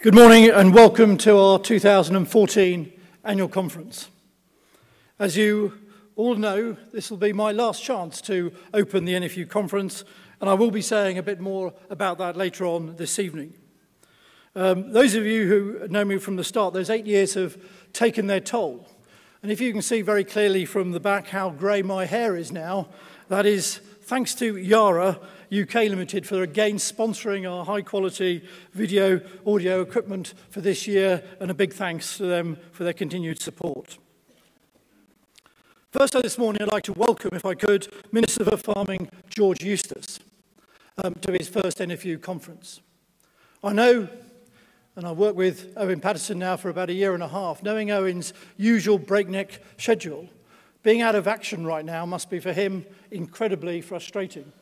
Good morning and welcome to our 2014 annual conference. As you all know, this will be my last chance to open the NFU conference, and I will be saying a bit more about that later on this evening. Those of you who know me from the start, those 8 years have taken their toll. And if you can see very clearly from the back how grey my hair is now, that is thanks to Yara UK Limited for again sponsoring our high-quality video audio equipment for this year, and a big thanks to them for their continued support. First, this morning, I'd like to welcome, if I could, Minister for Farming George Eustice to his first NFU conference. I know, and I've worked with Owen Paterson now for about a year and a half, knowing Owen's usual breakneck schedule, being out of action right now must be for him incredibly frustrating.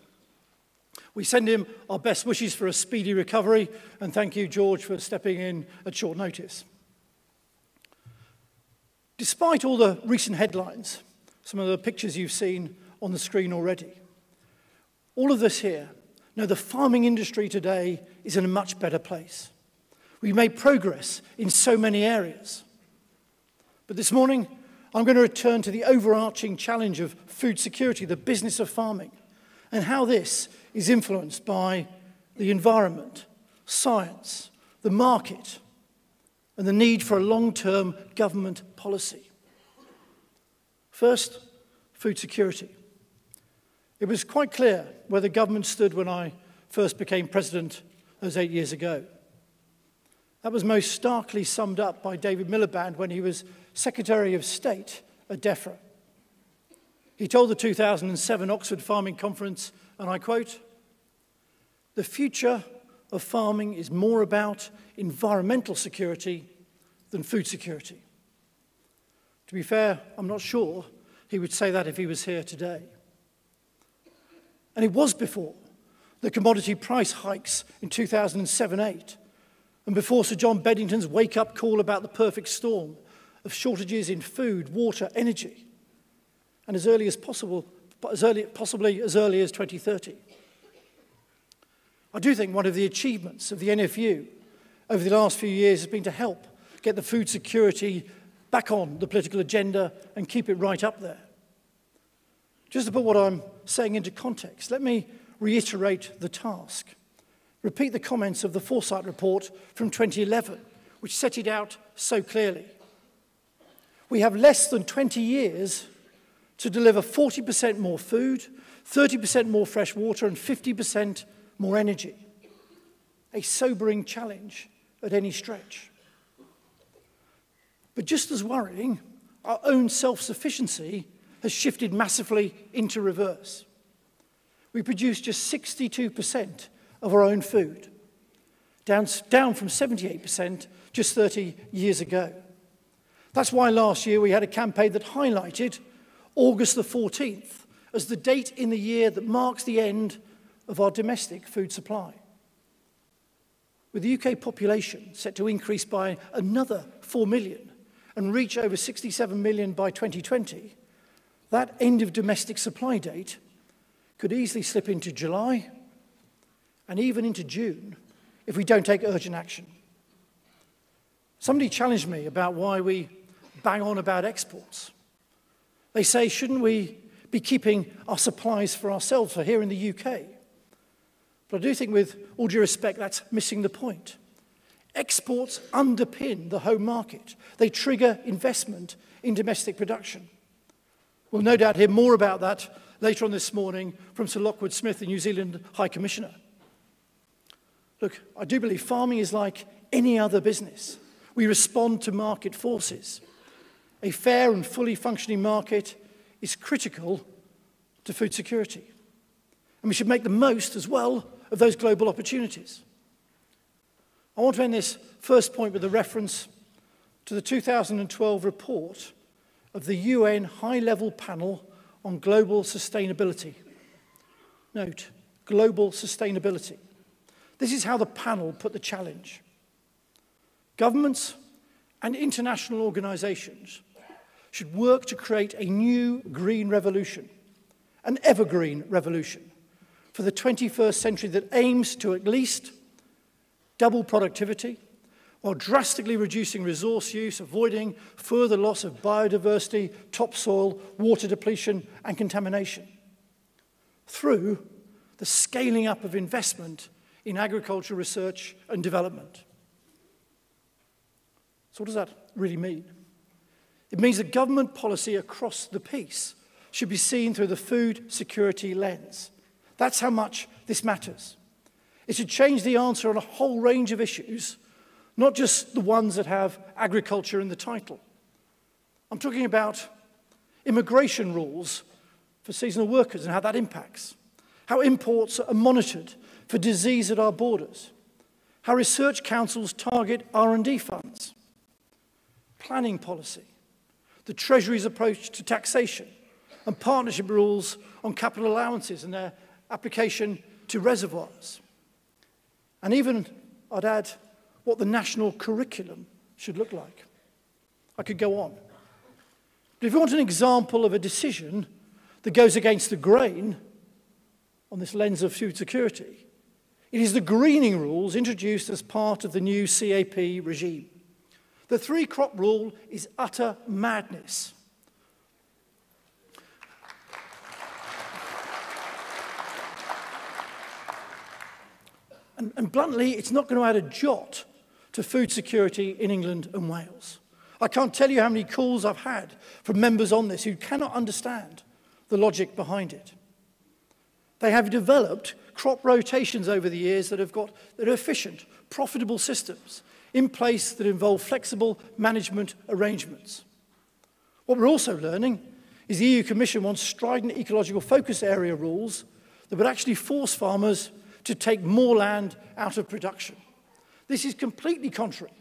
We send him our best wishes for a speedy recovery, and thank you, George, for stepping in at short notice. Despite all the recent headlines, some of the pictures you've seen on the screen already, all of us here know the farming industry today is in a much better place. We've made progress in so many areas. But this morning, I'm going to return to the overarching challenge of food security, the business of farming, and how this is influenced by the environment, science, the market, and the need for a long-term government policy. First, food security. It was quite clear where the government stood when I first became president those 8 years ago. That was most starkly summed up by David Miliband when he was Secretary of State at Defra. He told the 2007 Oxford Farming Conference, and I quote, "The future of farming is more about environmental security than food security." To be fair, I'm not sure he would say that if he was here today. And it was before the commodity price hikes in 2007-8, and before Sir John Beddington's wake-up call about the perfect storm of shortages in food, water, energy, and as early as possible, possibly as early as 2030. I do think one of the achievements of the NFU over the last few years has been to help get the food security back on the political agenda and keep it right up there. Just to put what I'm saying into context, let me reiterate the task. Repeat the comments of the Foresight report from 2011, which set it out so clearly. We have less than 20 years to deliver 40% more food, 30% more fresh water, and 50% more energy. A sobering challenge at any stretch. But just as worrying, our own self-sufficiency has shifted massively into reverse. We produce just 62% of our own food, down from 78% just 30 years ago. That's why last year we had a campaign that highlighted August the 14th as the date in the year that marks the end of our domestic food supply. With the UK population set to increase by another 4 million and reach over 67 million by 2020, that end of domestic supply date could easily slip into July and even into June if we don't take urgent action. Somebody challenged me about why we bang on about exports. They say, shouldn't we be keeping our supplies for ourselves for here in the UK? But I do think, with all due respect, that's missing the point. Exports underpin the home market. They trigger investment in domestic production. We'll no doubt hear more about that later on this morning from Sir Lockwood Smith, the New Zealand High Commissioner. Look, I do believe farming is like any other business. We respond to market forces. A fair and fully functioning market is critical to food security. And we should make the most as well of those global opportunities. I want to end this first point with a reference to the 2012 report of the UN High-Level Panel on Global Sustainability. Note, global sustainability. This is how the panel put the challenge. Governments and international organizations should work to create a new green revolution, an evergreen revolution, for the 21st century that aims to at least double productivity, while drastically reducing resource use, avoiding further loss of biodiversity, topsoil, water depletion, and contamination, through the scaling up of investment in agricultural research and development. So what does that really mean? It means that government policy across the piece should be seen through the food security lens. That's how much this matters. It should change the answer on a whole range of issues, not just the ones that have agriculture in the title. I'm talking about immigration rules for seasonal workers and how that impacts, how imports are monitored for disease at our borders, how research councils target R&D funds, planning policy, the Treasury's approach to taxation, and partnership rules on capital allowances and their application to reservoirs. And even, I'd add, what the national curriculum should look like. I could go on. But if you want an example of a decision that goes against the grain on this lens of food security, it is the greening rules introduced as part of the new CAP regime. The three-crop rule is utter madness. And bluntly, it's not going to add a jot to food security in England and Wales. I can't tell you how many calls I've had from members on this who cannot understand the logic behind it. They have developed crop rotations over the years that are efficient, profitable systems in place that involve flexible management arrangements. What we're also learning is the EU Commission wants strident ecological focus area rules that would actually force farmers to take more land out of production. This is completely contrary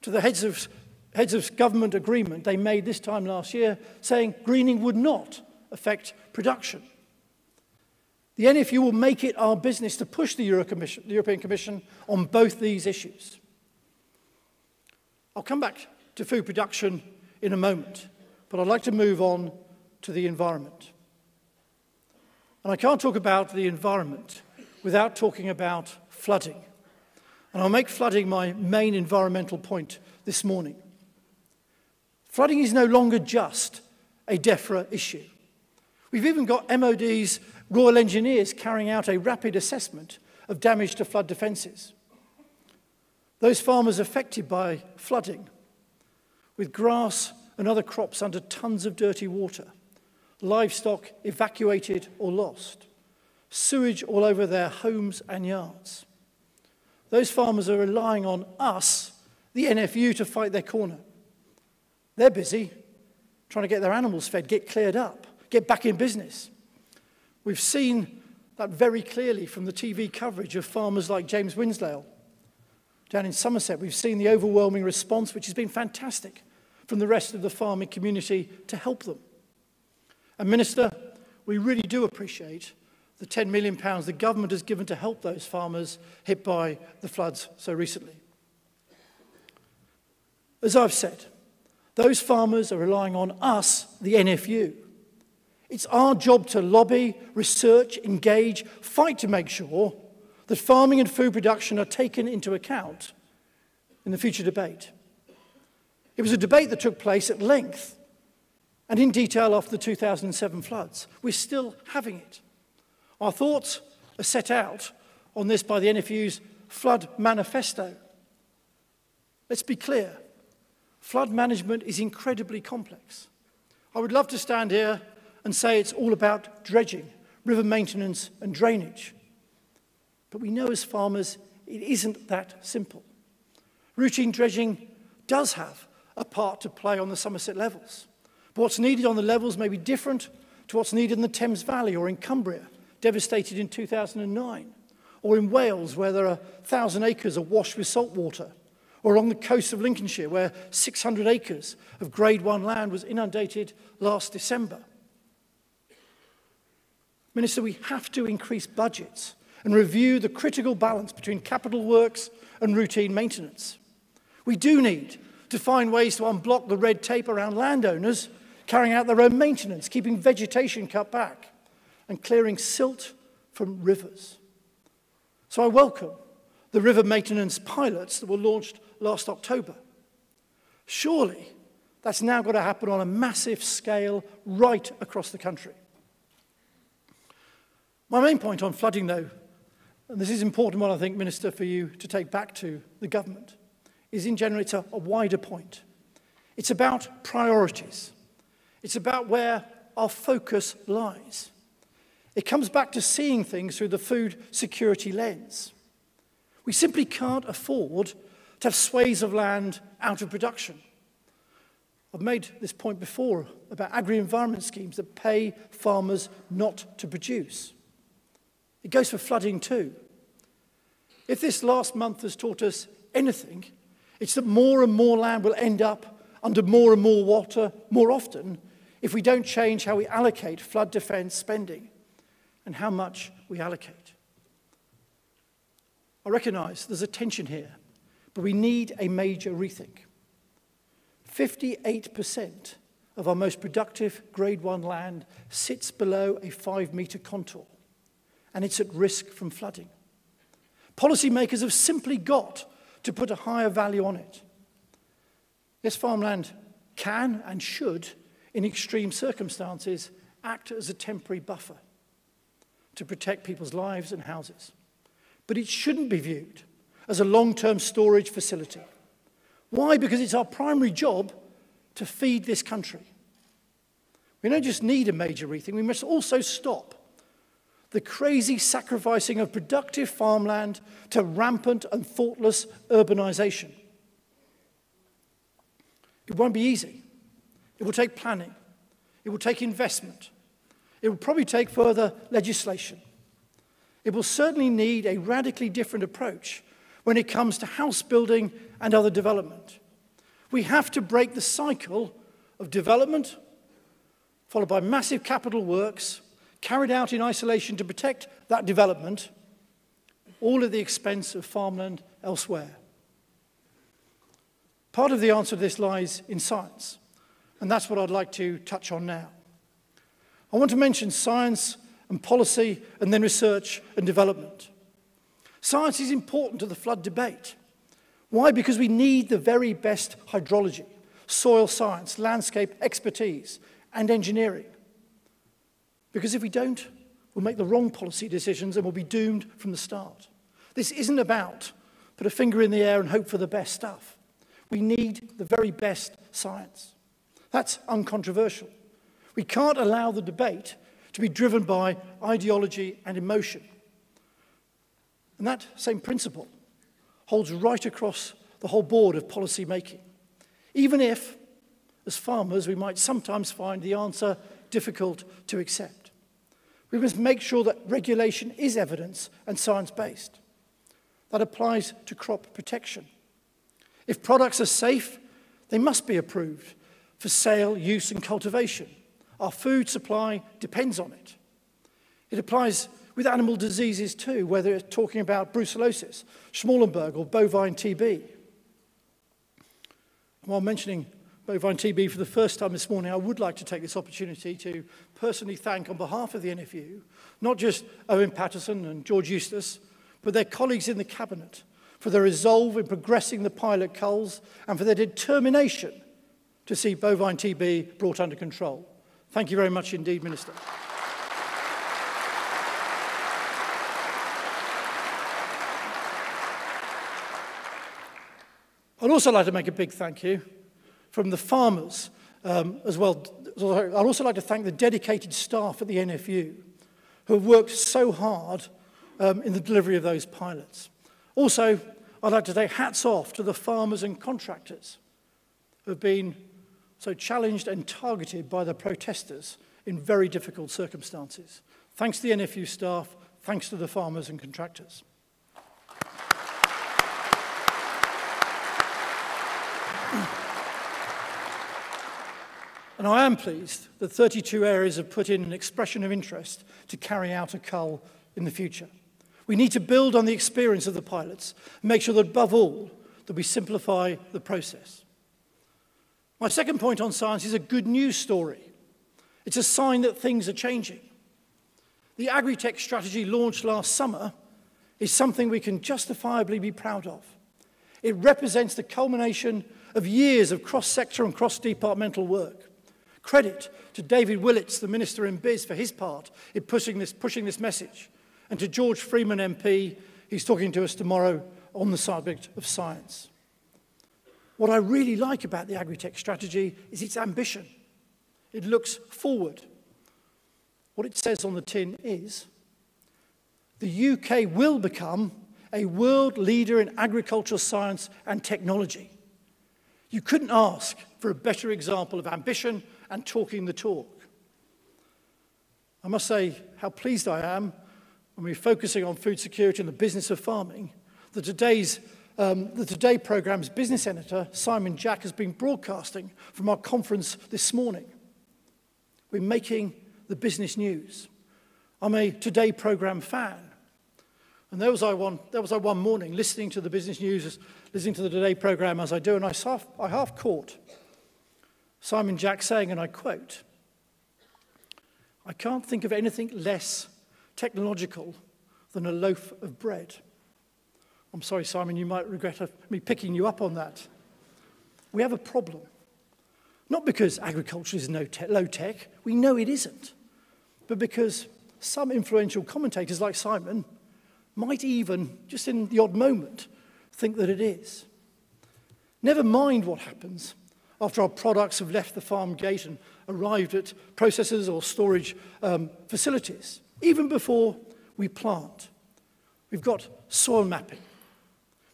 to the heads of government agreement they made this time last year, saying greening would not affect production. The NFU will make it our business to push the European Commission on both these issues. I'll come back to food production in a moment, but I'd like to move on to the environment. And I can't talk about the environment without talking about flooding. And I'll make flooding my main environmental point this morning. Flooding is no longer just a Defra issue. We've even got MOD's Royal Engineers carrying out a rapid assessment of damage to flood defences. Those farmers affected by flooding, with grass and other crops under tons of dirty water, livestock evacuated or lost, sewage all over their homes and yards. Those farmers are relying on us, the NFU, to fight their corner. They're busy trying to get their animals fed, get cleared up, get back in business. We've seen that very clearly from the TV coverage of farmers like James Winsdale down in Somerset. We've seen the overwhelming response, which has been fantastic, from the rest of the farming community to help them. And Minister, we really do appreciate the £10 million the government has given to help those farmers hit by the floods so recently. As I've said, those farmers are relying on us, the NFU. It's our job to lobby, research, engage, fight to make sure that farming and food production are taken into account in the future debate. It was a debate that took place at length and in detail after the 2007 floods. We're still having it. Our thoughts are set out on this by the NFU's Flood Manifesto. Let's be clear, flood management is incredibly complex. I would love to stand here and say it's all about dredging, river maintenance and drainage. But we know as farmers it isn't that simple. Routine dredging does have a part to play on the Somerset levels. But what's needed on the levels may be different to what's needed in the Thames Valley or in Cumbria, devastated in 2009, or in Wales, where there are 1,000 acres awash with salt water, or along the coast of Lincolnshire, where 600 acres of Grade 1 land was inundated last December. Minister, we have to increase budgets and review the critical balance between capital works and routine maintenance. We do need to find ways to unblock the red tape around landowners carrying out their own maintenance, keeping vegetation cut back, and clearing silt from rivers. So I welcome the river maintenance pilots that were launched last October. Surely that's now got to happen on a massive scale right across the country. My main point on flooding, though, and this is an important one, I think, Minister, for you to take back to the government, is in general it's a wider point. It's about priorities. It's about where our focus lies. It comes back to seeing things through the food security lens. We simply can't afford to have swathes of land out of production. I've made this point before about agri-environment schemes that pay farmers not to produce. It goes for flooding too. If this last month has taught us anything, it's that more and more land will end up under more and more water more often if we don't change how we allocate flood defence spending and how much we allocate. I recognise there's a tension here, but we need a major rethink. 58% of our most productive Grade 1 land sits below a 5-metre contour, and it's at risk from flooding. Policymakers have simply got to put a higher value on it. This farmland can and should, in extreme circumstances, act as a temporary buffer to protect people's lives and houses. But it shouldn't be viewed as a long-term storage facility. Why? Because it's our primary job to feed this country. We don't just need a major rethink, we must also stop the crazy sacrificing of productive farmland to rampant and thoughtless urbanisation. It won't be easy. It will take planning. It will take investment. It will probably take further legislation. It will certainly need a radically different approach when it comes to house building and other development. We have to break the cycle of development, followed by massive capital works, carried out in isolation to protect that development, all at the expense of farmland elsewhere. Part of the answer to this lies in science, and that's what I'd like to touch on now. I want to mention science and policy, and then research and development. Science is important to the flood debate. Why? Because we need the very best hydrology, soil science, landscape expertise, and engineering. Because if we don't, we'll make the wrong policy decisions and we'll be doomed from the start. This isn't about put a finger in the air and hope for the best stuff. We need the very best science. That's uncontroversial. We can't allow the debate to be driven by ideology and emotion. And that same principle holds right across the whole board of policy making. Even if, as farmers, we might sometimes find the answer difficult to accept. We must make sure that regulation is evidence and science-based. That applies to crop protection. If products are safe, they must be approved for sale, use, and cultivation. Our food supply depends on it. It applies with animal diseases too, whether it's talking about brucellosis, Schmallenberg, or bovine TB. While mentioning bovine TB for the first time this morning, I would like to take this opportunity to personally thank, on behalf of the NFU, not just Owen Paterson and George Eustice, but their colleagues in the Cabinet for their resolve in progressing the pilot culls and for their determination to see bovine TB brought under control. Thank you very much indeed, Minister. I'd also like to make a big thank you from the farmers as well. I'd also like to thank the dedicated staff at the NFU who have worked so hard in the delivery of those pilots. Also, I'd like to say hats off to the farmers and contractors who have been so challenged and targeted by the protesters in very difficult circumstances. Thanks to the NFU staff, thanks to the farmers and contractors. And I am pleased that 32 areas have put in an expression of interest to carry out a cull in the future. We need to build on the experience of the pilots and make sure that, above all, that we simplify the process. My second point on science is a good news story. It's a sign that things are changing. The agri-tech strategy launched last summer is something we can justifiably be proud of. It represents the culmination of years of cross-sector and cross-departmental work. Credit to David Willits, the Minister in Biz, for his part in pushing this message. And to George Freeman MP, he's talking to us tomorrow on the subject of science. What I really like about the Agritech strategy is its ambition. It looks forward. What it says on the tin is, the UK will become a world leader in agricultural science and technology. You couldn't ask for a better example of ambition and talking the talk. I must say how pleased I am when we're focusing on food security and the business of farming, that the Today programme's business editor, Simon Jack, has been broadcasting from our conference this morning. We're making the business news. I'm a Today programme fan. And there was I one morning listening to the business news, listening to the Today programme as I do, and I half caught Simon Jack saying, and I quote, "I can't think of anything less technological than a loaf of bread." I'm sorry, Simon, you might regret me picking you up on that. We have a problem. Not because agriculture is low tech, we know it isn't, but because some influential commentators like Simon might even, just in the odd moment, think that it is. Never mind what happens after our products have left the farm gate and arrived at processors or storage facilities. Even before we plant, we've got soil mapping.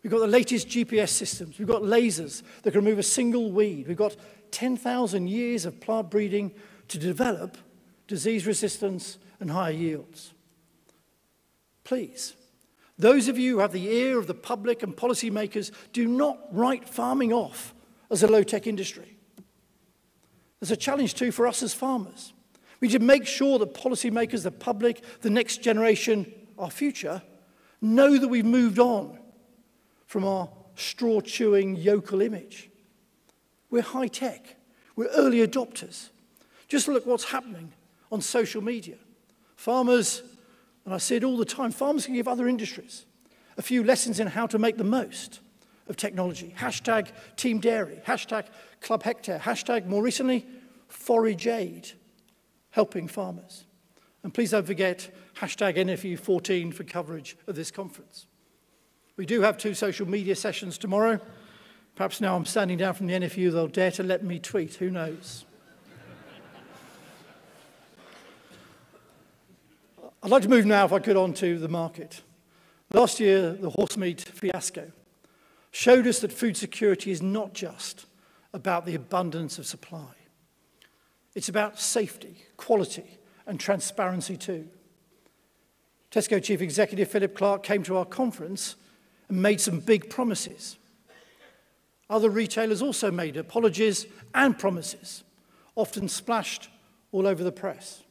We've got the latest GPS systems. We've got lasers that can remove a single weed. We've got 10,000 years of plant breeding to develop disease resistance and higher yields. Please, those of you who have the ear of the public and policymakers, do not write farming off as a low-tech industry. There's a challenge too for us as farmers. We need to make sure that policymakers, the public, the next generation, our future, know that we've moved on from our straw-chewing yokel image. We're high-tech. We're early adopters. Just look what's happening on social media. Farmers, and I see it all the time, farmers can give other industries a few lessons in how to make the most of technology. Hashtag Team Dairy, hashtag Club Hectare, hashtag, more recently, Forage Aid, helping farmers. And please don't forget hashtag NFU14 for coverage of this conference. We do have 2 social media sessions tomorrow. Perhaps now I'm standing down from the NFU, they'll dare to let me tweet, who knows? I'd like to move now, if I could, on to the market. Last year, the horse meat fiasco showed us that food security is not just about the abundance of supply. It's about safety, quality, and transparency too. Tesco Chief Executive Philip Clark came to our conference and made some big promises. Other retailers also made apologies and promises, often splashed all over the press.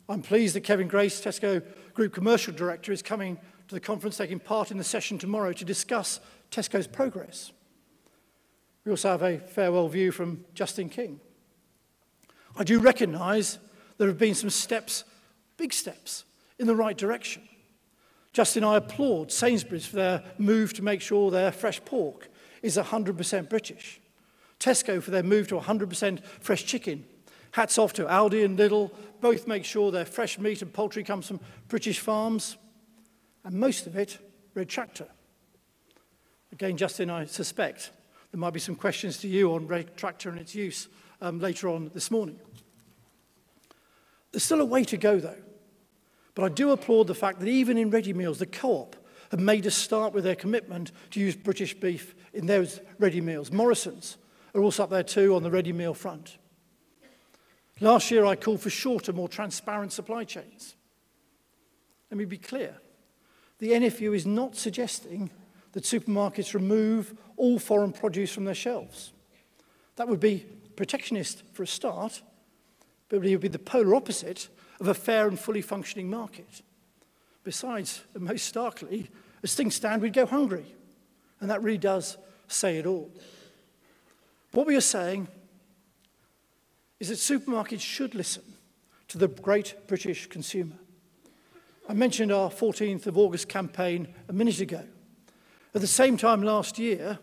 I'm pleased that Kevin Grace, Tesco Group Commercial Director, is coming to the conference, taking part in the session tomorrow to discuss Tesco's progress. We also have a farewell view from Justin King. I do recognise there have been some steps, big steps, in the right direction. Justin and I applaud Sainsbury's for their move to make sure their fresh pork is 100% British. Tesco for their move to 100% fresh chicken. Hats off to Aldi and Lidl. Both make sure their fresh meat and poultry comes from British farms. And most of it, Red Tractor. Again, Justin, I suspect there might be some questions to you on Red Tractor and its use later on this morning. There's still a way to go, though. But I do applaud the fact that even in ready meals, the Co-op have made a start with their commitment to use British beef in those ready meals. Morrison's are also up there too on the ready meal front. Last year, I called for shorter, more transparent supply chains. Let me be clear. The NFU is not suggesting that supermarkets remove all foreign produce from their shelves. That would be protectionist for a start, but it would be the polar opposite of a fair and fully functioning market. Besides, and most starkly, as things stand, we'd go hungry. And that really does say it all. What we are saying is that supermarkets should listen to the great British consumer. I mentioned our 14th of August campaign a minute ago. At the same time last year,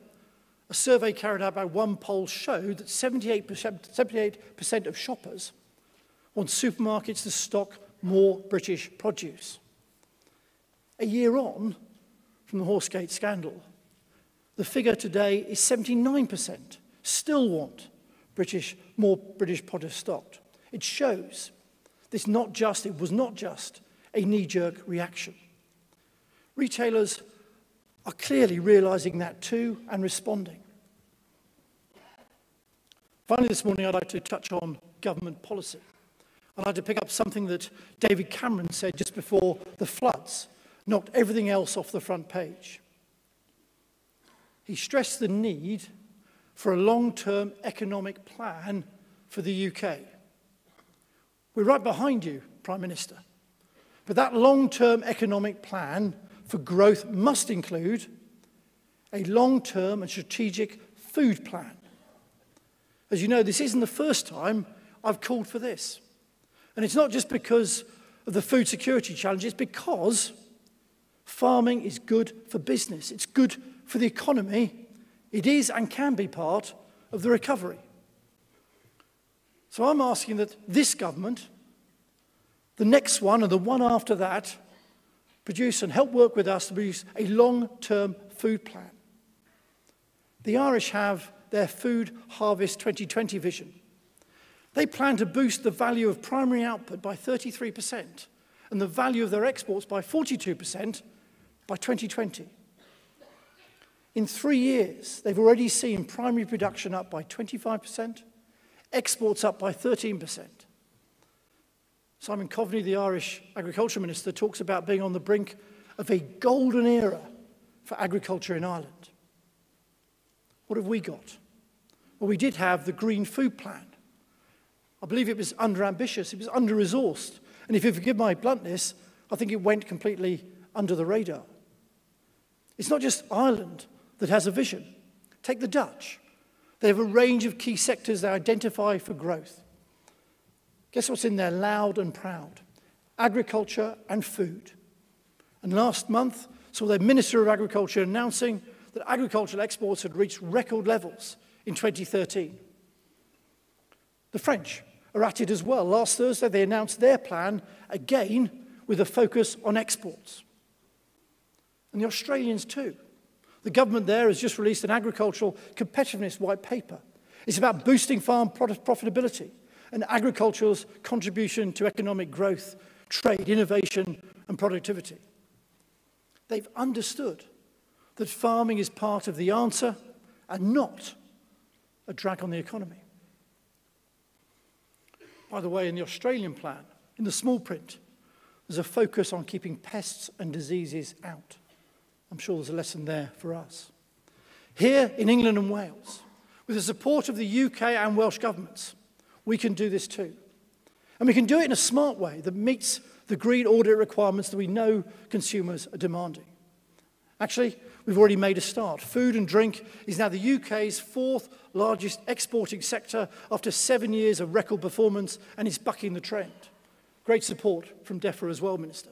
a survey carried out by one poll showed that 78% of shoppers want supermarkets to stock more British produce. A year on from the Horsegate scandal, the figure today is 79% still want more British produce stocked. It shows it was not just a knee-jerk reaction. Retailers are clearly realising that too and responding. Finally, this morning, I'd like to touch on government policy. I'd like to pick up something that David Cameron said just before the floods knocked everything else off the front page. He stressed the need for a long-term economic plan for the UK. We're right behind you, Prime Minister. But that long-term economic plan for growth must include a long-term and strategic food plan. As you know, this isn't the first time I've called for this. And it's not just because of the food security challenge, it's because farming is good for business. It's good for the economy. It is and can be part of the recovery. So I'm asking that this government, the next one and the one after that, produce and help work with us to produce a long-term food plan. The Irish have their Food Harvest 2020 vision. They plan to boost the value of primary output by 33% and the value of their exports by 42% by 2020. In 3 years, they've already seen primary production up by 25%, exports up by 13%. Simon Coveney, the Irish Agriculture Minister, talks about being on the brink of a golden era for agriculture in Ireland. What have we got? Well, we did have the Green Food Plan. I believe it was under-ambitious, it was under-resourced, and if you forgive my bluntness, I think it went completely under the radar. It's not just Ireland that has a vision. Take the Dutch. They have a range of key sectors they identify for growth. Guess what's in there loud and proud? Agriculture and food. And last month, saw their Minister of Agriculture announcing that agricultural exports had reached record levels in 2013. The French are at it as well. Last Thursday, they announced their plan, again, with a focus on exports. And the Australians too. The government there has just released an agricultural competitiveness white paper. It's about boosting farm profitability and agriculture's contribution to economic growth, trade, innovation, and productivity. They've understood that farming is part of the answer and not a drag on the economy. By the way, in the Australian plan, in the small print, there's a focus on keeping pests and diseases out. I'm sure there's a lesson there for us. Here in England and Wales, with the support of the UK and Welsh governments, we can do this too. And we can do it in a smart way that meets the green audit requirements that we know consumers are demanding. Actually, we've already made a start. Food and drink is now the UK's 4th largest exporting sector after 7 years of record performance, and it's bucking the trend. Great support from Defra as well, Minister.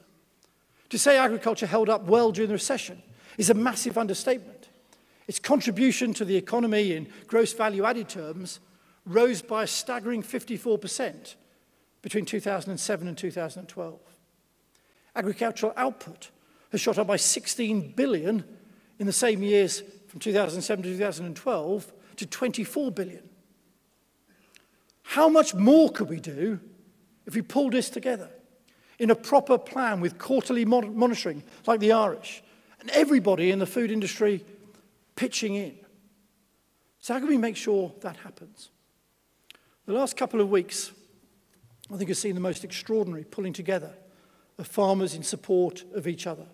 To say agriculture held up well during the recession is a massive understatement. Its contribution to the economy in gross value added terms rose by a staggering 54% between 2007 and 2012. Agricultural output has shot up by 16 billion in the same years from 2007 to 2012 to 24 billion. How much more could we do if we pulled this together in a proper plan with quarterly monitoring like the Irish and everybody in the food industry pitching in? So how can we make sure that happens? The last couple of weeks, I think, has seen the most extraordinary pulling together of farmers in support of each other.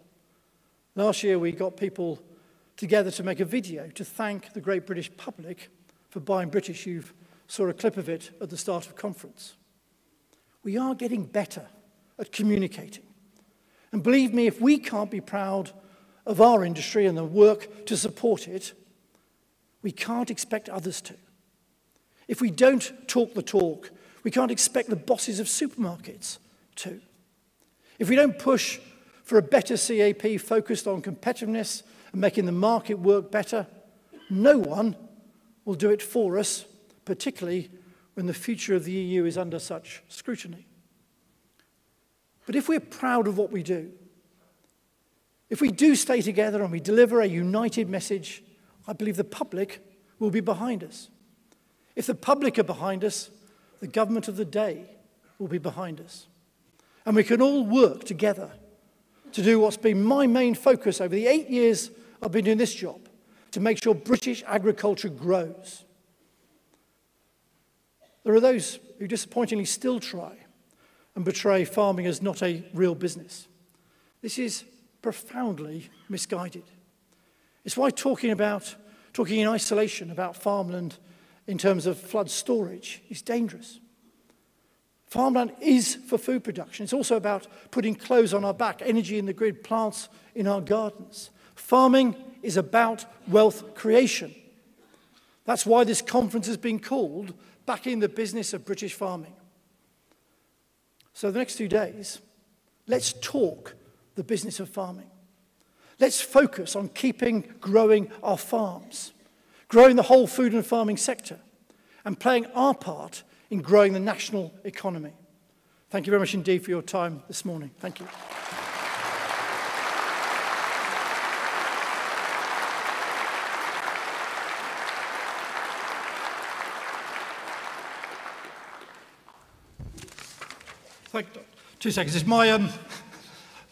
Last year, we got people together to make a video to thank the great British public for buying British. You saw a clip of it at the start of the conference. We are getting better at communicating. And believe me, if we can't be proud of our industry and the work to support it, we can't expect others to. If we don't talk the talk, we can't expect the bosses of supermarkets to. If we don't push for a better CAP focused on competitiveness and making the market work better, no one will do it for us, particularly when the future of the EU is under such scrutiny. But if we're proud of what we do, if we do stay together and we deliver a united message, I believe the public will be behind us. If the public are behind us, the government of the day will be behind us. And we can all work together to do what's been my main focus over the 8 years I've been doing this job, to make sure British agriculture grows. There are those who disappointingly still try and portray farming as not a real business. This is profoundly misguided. It's why talking in isolation about farmland in terms of flood storage is dangerous. Farmland is for food production. It's also about putting clothes on our back, energy in the grid, plants in our gardens. Farming is about wealth creation. That's why this conference has been called Back in the Business of British Farming. So the next 2 days, let's talk the business of farming. Let's focus on growing our farms, growing the whole food and farming sector, and playing our part in growing the national economy. Thank you very much indeed for your time this morning. Thank you. Thank you. 2 seconds. It's my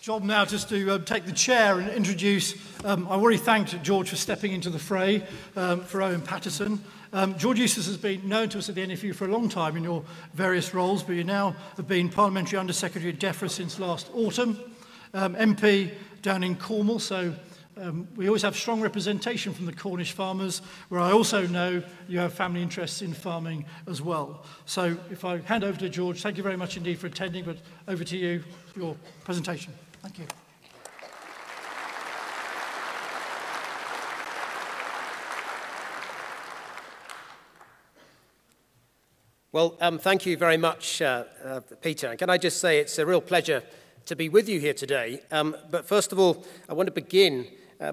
job now just to take the chair and introduce. I already thanked George for stepping into the fray for Owen Paterson. George Eustice has been known to us at the NFU for a long time in your various roles, but you now have been Parliamentary Under-Secretary at Defra since last autumn, MP down in Cornwall, so we always have strong representation from the Cornish farmers, where I also know you have family interests in farming as well. So if I hand over to George, thank you very much indeed for attending, but over to you for your presentation. Thank you. Well, thank you very much, Peter. And can I just say it's a real pleasure to be with you here today. But first of all, I want to begin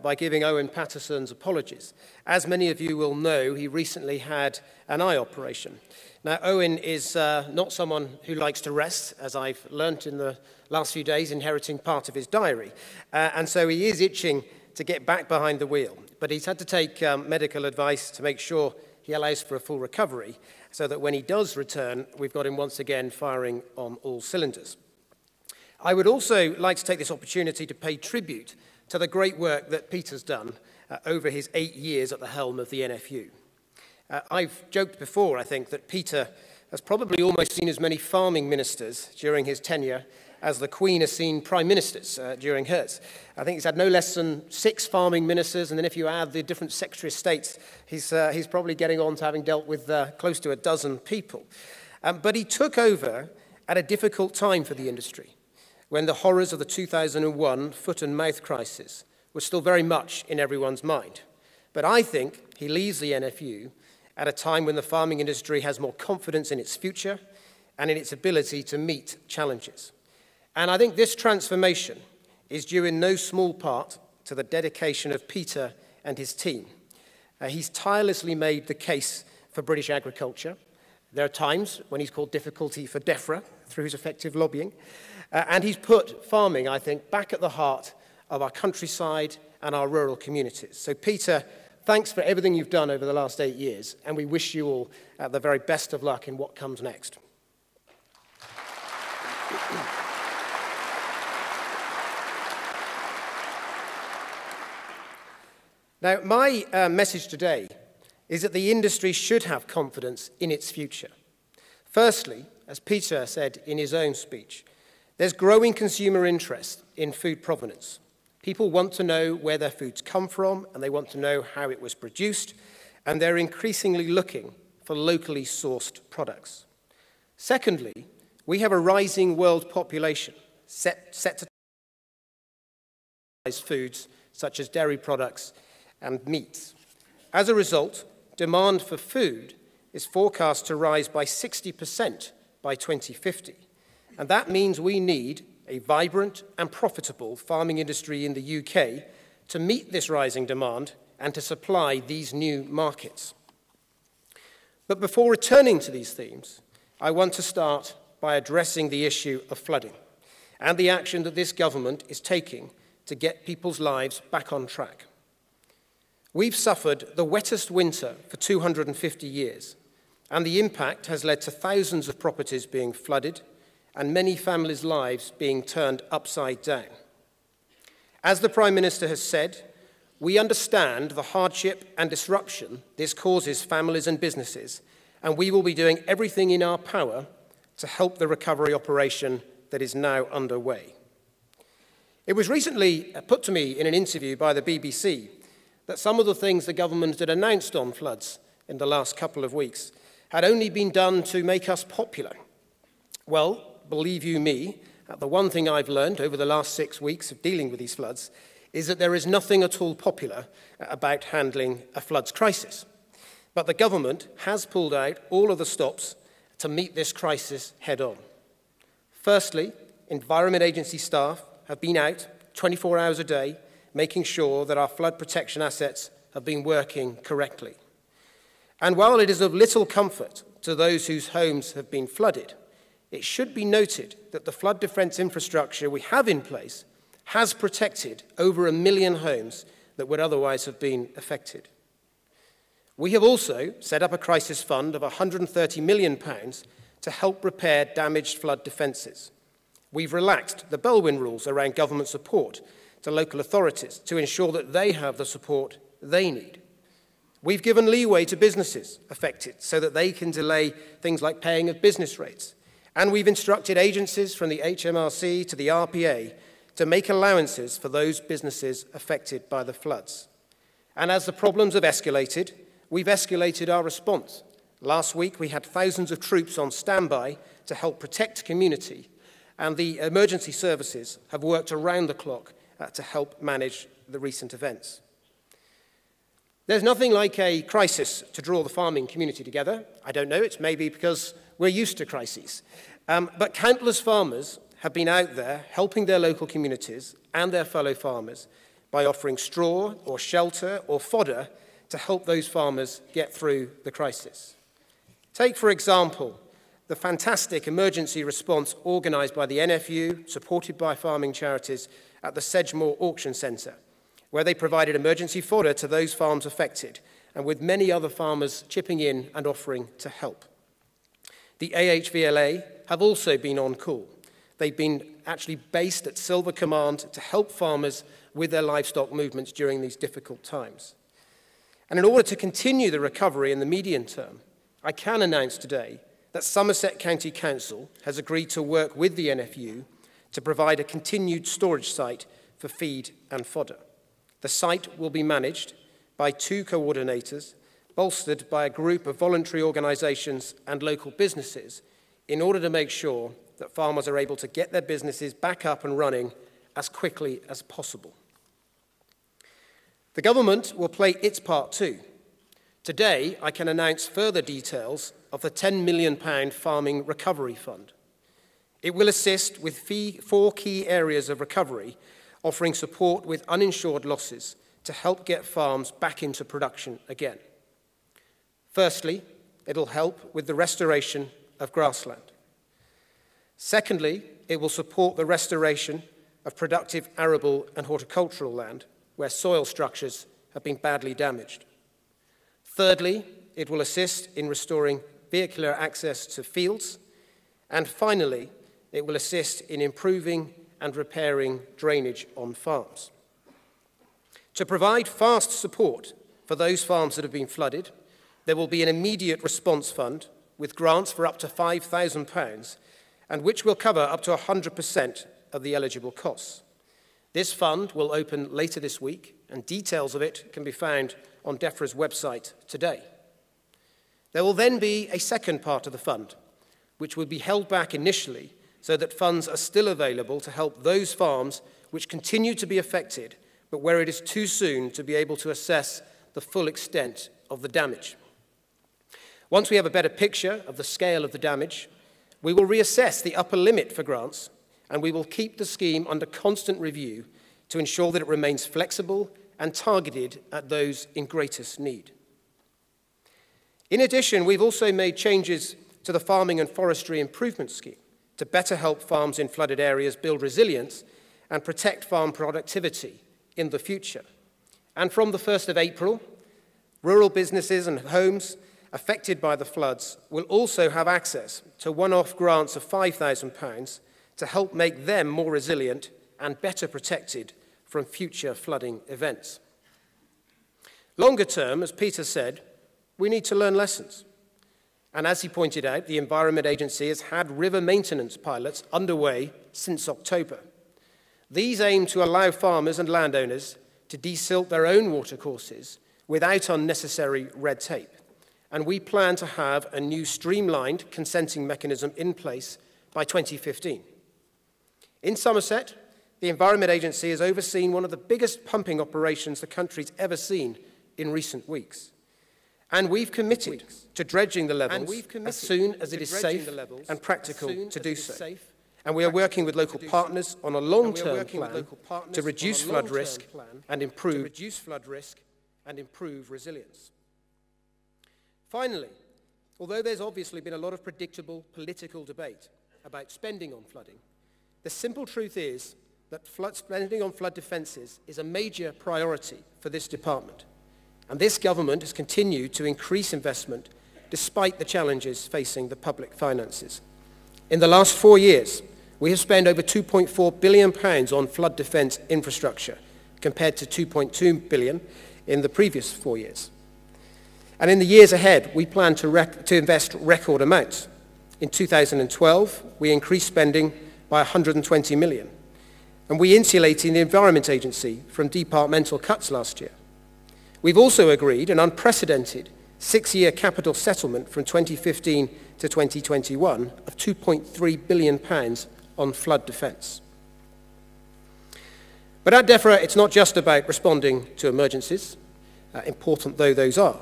by giving Owen Paterson's apologies. As many of you will know, he recently had an eye operation. Now, Owen is not someone who likes to rest, as I've learnt in the last few days, inheriting part of his diary. And so he is itching to get back behind the wheel. But he's had to take medical advice to make sure he allows for a full recovery, so that when he does return, we've got him once again firing on all cylinders. I would also like to take this opportunity to pay tribute to the great work that Peter's done over his 8 years at the helm of the NFU. I've joked before, I think, that Peter has probably almost seen as many farming ministers during his tenure as the Queen has seen prime ministers during hers. I think he's had no less than 6 farming ministers, and then if you add the different Secretary of States, he's probably getting on to having dealt with close to a dozen people. But he took over at a difficult time for the industry, when the horrors of the 2001 foot and mouth crisis were still very much in everyone's mind. But I think he leaves the NFU at a time when the farming industry has more confidence in its future and in its ability to meet challenges. And I think this transformation is due in no small part to the dedication of Peter and his team. He's tirelessly made the case for British agriculture. There are times when he's called difficulty for Defra through his effective lobbying. And he's put farming, I think, back at the heart of our countryside and our rural communities. So, Peter, thanks for everything you've done over the last 8 years, and we wish you all the very best of luck in what comes next. Now, my message today is that the industry should have confidence in its future. Firstly, as Peter said in his own speech, there's growing consumer interest in food provenance. People want to know where their foods come from, and they want to know how it was produced, and they're increasingly looking for locally sourced products. Secondly, we have a rising world population set to foods such as dairy products and meats. As a result, demand for food is forecast to rise by 60% by 2050. And that means we need a vibrant and profitable farming industry in the UK to meet this rising demand and to supply these new markets. But before returning to these themes, I want to start by addressing the issue of flooding and the action that this government is taking to get people's lives back on track. We've suffered the wettest winter for 250 years, and the impact has led to thousands of properties being flooded and many families' lives being turned upside down. As the Prime Minister has said, we understand the hardship and disruption this causes families and businesses, and we will be doing everything in our power to help the recovery operation that is now underway. It was recently put to me in an interview by the BBC that some of the things the government had announced on floods in the last couple of weeks had only been done to make us popular. Well, believe you me, the one thing I've learned over the last 6 weeks of dealing with these floods is that there is nothing at all popular about handling a floods crisis. But the government has pulled out all of the stops to meet this crisis head on. Firstly, Environment Agency staff have been out 24 hours a day making sure that our flood protection assets have been working correctly. And while it is of little comfort to those whose homes have been flooded, it should be noted that the flood defence infrastructure we have in place has protected over 1 million homes that would otherwise have been affected. We have also set up a crisis fund of £130 million to help repair damaged flood defences. We've relaxed the Bellwin rules around government support to local authorities to ensure that they have the support they need. We've given leeway to businesses affected so that they can delay things like paying of business rates. And we've instructed agencies from the HMRC to the RPA to make allowances for those businesses affected by the floods. And as the problems have escalated, we've escalated our response. Last week, we had thousands of troops on standby to help protect community, and the emergency services have worked around the clock to help manage the recent events. There's nothing like a crisis to draw the farming community together. I don't know, it's maybe because we're used to crises. But countless farmers have been out there helping their local communities and their fellow farmers by offering straw or shelter or fodder to help those farmers get through the crisis. Take, for example, the fantastic emergency response organised by the NFU, supported by farming charities, at the Sedgemoor Auction Centre, where they provided emergency fodder to those farms affected, and with many other farmers chipping in and offering to help. The AHVLA have also been on call. They've been actually based at Silver Command to help farmers with their livestock movements during these difficult times. And in order to continue the recovery in the medium term, I can announce today that Somerset County Council has agreed to work with the NFU to provide a continued storage site for feed and fodder. The site will be managed by 2 coordinators, bolstered by a group of voluntary organisations and local businesses, in order to make sure that farmers are able to get their businesses back up and running as quickly as possible. The government will play its part too. Today, I can announce further details of the £10 million Farming Recovery Fund. It will assist with 4 key areas of recovery, offering support with uninsured losses to help get farms back into production again. Firstly, it'll help with the restoration of grassland. Secondly, it will support the restoration of productive arable and horticultural land where soil structures have been badly damaged. Thirdly, it will assist in restoring vehicular access to fields. And finally, it will assist in improving and repairing drainage on farms. To provide fast support for those farms that have been flooded, there will be an immediate response fund with grants for up to £5,000 and which will cover up to 100% of the eligible costs. This fund will open later this week, and details of it can be found on Defra's website today. There will then be a second part of the fund, which will be held back initially so that funds are still available to help those farms which continue to be affected, but where it is too soon to be able to assess the full extent of the damage. Once we have a better picture of the scale of the damage, we will reassess the upper limit for grants, and we will keep the scheme under constant review to ensure that it remains flexible and targeted at those in greatest need. In addition, we've also made changes to the Farming and Forestry Improvement Scheme to better help farms in flooded areas build resilience and protect farm productivity in the future. And from the 1st of April, rural businesses and homes affected by the floods will also have access to one-off grants of £5,000 to help make them more resilient and better protected from future flooding events. Longer term, as Peter said, we need to learn lessons. And as he pointed out, the Environment Agency has had river maintenance pilots underway since October. These aim to allow farmers and landowners to desilt their own watercourses without unnecessary red tape. And we plan to have a new streamlined consenting mechanism in place by 2015. In Somerset, the Environment Agency has overseen one of the biggest pumping operations the country's ever seen in recent weeks. And we've committed to dredging the levels as soon as it is safe and practical to do so. And we are working with local partners on a long-term plan to reduce flood risk and improve resilience. Finally, although there's obviously been a lot of predictable political debate about spending on flooding, the simple truth is that spending on flood defences is a major priority for this department. And this government has continued to increase investment despite the challenges facing the public finances. In the last 4 years, we have spent over £2.4 billion on flood defence infrastructure, compared to £2.2 billion in the previous 4 years. And in the years ahead, we plan to invest record amounts. In 2012, we increased spending by £120 million, and we insulated the Environment Agency from departmental cuts last year. We've also agreed an unprecedented 6-year capital settlement from 2015 to 2021 of £2.3 billion on flood defence. But at Defra, it's not just about responding to emergencies, important though those are.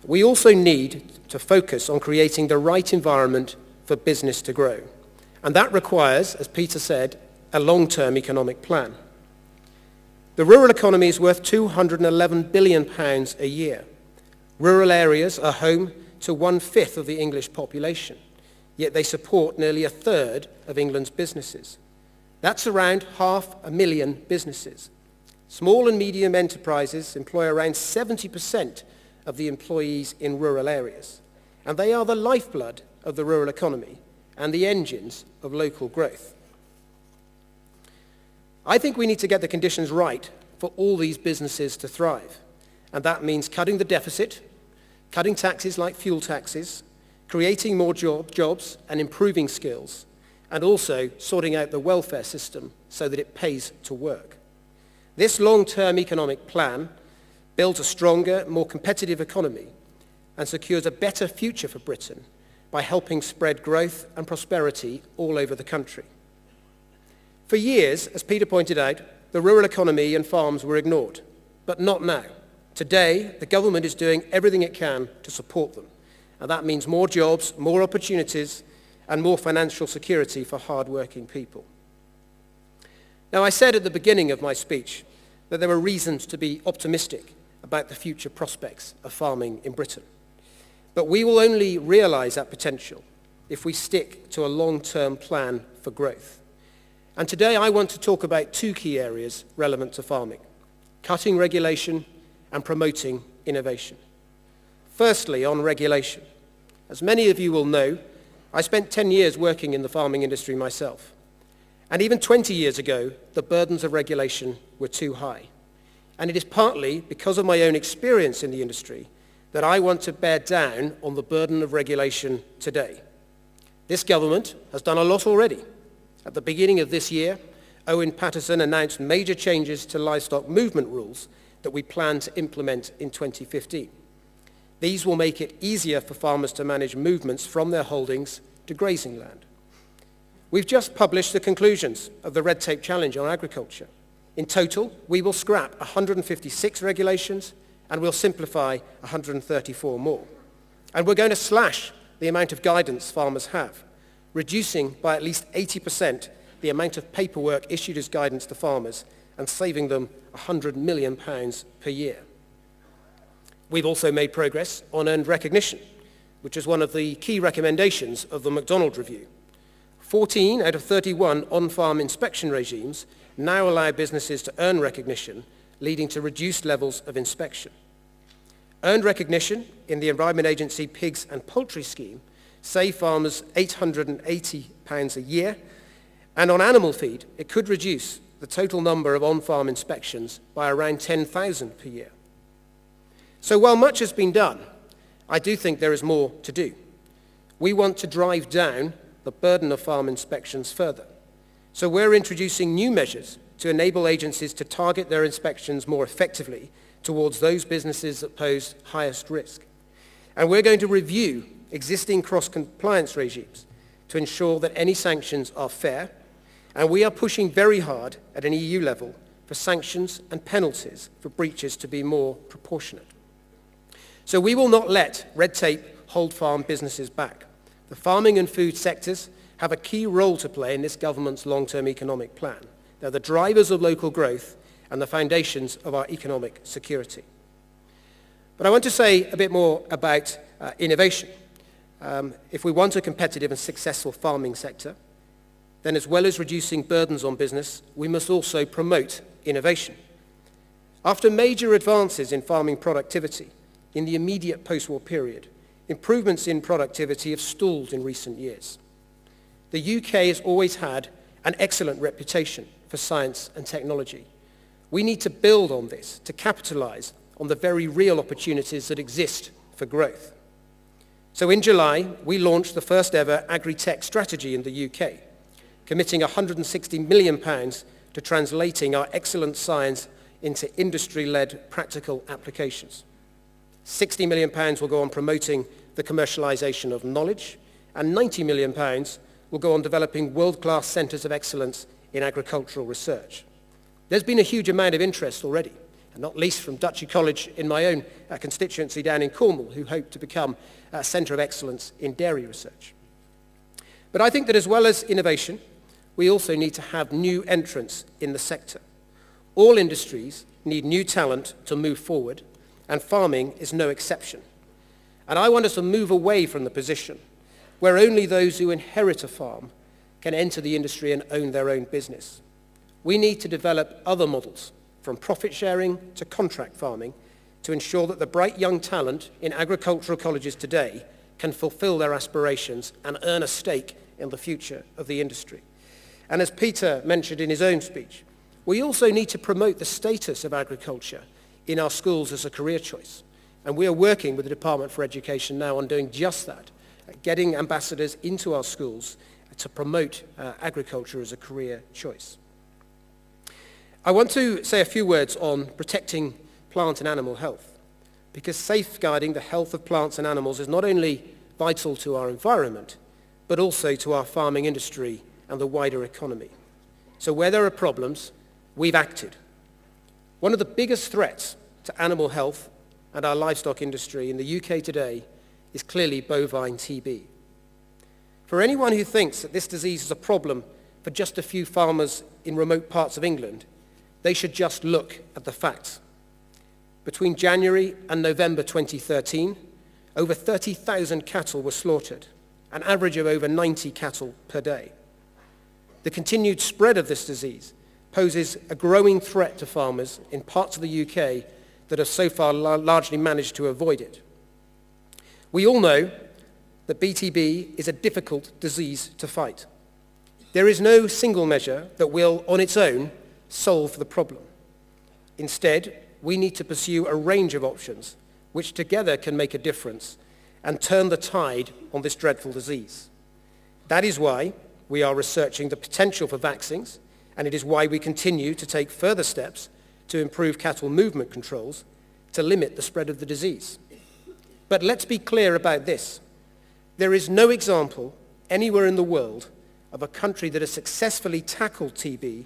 We also need to focus on creating the right environment for business to grow. And that requires, as Peter said, a long-term economic plan. The rural economy is worth £211 billion a year. Rural areas are home to 1/5 of the English population, yet they support nearly 1/3 of England's businesses. That's around 500,000 businesses. Small and medium enterprises employ around 70% of the employees in rural areas, and they are the lifeblood of the rural economy and the engines of local growth. I think we need to get the conditions right for all these businesses to thrive, and that means cutting the deficit, cutting taxes like fuel taxes, creating more jobs and improving skills, and also sorting out the welfare system so that it pays to work. This long-term economic plan builds a stronger, more competitive economy and secures a better future for Britain by helping spread growth and prosperity all over the country. For years, as Peter pointed out, the rural economy and farms were ignored, but not now. Today, the government is doing everything it can to support them, and that means more jobs, more opportunities, and more financial security for hard-working people. Now, I said at the beginning of my speech that there were reasons to be optimistic about the future prospects of farming in Britain. But we will only realise that potential if we stick to a long-term plan for growth. And today I want to talk about 2 key areas relevant to farming: cutting regulation and promoting innovation. Firstly, on regulation. As many of you will know, I spent 10 years working in the farming industry myself. And even 20 years ago, the burdens of regulation were too high. And it is partly because of my own experience in the industry that I want to bear down on the burden of regulation today. This government has done a lot already. At the beginning of this year, Owen Paterson announced major changes to livestock movement rules that we plan to implement in 2015. These will make it easier for farmers to manage movements from their holdings to grazing land. We've just published the conclusions of the Red Tape Challenge on agriculture. In total, we will scrap 156 regulations and we'll simplify 134 more. And we're going to slash the amount of guidance farmers have, reducing by at least 80% the amount of paperwork issued as guidance to farmers and saving them £100 million per year. We've also made progress on earned recognition, which is one of the key recommendations of the McDonald Review. 14 out of 31 on-farm inspection regimes now allow businesses to earn recognition, leading to reduced levels of inspection. Earned recognition in the Environment Agency Pigs and Poultry Scheme save farmers £880 a year, and on animal feed, it could reduce the total number of on-farm inspections by around 10,000 per year. So while much has been done, I do think there is more to do. We want to drive down the burden of farm inspections further. So we're introducing new measures to enable agencies to target their inspections more effectively towards those businesses that pose highest risk. And we're going to review existing cross-compliance regimes to ensure that any sanctions are fair, and we are pushing very hard at an EU level for sanctions and penalties for breaches to be more proportionate. So we will not let red tape hold farm businesses back. The farming and food sectors have a key role to play in this government's long-term economic plan. They're the drivers of local growth and the foundations of our economic security. But I want to say a bit more about innovation. If we want a competitive and successful farming sector, then as well as reducing burdens on business, we must also promote innovation. After major advances in farming productivity in the immediate post-war period, improvements in productivity have stalled in recent years. The UK has always had an excellent reputation for science and technology. We need to build on this to capitalize on the very real opportunities that exist for growth. So in July, we launched the first ever agri-tech strategy in the UK, committing £160 million to translating our excellent science into industry-led practical applications. £60 million will go on promoting the commercialization of knowledge, and £90 million will go on developing world-class centres of excellence in agricultural research. There's been a huge amount of interest already, and not least from Duchy College in my own constituency down in Cornwall, who hope to become a centre of excellence in dairy research. But I think that as well as innovation, we also need to have new entrants in the sector. All industries need new talent to move forward, and farming is no exception. And I want us to move away from the position where only those who inherit a farm can enter the industry and own their own business. We need to develop other models, from profit sharing to contract farming, to ensure that the bright young talent in agricultural colleges today can fulfill their aspirations and earn a stake in the future of the industry. And as Peter mentioned in his own speech, we also need to promote the status of agriculture in our schools as a career choice. And we are working with the Department for Education now on doing just that, getting ambassadors into our schools to promote agriculture as a career choice. I want to say a few words on protecting plant and animal health, because safeguarding the health of plants and animals is not only vital to our environment, but also to our farming industry and the wider economy. So where there are problems, we've acted. One of the biggest threats to animal health and our livestock industry in the UK today is clearly bovine TB. For anyone who thinks that this disease is a problem for just a few farmers in remote parts of England, they should just look at the facts. Between January and November 2013, over 30,000 cattle were slaughtered, an average of over 90 cattle per day. The continued spread of this disease poses a growing threat to farmers in parts of the UK that have so far largely managed to avoid it. We all know that BTB is a difficult disease to fight. There is no single measure that will, on its own, solve the problem. Instead, we need to pursue a range of options which together can make a difference and turn the tide on this dreadful disease. That is why we are researching the potential for vaccines, and it is why we continue to take further steps to improve cattle movement controls to limit the spread of the disease. But let's be clear about this. There is no example anywhere in the world of a country that has successfully tackled TB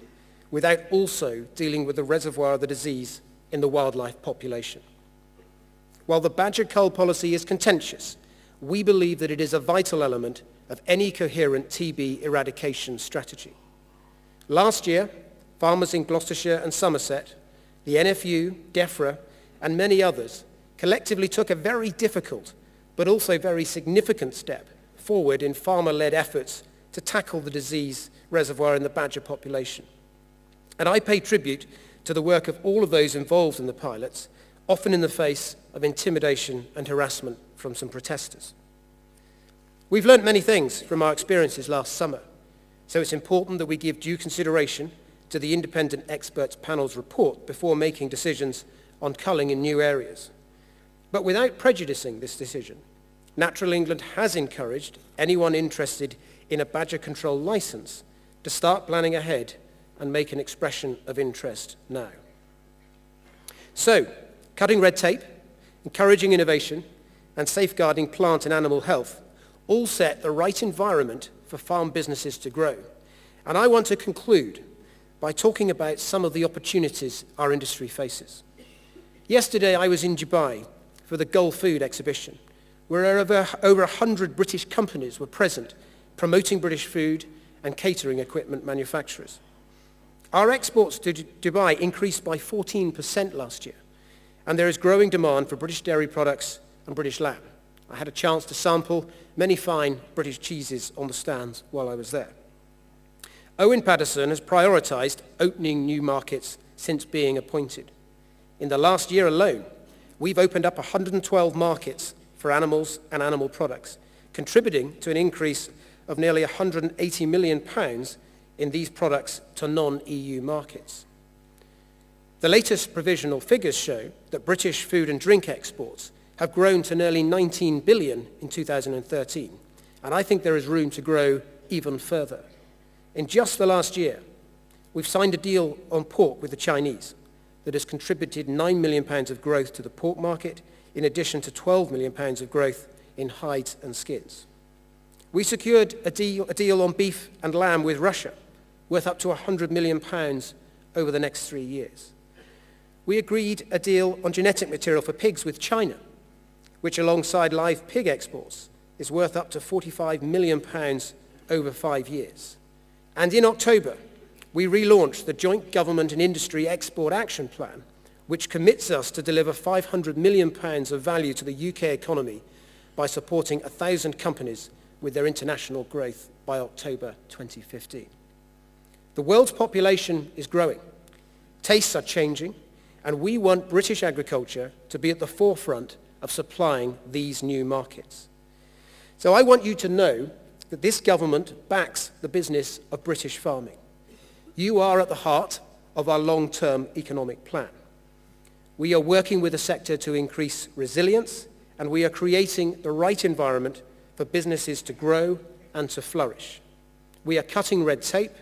without also dealing with the reservoir of the disease in the wildlife population. While the badger cull policy is contentious, we believe that it is a vital element of any coherent TB eradication strategy. Last year, farmers in Gloucestershire and Somerset, the NFU, Defra, and many others collectively took a very difficult but also very significant step forward in farmer-led efforts to tackle the disease reservoir in the badger population. And I pay tribute to the work of all of those involved in the pilots, often in the face of intimidation and harassment from some protesters. We've learnt many things from our experiences last summer, so it's important that we give due consideration to the independent experts panel's report before making decisions on culling in new areas. But without prejudicing this decision, Natural England has encouraged anyone interested in a badger control licence to start planning ahead and make an expression of interest now. So, cutting red tape, encouraging innovation, and safeguarding plant and animal health all set the right environment for farm businesses to grow. And I want to conclude by talking about some of the opportunities our industry faces. Yesterday I was in Dubai for the Gulf Food exhibition, where over 100 British companies were present, promoting British food and catering equipment manufacturers. Our exports to Dubai increased by 14% last year, and there is growing demand for British dairy products and British lamb. I had a chance to sample many fine British cheeses on the stands while I was there. Owen Paterson has prioritised opening new markets since being appointed. In the last year alone, we've opened up 112 markets for animals and animal products, contributing to an increase of nearly £180 million in these products to non-EU markets. The latest provisional figures show that British food and drink exports have grown to nearly 19 billion in 2013, and I think there is room to grow even further. In just the last year, we've signed a deal on pork with the Chinese that has contributed £9 million of growth to the pork market, in addition to £12 million of growth in hides and skins. We secured a deal on beef and lamb with Russia, worth up to £100 million over the next 3 years. We agreed a deal on genetic material for pigs with China, which alongside live pig exports is worth up to £45 million over 5 years. And in October, we relaunched the Joint Government and Industry Export Action Plan, which commits us to deliver £500 million of value to the UK economy by supporting 1,000 companies with their international growth by October 2015. The world's population is growing, tastes are changing, and we want British agriculture to be at the forefront of supplying these new markets. So I want you to know that this government backs the business of British farming. You are at the heart of our long-term economic plan. We are working with the sector to increase resilience, and we are creating the right environment for businesses to grow and to flourish. We are cutting red tape,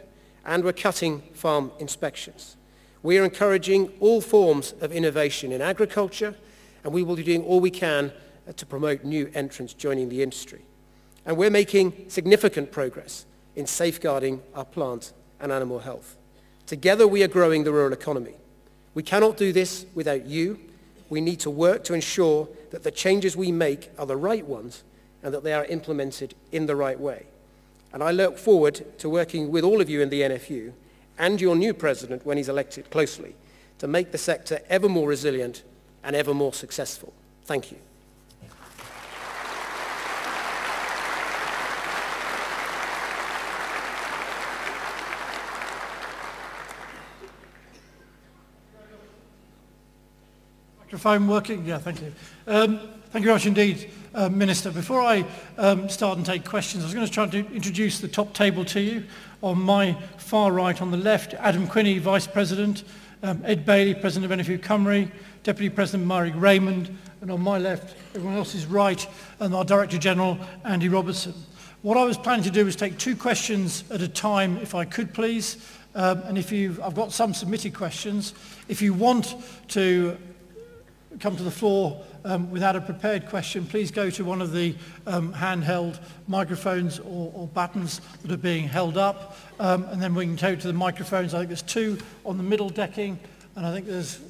and we're cutting farm inspections. We are encouraging all forms of innovation in agriculture, and we will be doing all we can to promote new entrants joining the industry. And we're making significant progress in safeguarding our plant and animal health. Together we are growing the rural economy. We cannot do this without you. We need to work to ensure that the changes we make are the right ones and that they are implemented in the right way. And I look forward to working with all of you in the NFU and your new president when he's elected closely to make the sector ever more resilient and ever more successful. Thank you. Microphone working? Yeah, thank you. Thank you very much indeed, Minister. Before I start and take questions, I was going to try to introduce the top table to you. On my far right, on the left, Adam Quinney, Vice President, Ed Bailey, President of NFU Cymru, Deputy President Mary Raymond, and on my left, everyone else is right, and our Director General, Andy Robertson. What I was planning to do was take 2 questions at a time, if I could please, and I've got some submitted questions. If you want to come to the floor without a prepared question, please go to one of the handheld microphones or buttons that are being held up, and then we can take to the microphones. I think there's 2 on the middle decking, and I think there's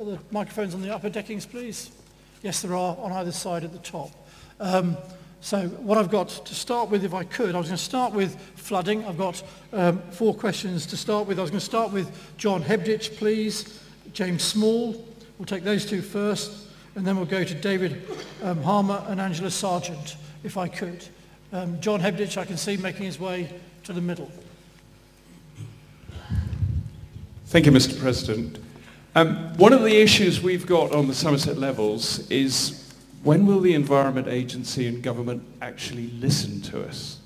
other microphones on the upper deckings, please. Yes, there are on either side at the top. So what I've got to start with, if I could, I was going to start with flooding. I've got 4 questions to start with. I was going to start with John Hebditch, please, James Small. We'll take those 2 first, and then we'll go to David Harmer and Angela Sargent, if I could. John Hebditch, I can see making his way to the middle. Thank you, Mr. President. One of the issues we've got on the Somerset levels is when will the Environment Agency and government actually listen to us?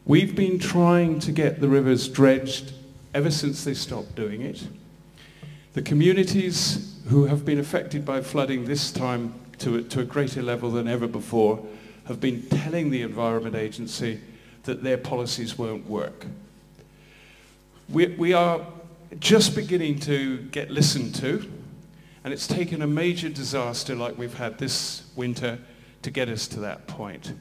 We've been trying to get the rivers dredged ever since they stopped doing it. The communities who have been affected by flooding this time to a greater level than ever before have been telling the Environment Agency that their policies won't work. We are just beginning to get listened to, and it's taken a major disaster like we've had this winter to get us to that point.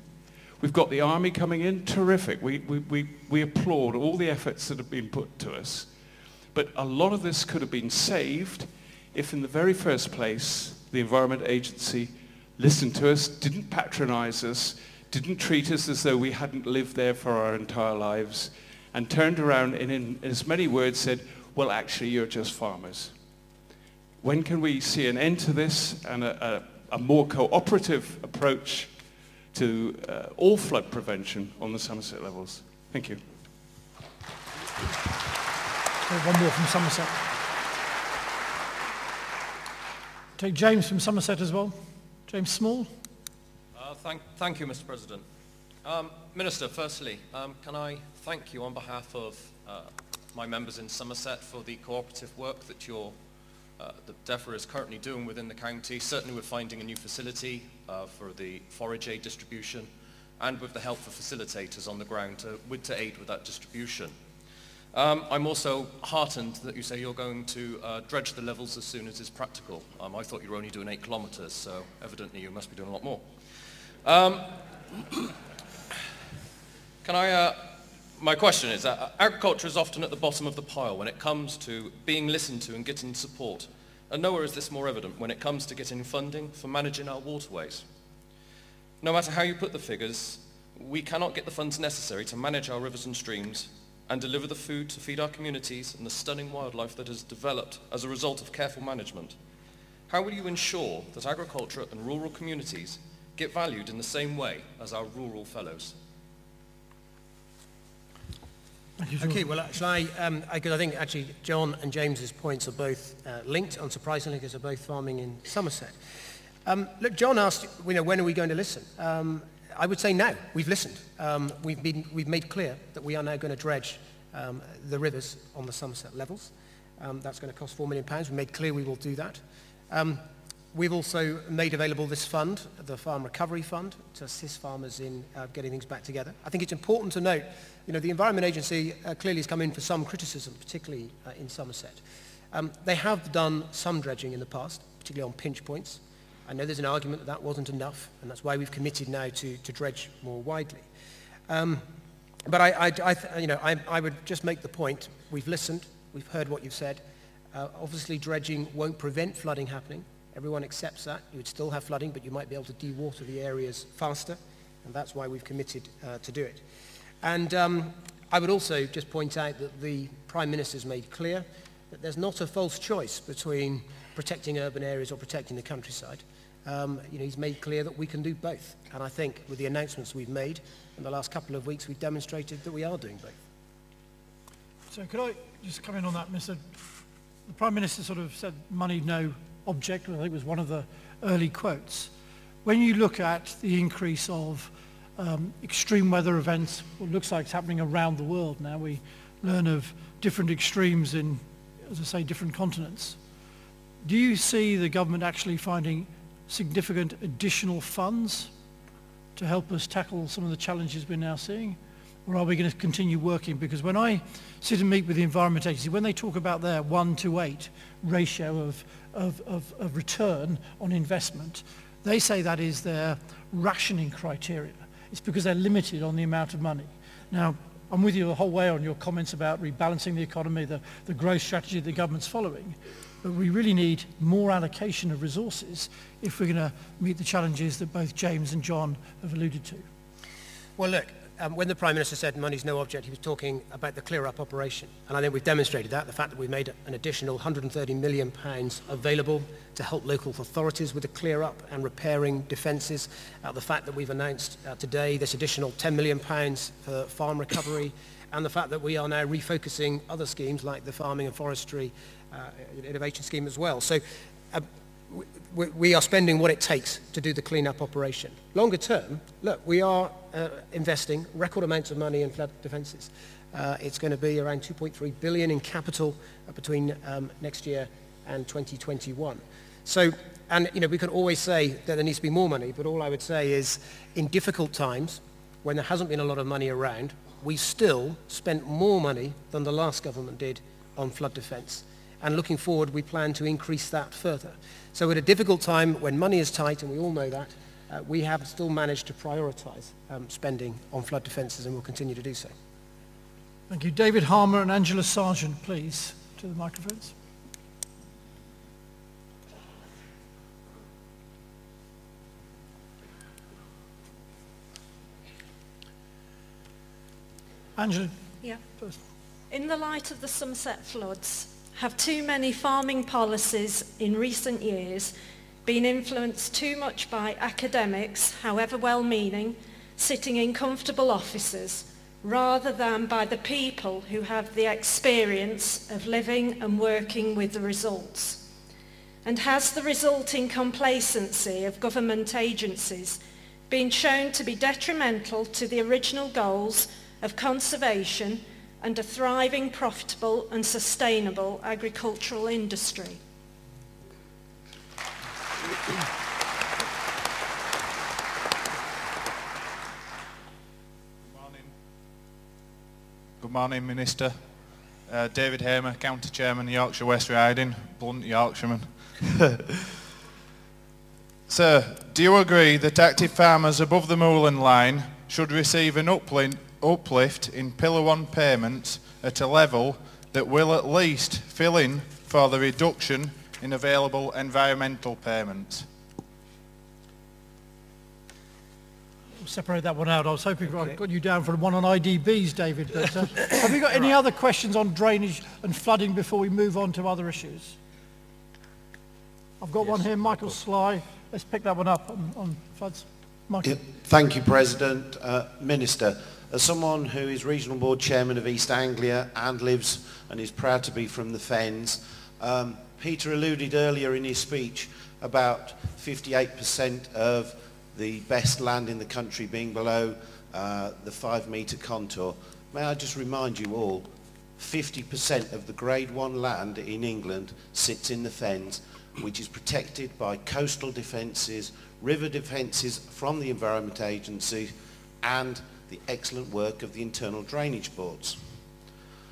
We've got the army coming in, terrific. We applaud all the efforts that have been put to us. But a lot of this could have been saved if in the very first place the Environment Agency listened to us, didn't patronize us, didn't treat us as though we hadn't lived there for our entire lives, and turned around and in as many words said, well, actually, you're just farmers. When can we see an end to this and a more cooperative approach to all flood prevention on the Somerset levels? Thank you. One more from Somerset. Take James from Somerset as well. James Small. Thank you, Mr. President. Minister, firstly, can I thank you on behalf of my members in Somerset for the cooperative work that that Defra is currently doing within the county. Certainly we're finding a new facility for the forage aid distribution, and with the help of facilitators on the ground to aid with that distribution. I'm also heartened that you say you're going to dredge the levels as soon as is practical. I thought you were only doing 8 kilometres, so evidently you must be doing a lot more. My question is that agriculture is often at the bottom of the pile when it comes to being listened to and getting support. And nowhere is this more evident when it comes to getting funding for managing our waterways. No matter how you put the figures, we cannot get the funds necessary to manage our rivers and streams and deliver the food to feed our communities and the stunning wildlife that has developed as a result of careful management. How will you ensure that agriculture and rural communities get valued in the same way as our rural fellows? Okay, well, shall I think actually John and James's points are both linked, unsurprisingly, because they're both farming in Somerset. Look, John asked, when are we going to listen? I would say now. We've listened. We've made clear that we are now going to dredge the rivers on the Somerset levels. That's going to cost £4 million. We made clear we will do that. We've also made available this fund, the Farm Recovery Fund, to assist farmers in getting things back together. I think it's important to note, the Environment Agency clearly has come in for some criticism, particularly in Somerset. They have done some dredging in the past, particularly on pinch points. I know there's an argument that that wasn't enough, and that's why we've committed now to dredge more widely. But I would just make the point, we've listened, we've heard what you've said. Obviously, dredging won't prevent flooding happening. Everyone accepts that. You would still have flooding, but you might be able to dewater the areas faster, and that's why we've committed to do it. And I would also just point out that the Prime Minister's made clear that there's not a false choice between protecting urban areas or protecting the countryside. He's made clear that we can do both. And I think with the announcements we've made in the last couple of weeks, we've demonstrated that we are doing both. So could I just come in on that, Mr. The Prime Minister sort of said money no object, I think was one of the early quotes. When you look at the increase of extreme weather events, what looks like it's happening around the world now, we learn of different extremes in, as I say, different continents. Do you see the government actually finding significant additional funds to help us tackle some of the challenges we're now seeing? Or are we going to continue working? Because when I sit and meet with the Environment Agency, when they talk about their 1-to-8 ratio of return on investment, they say that is their rationing criteria. It's because they're limited on the amount of money. Now, I'm with you the whole way on your comments about rebalancing the economy, the growth strategy the government's following. but we really need more allocation of resources if we're going to meet the challenges that both James and John have alluded to. Well, look, when the Prime Minister said money's no object, he was talking about the clear-up operation. And I think we've demonstrated that, the fact that we've made an additional £130 million available to help local authorities with the clear-up and repairing defences, the fact that we've announced today this additional £10 million for farm recovery, and the fact that we are now refocusing other schemes like the farming and forestry innovation scheme as well. So we are spending what it takes to do the clean-up operation. Longer term, look, we are investing record amounts of money in flood defences. It's going to be around 2.3 billion in capital between next year and 2021. So, and you know, we can always say that there needs to be more money, but all I would say is, in difficult times, when there hasn't been a lot of money around, we still spent more money than the last government did on flood defence. And looking forward, we plan to increase that further. So at a difficult time when money is tight, and we all know that, we have still managed to prioritise spending on flood defences, and will continue to do so. Thank you. David Harmer and Angela Sargent, please, to the microphones. Angela, yeah. First. In the light of the Somerset floods, have too many farming policies in recent years been influenced too much by academics, however well-meaning, sitting in comfortable offices, rather than by the people who have the experience of living and working with the results? And has the resulting complacency of government agencies been shown to be detrimental to the original goals of conservation and a thriving, profitable and sustainable agricultural industry? Good morning, Minister. David Hamer, County Chairman, Yorkshire West Riding, blunt Yorkshireman. Sir, do you agree that active farmers above the moorland line should receive an uplift in Pillar 1 payments at a level that will at least fill in for the reduction in available environmental payments? We'll separate that one out. I was hoping I got you down for the one on IDBs, David. But have you got any other questions on drainage and flooding before we move on to other issues? I've got one here, Michael Sly. Let's pick that one up on floods. Michael. Yeah, thank you, President. Minister, as someone who is Regional Board Chairman of East Anglia and lives and is proud to be from the Fens, Peter alluded earlier in his speech about 58% of the best land in the country being below the 5-metre contour. May I just remind you all, 50% of the Grade 1 land in England sits in the Fens, which is protected by coastal defences, river defences from the Environment Agency, and the excellent work of the internal drainage boards.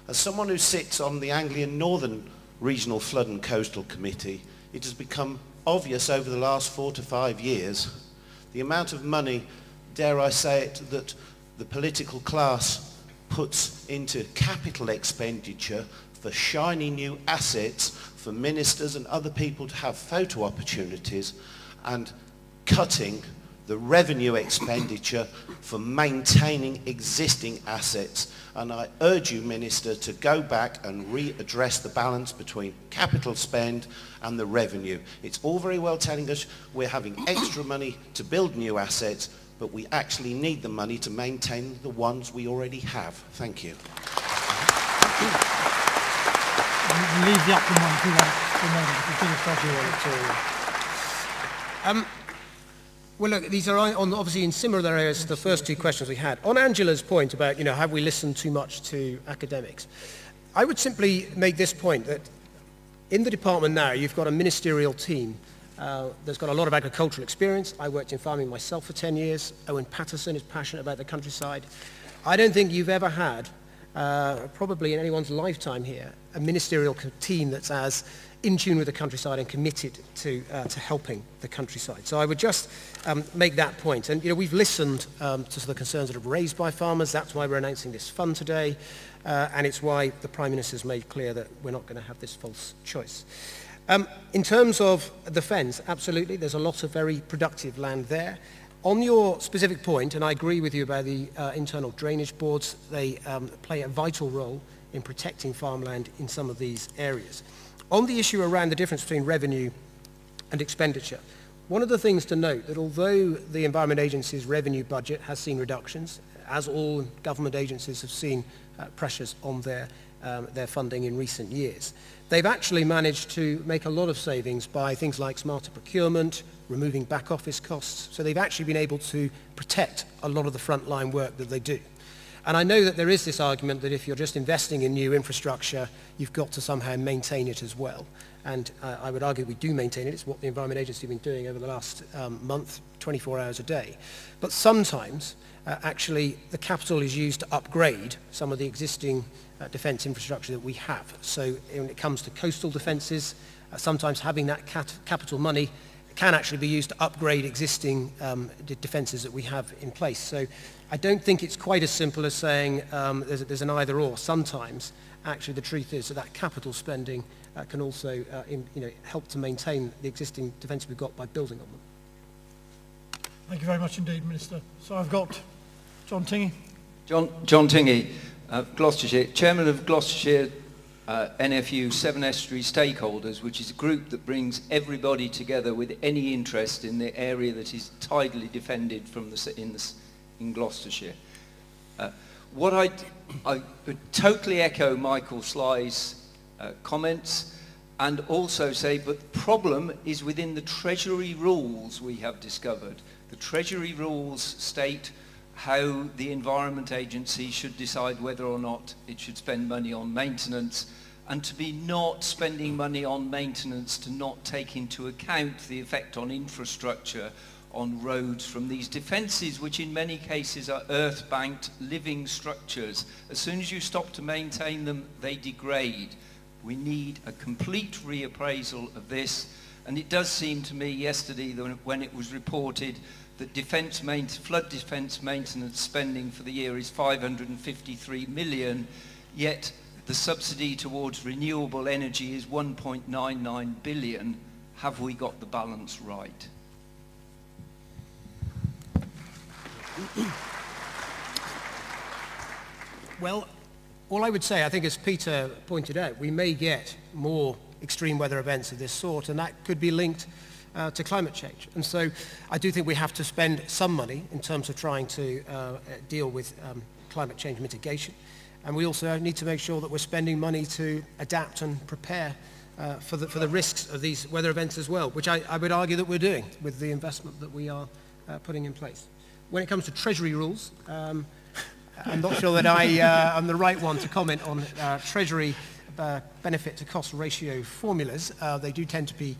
As someone who sits on the Anglian Northern Regional Flood and Coastal Committee, it has become obvious over the last 4 to 5 years the amount of money, dare I say it, that the political class puts into capital expenditure for shiny new assets for ministers and other people to have photo opportunities, and cutting the revenue expenditure for maintaining existing assets. And I urge you, Minister, to go back and readdress the balance between capital spend and the revenue. It's all very well telling us we're having extra money to build new assets, but we actually need the money to maintain the ones we already have. Thank you. Leave the upland one for a moment. Well, look, these are obviously in similar areas to the first two questions we had. On Angela's point about, you know, have we listened too much to academics? I would simply make this point, that in the department now, you've got a ministerial team that's got a lot of agricultural experience. I worked in farming myself for 10 years. Owen Patterson is passionate about the countryside. I don't think you've ever had, probably in anyone's lifetime here, a ministerial team that's as in tune with the countryside and committed to helping the countryside. So I would just make that point. And, you know, we've listened to the concerns that are raised by farmers. That's why we're announcing this fund today. And it's why the Prime Minister's made clear that we're not going to have this false choice. In terms of the fens, absolutely, there's a lot of very productive land there. On your specific point, and I agree with you about the internal drainage boards, they play a vital role in protecting farmland in some of these areas. On the issue around the difference between revenue and expenditure, one of the things to note that although the Environment Agency's revenue budget has seen reductions, as all government agencies have seen pressures on their funding in recent years, they've actually managed to make a lot of savings by things like smarter procurement, removing back office costs. So they've actually been able to protect a lot of the frontline work that they do. And I know that there is this argument that if you're just investing in new infrastructure, you've got to somehow maintain it as well. And I would argue we do maintain it. It's what the Environment Agency have been doing over the last month, 24 hours a day. But sometimes, actually, the capital is used to upgrade some of the existing defence infrastructure that we have. So when it comes to coastal defences, sometimes having that capital money can actually be used to upgrade existing defences that we have in place. So I don't think it's quite as simple as saying there's an either or. Sometimes, actually, the truth is that capital spending can also help to maintain the existing defence we've got by building on them. Thank you very much indeed, Minister. So I've got John Tingey. John Tingey, Gloucestershire, Chairman of Gloucestershire NFU 7 Estuary Stakeholders, which is a group that brings everybody together with any interest in the area that is tidally defended from in Gloucestershire. I would totally echo Michael Sly's comments and also say, but the problem is within the Treasury rules we have discovered. The Treasury rules state how the Environment Agency should decide whether or not it should spend money on maintenance, and to be not spending money on maintenance to not take into account the effect on infrastructure, on roads from these defences, which in many cases are earth-banked living structures. As soon as you stop to maintain them, they degrade. We need a complete reappraisal of this, and it does seem to me yesterday when it was reported that flood defence maintenance spending for the year is 553 million, yet the subsidy towards renewable energy is 1.99 billion. Have we got the balance right? Well, all I would say, I think as Peter pointed out, we may get more extreme weather events of this sort, and that could be linked to climate change. And so I do think we have to spend some money in terms of trying to deal with climate change mitigation. And we also need to make sure that we're spending money to adapt and prepare for the risks of these weather events as well, which I would argue that we're doing with the investment that we are putting in place. When it comes to Treasury rules, I'm not sure that I'm the right one to comment on Treasury benefit to cost ratio formulas. They do tend to be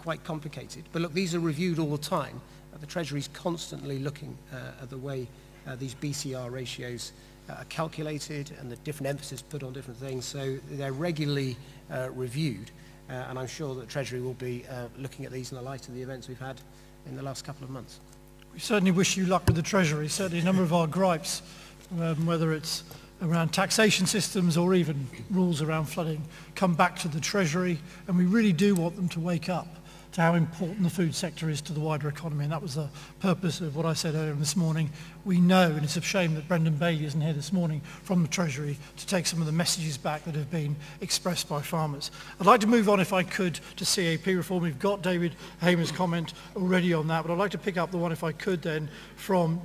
quite complicated. But look, these are reviewed all the time. The Treasury's constantly looking at the way these BCR ratios are calculated and the different emphasis put on different things. So they're regularly reviewed. And I'm sure that Treasury will be looking at these in the light of the events we've had in the last couple of months. We certainly wish you luck with the Treasury. Certainly a number of our gripes, whether it's around taxation systems or even rules around flooding, come back to the Treasury, and we really do want them to wake up to how important the food sector is to the wider economy, and that was the purpose of what I said earlier this morning. We know, and it's a shame that Brendan Bailey isn't here this morning from the Treasury to take some of the messages back that have been expressed by farmers. I'd like to move on, if I could, to CAP reform. We've got David Hamer's comment already on that, but I'd like to pick up the one, if I could then, from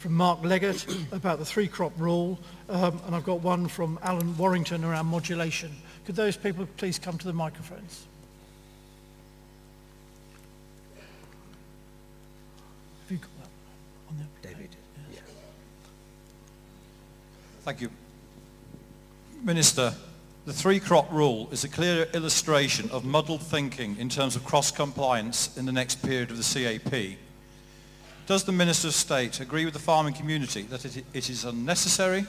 Mark Leggett about the three-crop rule, and I've got one from Alan Warrington around modulation. Could those people please come to the microphones? Have you got that on there? David. Yeah. Thank you. Minister, the three-crop rule is a clear illustration of muddled thinking in terms of cross-compliance in the next period of the CAP. Does the Minister of State agree with the farming community that it is unnecessary,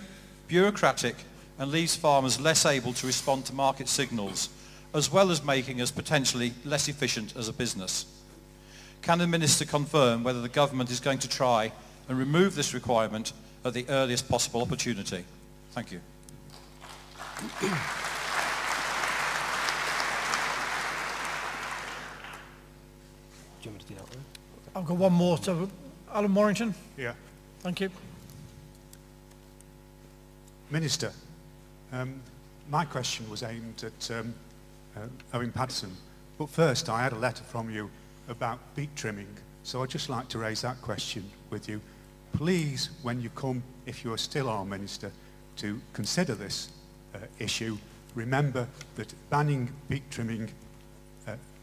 bureaucratic, and leaves farmers less able to respond to market signals, as well as making us potentially less efficient as a business? Can the Minister confirm whether the government is going to try and remove this requirement at the earliest possible opportunity? Thank you. you want me to do that one? I've got one more. So, Alan Warrington. Yeah. Thank you. Minister, my question was aimed at Owen Paterson, but first I had a letter from you about beak trimming, so I'd just like to raise that question with you. Please, when you come, if you are still our Minister, to consider this issue, remember that banning beak trimming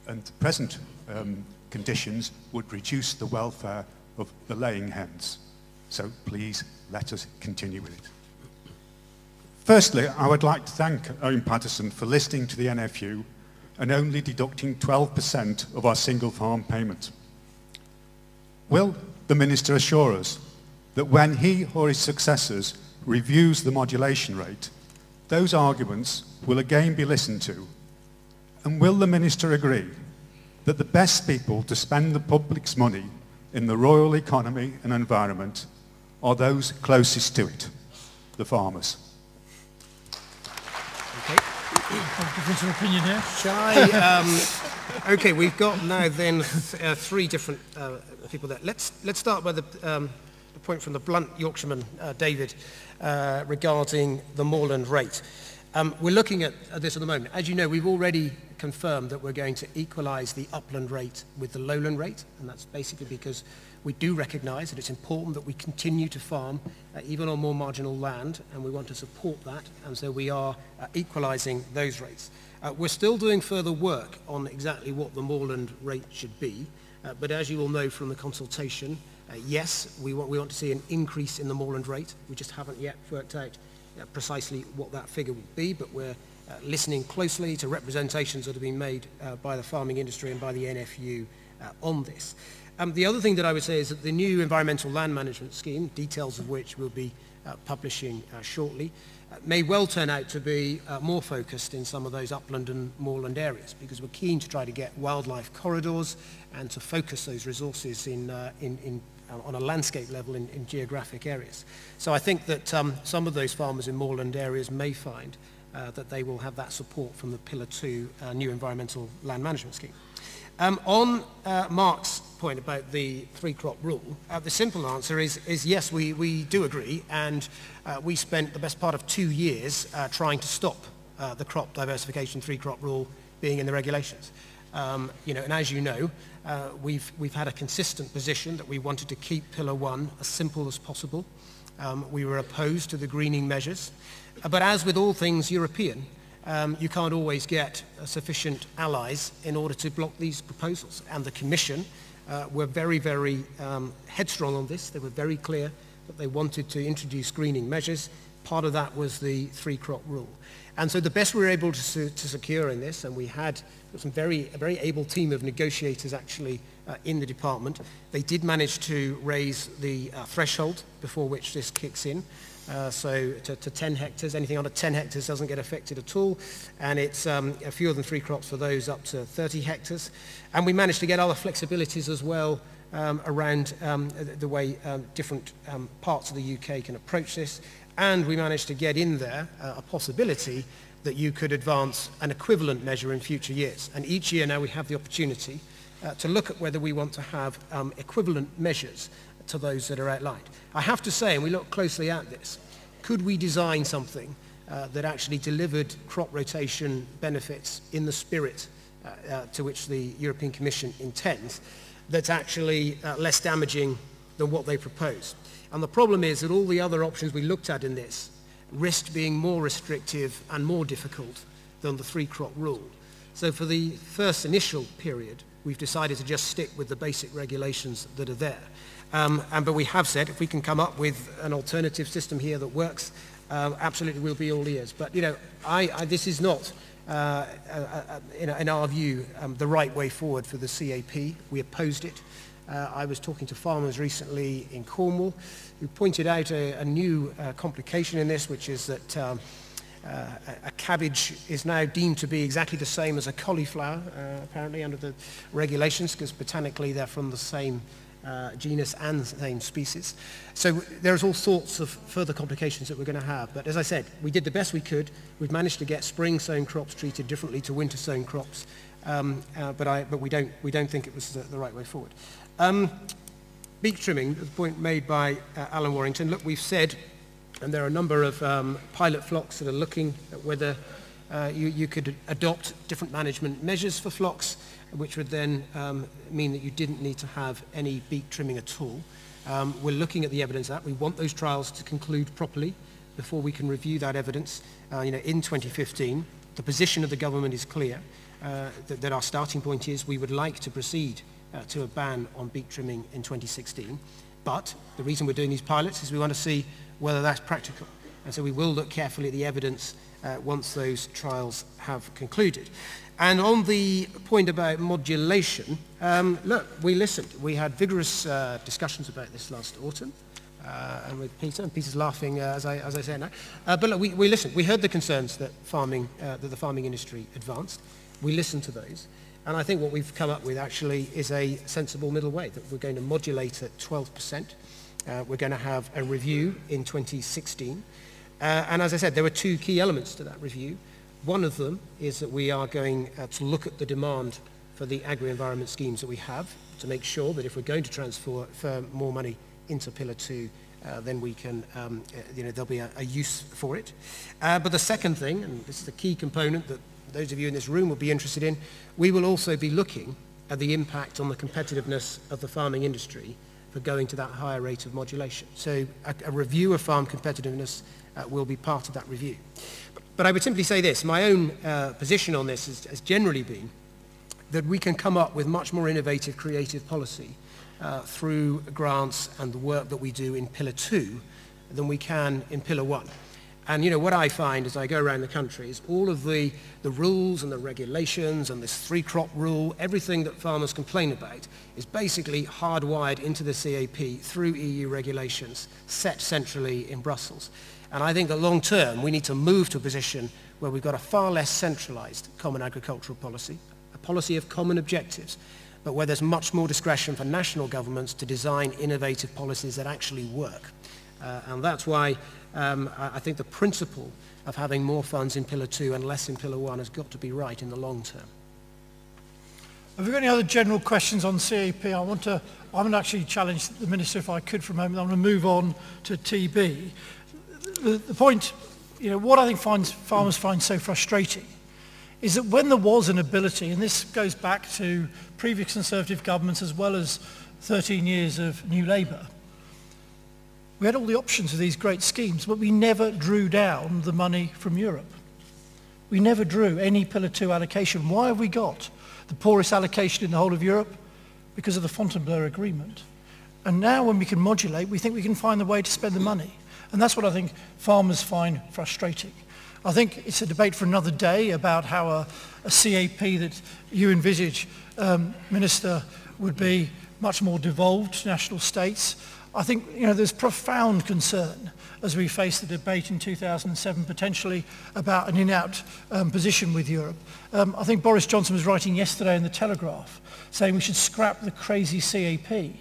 and present conditions would reduce the welfare of the laying hens. So please let us continue with it. Firstly, I would like to thank Owen Paterson for listening to the NFU and only deducting 12% of our single farm payment. Will the Minister assure us that when he or his successors reviews the modulation rate, those arguments will again be listened to? And will the Minister agree that the best people to spend the public's money in the royal economy and environment are those closest to it, the farmers? Okay. Difference of opinion here. Shall I? Okay, we've got now then three different people there. Let's start by the point from the blunt Yorkshireman, David, regarding the moorland rate. We're looking at this at the moment. As you know, we've already confirmed that we're going to equalise the upland rate with the lowland rate, and that's basically because we do recognise that it's important that we continue to farm even on more marginal land, and we want to support that, and so we are equalising those rates. We're still doing further work on exactly what the moorland rate should be, but as you will know from the consultation, yes, we want to see an increase in the moorland rate. We just haven't yet worked out precisely what that figure will be, but we're listening closely to representations that have been made by the farming industry and by the NFU on this. The other thing that I would say is that the new environmental land management scheme, details of which we'll be publishing shortly, may well turn out to be more focused in some of those upland and moorland areas, because we're keen to try to get wildlife corridors and to focus those resources on a landscape level in geographic areas. So I think that some of those farmers in moorland areas may find that they will have that support from the Pillar 2 new environmental land management scheme. On Mark's point about the three-crop rule, the simple answer is yes, we do agree, and we spent the best part of 2 years trying to stop the crop diversification three-crop rule being in the regulations. You know, and as you know, we've had a consistent position that we wanted to keep Pillar 1 as simple as possible. We were opposed to the greening measures, but as with all things European, you can't always get sufficient allies in order to block these proposals. And the Commission were very, very headstrong on this. They were very clear that they wanted to introduce greening measures. Part of that was the three-crop rule. And so the best we were able to secure in this, and we had a very able team of negotiators actually in the department, they did manage to raise the threshold before which this kicks in. So to 10 hectares, anything under 10 hectares doesn't get affected at all, and it's fewer than 3 crops for those up to 30 hectares. And we managed to get other flexibilities as well around the way different parts of the UK can approach this, and we managed to get in there a possibility that you could advance an equivalent measure in future years. And each year now we have the opportunity to look at whether we want to have equivalent measures to those that are outlined. I have to say, and we look closely at this, could we design something that actually delivered crop rotation benefits in the spirit to which the European Commission intends, that's actually less damaging than what they propose? And the problem is that all the other options we looked at in this risked being more restrictive and more difficult than the three-crop rule. So for the first initial period, we've decided to just stick with the basic regulations that are there. But we have said if we can come up with an alternative system here that works, absolutely we'll be all ears. But you know, this is not, in our view, the right way forward for the CAP. We opposed it. I was talking to farmers recently in Cornwall who pointed out a new complication in this, which is that a cabbage is now deemed to be exactly the same as a cauliflower, apparently under the regulations, because botanically they're from the same genus and same species. So there's all sorts of further complications that we're going to have. But as I said, we did the best we could. We've managed to get spring sown crops treated differently to winter sown crops. but we don't think it was the right way forward. Beak trimming, the point made by Alan Warrington. Look, we've said, and there are a number of pilot flocks that are looking at whether you could adopt different management measures for flocks, which would then mean that you didn't need to have any beak trimming at all. We're looking at the evidence of that. We want those trials to conclude properly before we can review that evidence in 2015. The position of the government is clear, that our starting point is we would like to proceed to a ban on beak trimming in 2016. But the reason we're doing these pilots is we want to see whether that's practical. And so we will look carefully at the evidence once those trials have concluded. And on the point about modulation, look, we listened. We had vigorous discussions about this last autumn, and with Peter, and Peter's laughing as I say it now. But look, we listened. We heard the concerns that the farming industry advanced. We listened to those. And I think what we've come up with actually is a sensible middle way, that we're going to modulate at 12%. We're going to have a review in 2016. And as I said, there were two key elements to that review. One of them is that we are going to look at the demand for the agri-environment schemes that we have to make sure that if we're going to transfer more money into Pillar 2, then we can, there'll be a use for it. But the second thing, and this is the key component that those of you in this room will be interested in, we will also be looking at the impact on the competitiveness of the farming industry for going to that higher rate of modulation. So a review of farm competitiveness will be part of that review. But I would simply say this, my own position on this has generally been that we can come up with much more innovative, creative policy through grants and the work that we do in Pillar 2 than we can in Pillar 1. And what I find as I go around the country is all of the rules and the regulations and this 3-crop rule, everything that farmers complain about is basically hardwired into the CAP through EU regulations set centrally in Brussels. And I think that long term we need to move to a position where we've got a far less centralized common agricultural policy, a policy of common objectives, but where there's much more discretion for national governments to design innovative policies that actually work. And that's why I think the principle of having more funds in Pillar 2 and less in Pillar 1 has got to be right in the long term. Have we got any other general questions on CAP? I want to actually challenge the Minister, if I could, for a moment. I'm going to move on to TB. The point, what I think farmers find so frustrating is that when there was an ability, and this goes back to previous Conservative governments as well as 13 years of New Labour, we had all the options of these great schemes, but we never drew down the money from Europe. We never drew any Pillar 2 allocation. Why have we got the poorest allocation in the whole of Europe? Because of the Fontainebleau Agreement. And now when we can modulate, we think we can find the way to spend the money. And that's what I think farmers find frustrating. I think it's a debate for another day about how a CAP that you envisage, Minister, would be much more devolved to national states. I think there's profound concern as we face the debate in 2007 potentially about an in-out position with Europe. I think Boris Johnson was writing yesterday in the Telegraph saying we should scrap the crazy CAP.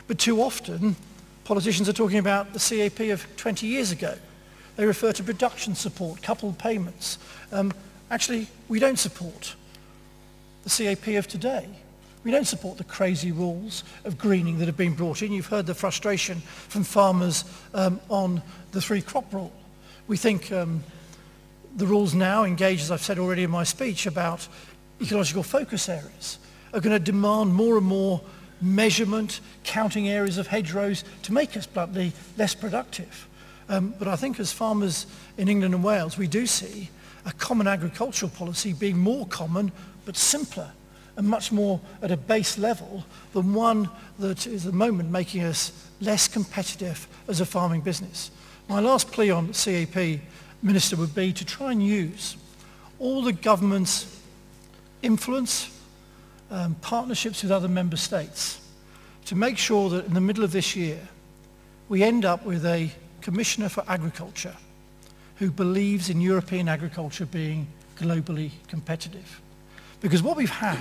But too often politicians are talking about the CAP of 20 years ago. They refer to production support, coupled payments. Actually, we don't support the CAP of today. We don't support the crazy rules of greening that have been brought in. You've heard the frustration from farmers on the 3-crop rule. We think the rules now engage, as I've said already in my speech, about ecological focus areas, are going to demand more and more measurement, counting areas of hedgerows to make us bluntly less productive. But I think as farmers in England and Wales, we do see a common agricultural policy being more common but simpler and much more at a base level than one that is at the moment making us less competitive as a farming business. My last plea on CAP, Minister, would be to try and use all the government's influence, partnerships with other member states to make sure that in the middle of this year we end up with a Commissioner for Agriculture who believes in European agriculture being globally competitive. Because what we've had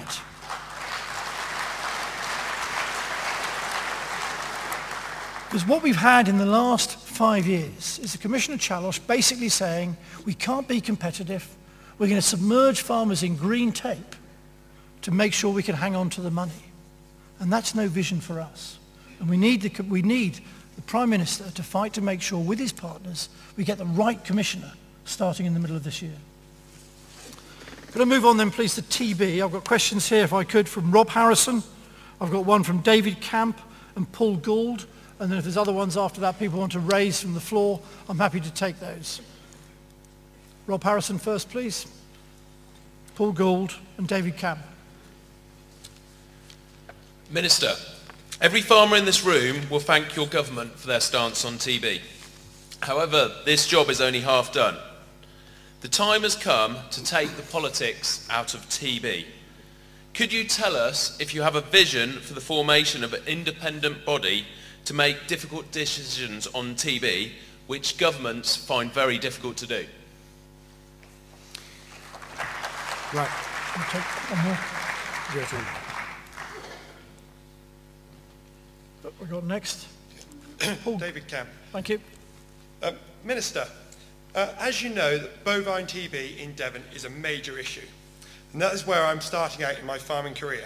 in the last 5 years is the Commissioner Chalosh basically saying we can't be competitive, we're going to submerge farmers in green tape to make sure we can hang on to the money. And that's no vision for us. And we need the Prime Minister to fight to make sure with his partners we get the right commissioner starting in the middle of this year. Could I move on then please to TB? I've got questions here if I could from Rob Harrison. I've got one from David Camp and Paul Gould. And then if there's other ones after that people want to raise from the floor, I'm happy to take those. Rob Harrison first, please. Paul Gould and David Camp. Minister, every farmer in this room will thank your government for their stance on TB. However, this job is only half done. The time has come to take the politics out of TB. Could you tell us if you have a vision for the formation of an independent body to make difficult decisions on TB, which governments find very difficult to do? Right. I'll take one more. What we got next? Paul. David Camp. Thank you. Minister, as you know, bovine TB in Devon is a major issue. And that is where I'm starting out in my farming career.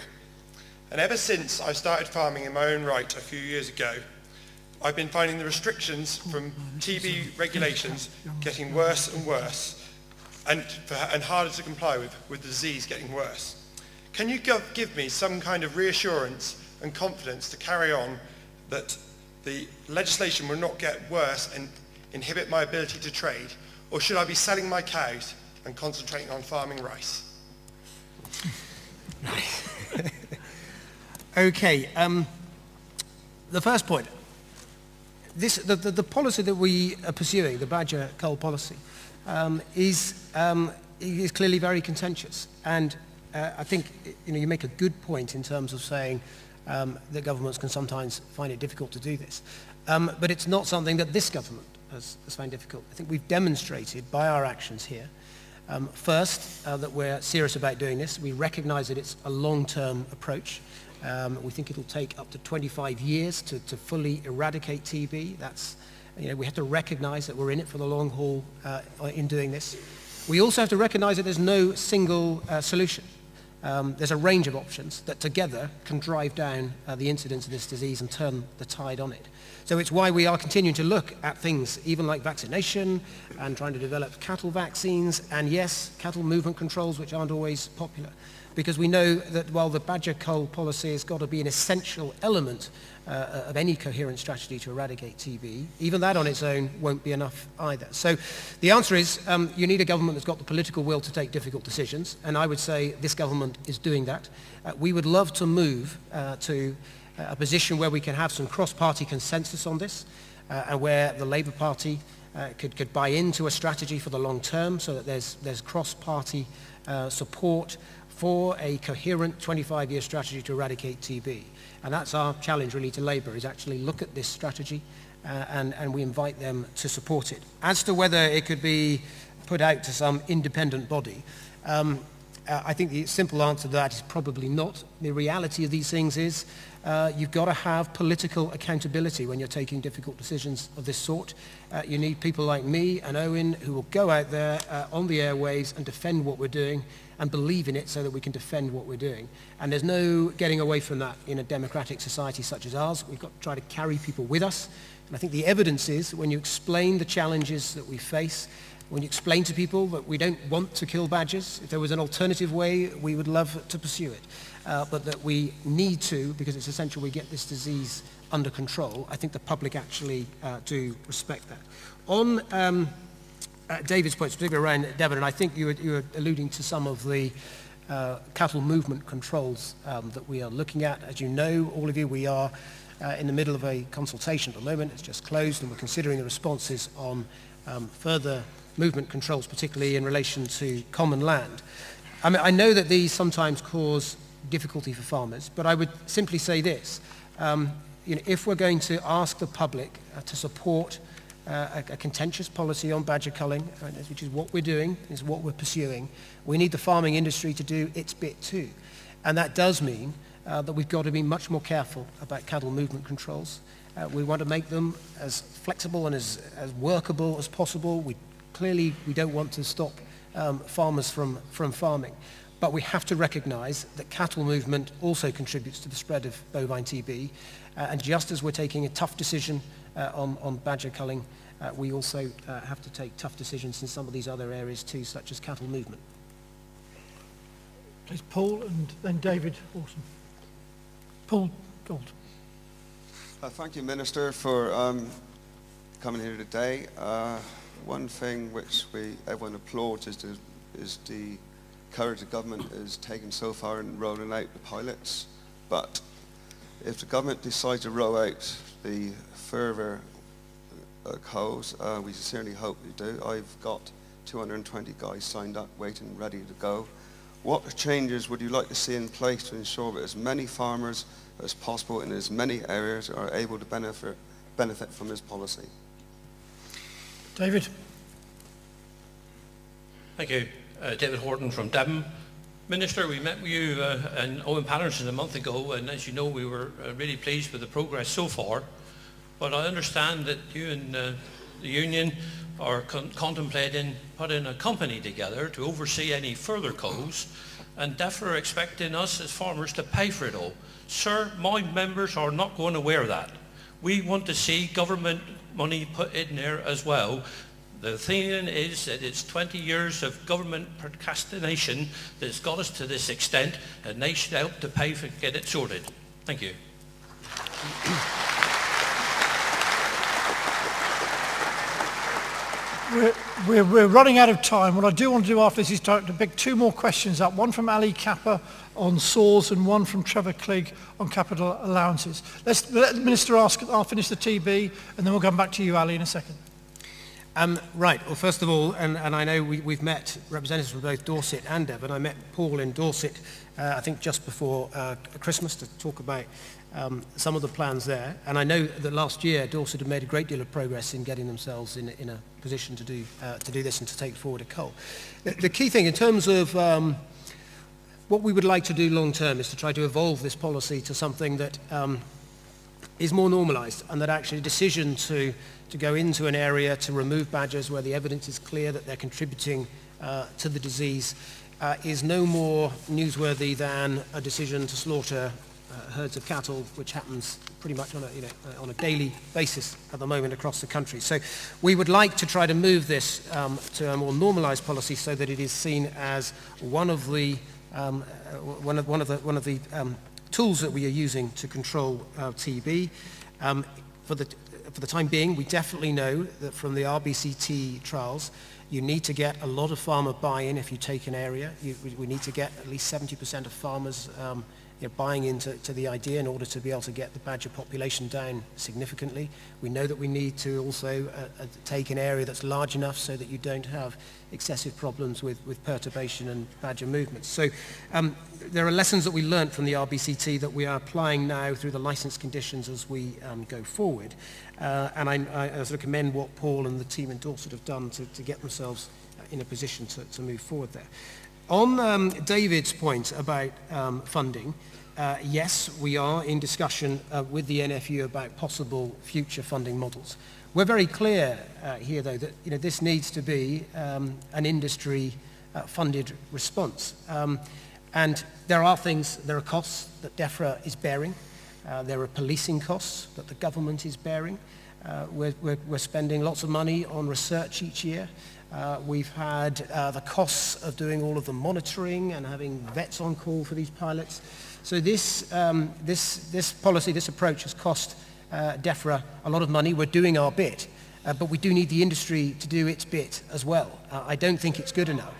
And ever since I started farming in my own right a few years ago, I've been finding the restrictions from TB regulations getting worse and worse and harder to comply with the disease getting worse. Can you give me some kind of reassurance and confidence to carry on that the legislation will not get worse and inhibit my ability to trade, or should I be selling my cows and concentrating on farming rice? Okay, the first point, the policy that we are pursuing, the Badger Cull policy, is clearly very contentious, and I think you make a good point in terms of saying that governments can sometimes find it difficult to do this, but it's not something that this government has found difficult. I think we've demonstrated by our actions here, first, that we're serious about doing this. We recognise that it's a long-term approach. We think it'll take up to 25 years to fully eradicate TB. That's, we have to recognise that we're in it for the long haul in doing this. We also have to recognise that there's no single solution. There's a range of options that together can drive down the incidence of this disease and turn the tide on it. So it's why we are continuing to look at things even like vaccination and trying to develop cattle vaccines and, yes, cattle movement controls, which aren't always popular. Because we know that while the Badger Cull policy has got to be an essential element of any coherent strategy to eradicate TB, even that on its own won't be enough either. So the answer is you need a government that's got the political will to take difficult decisions, and I would say this government is doing that. We would love to move to a position where we can have some cross-party consensus on this, and where the Labour Party could buy into a strategy for the long term so that there's cross-party support for a coherent 25-year strategy to eradicate TB. And that's our challenge really to Labour, is actually look at this strategy and we invite them to support it. As to whether it could be put out to some independent body, I think the simple answer to that is probably not. The reality of these things is you've got to have political accountability when you're taking difficult decisions of this sort. You need people like me and Owen who will go out there on the airwaves and defend what we're doing and believe in it so that we can defend what we're doing. And there's no getting away from that in a democratic society such as ours. We've got to try to carry people with us. And I think the evidence is when you explain the challenges that we face, when you explain to people that we don't want to kill badgers, if there was an alternative way, we would love to pursue it. But that we need to, because it's essential we get this disease under control, I think the public actually do respect that. On David's points, particularly around Devon, and I think you were alluding to some of the cattle movement controls that we are looking at. As you know, all of you, we are in the middle of a consultation at the moment. It's just closed, and we're considering the responses on further movement controls, particularly in relation to common land. I mean, I know that these sometimes cause difficulty for farmers, but I would simply say this. If we're going to ask the public to support a contentious policy on badger culling, which is what we're doing, is what we're pursuing, we need the farming industry to do its bit too. And that does mean that we've got to be much more careful about cattle movement controls. We want to make them as flexible and as workable as possible. We don't want to stop farmers from farming. but we have to recognise that cattle movement also contributes to the spread of bovine TB. And just as we're taking a tough decision on badger culling, we also have to take tough decisions in some of these other areas too, such as cattle movement. Please, Paul, and then David Orson. Paul Gold. Thank you, Minister, for coming here today. One thing which everyone applauds is the courage the government is taking so far in rolling out the pilots. But if the government decides to roll out the further coals, we certainly hope they do. I've got 220 guys signed up, waiting, ready to go. What changes would you like to see in place to ensure that as many farmers as possible in as many areas are able to benefit from this policy? David. Thank you. David Horton from Devon. Minister, we met with you and Owen Patterson a month ago, and as you know, we were really pleased with the progress so far. But I understand that you and the union are contemplating putting a company together to oversee any further coals, and Defra are expecting us as farmers to pay for it all. Sir, my members are not going to wear that. We want to see government money put in there as well. The thing is that it's 20 years of government procrastination that's got us to this extent, and they should help to pay for get it sorted. Thank you. We're running out of time. What I do want to do after this is to pick two more questions up, one from Ali Kappa on SAWS and one from Trevor Clegg on capital allowances. Let the Minister ask, I'll finish the TB, and then we'll come back to you, Ali, in a second. Right, well, first of all, and I know we've met representatives from both Dorset and Devon. I met Paul in Dorset, I think just before Christmas, to talk about some of the plans there. And I know that last year Dorset had made a great deal of progress in getting themselves in a position to do this and to take forward a coal. The key thing in terms of what we would like to do long term is to try to evolve this policy to something that is more normalised, and that actually a decision to go into an area to remove badgers where the evidence is clear that they're contributing to the disease is no more newsworthy than a decision to slaughter herds of cattle, which happens pretty much on a daily basis at the moment across the country. So we would like to try to move this to a more normalised policy so that it is seen as one of the tools that we are using to control TB. For the time being, we definitely know that from the RBCT trials, you need to get a lot of farmer buy-in if you take an area. We need to get at least 70% of farmers buying into the idea in order to be able to get the badger population down significantly. We know that we need to also take an area that's large enough so that you don't have excessive problems with perturbation and badger movements. So there are lessons that we learned from the RBCT that we are applying now through the licence conditions as we go forward. And I sort of commend what Paul and the team in Dorset have done to get themselves in a position to move forward there. On David's point about funding, yes, we are in discussion with the NFU about possible future funding models. We're very clear here, though, that this needs to be an industry-funded response. And there are costs that Defra is bearing. There are policing costs that the government is bearing. We're spending lots of money on research each year. We've had the costs of doing all of the monitoring and having vets on call for these pilots. So this policy, this approach has cost Defra a lot of money. We're doing our bit, but we do need the industry to do its bit as well. I don't think it's good enough.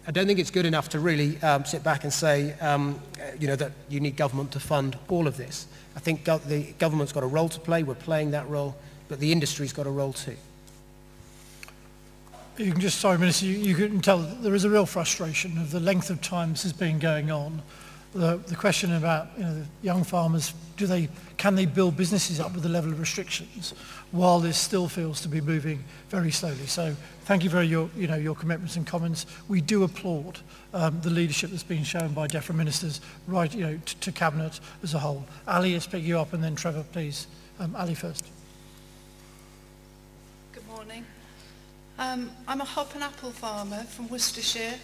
I don't think it's good enough to really sit back and say, that you need government to fund all of this. I think the government's got a role to play. We're playing that role, but the industry's got a role too. You can just, sorry, Minister, you can tell there is a real frustration of the length of time this has been going on. The question about the young farmers, can they build businesses up with the level of restrictions while this still feels to be moving very slowly? So thank you for your commitments and comments. We do applaud the leadership that's been shown by Defra ministers right to Cabinet as a whole. Ali, let's pick you up, and then Trevor, please. Ali first. Good morning. I'm a hop and apple farmer from Worcestershire.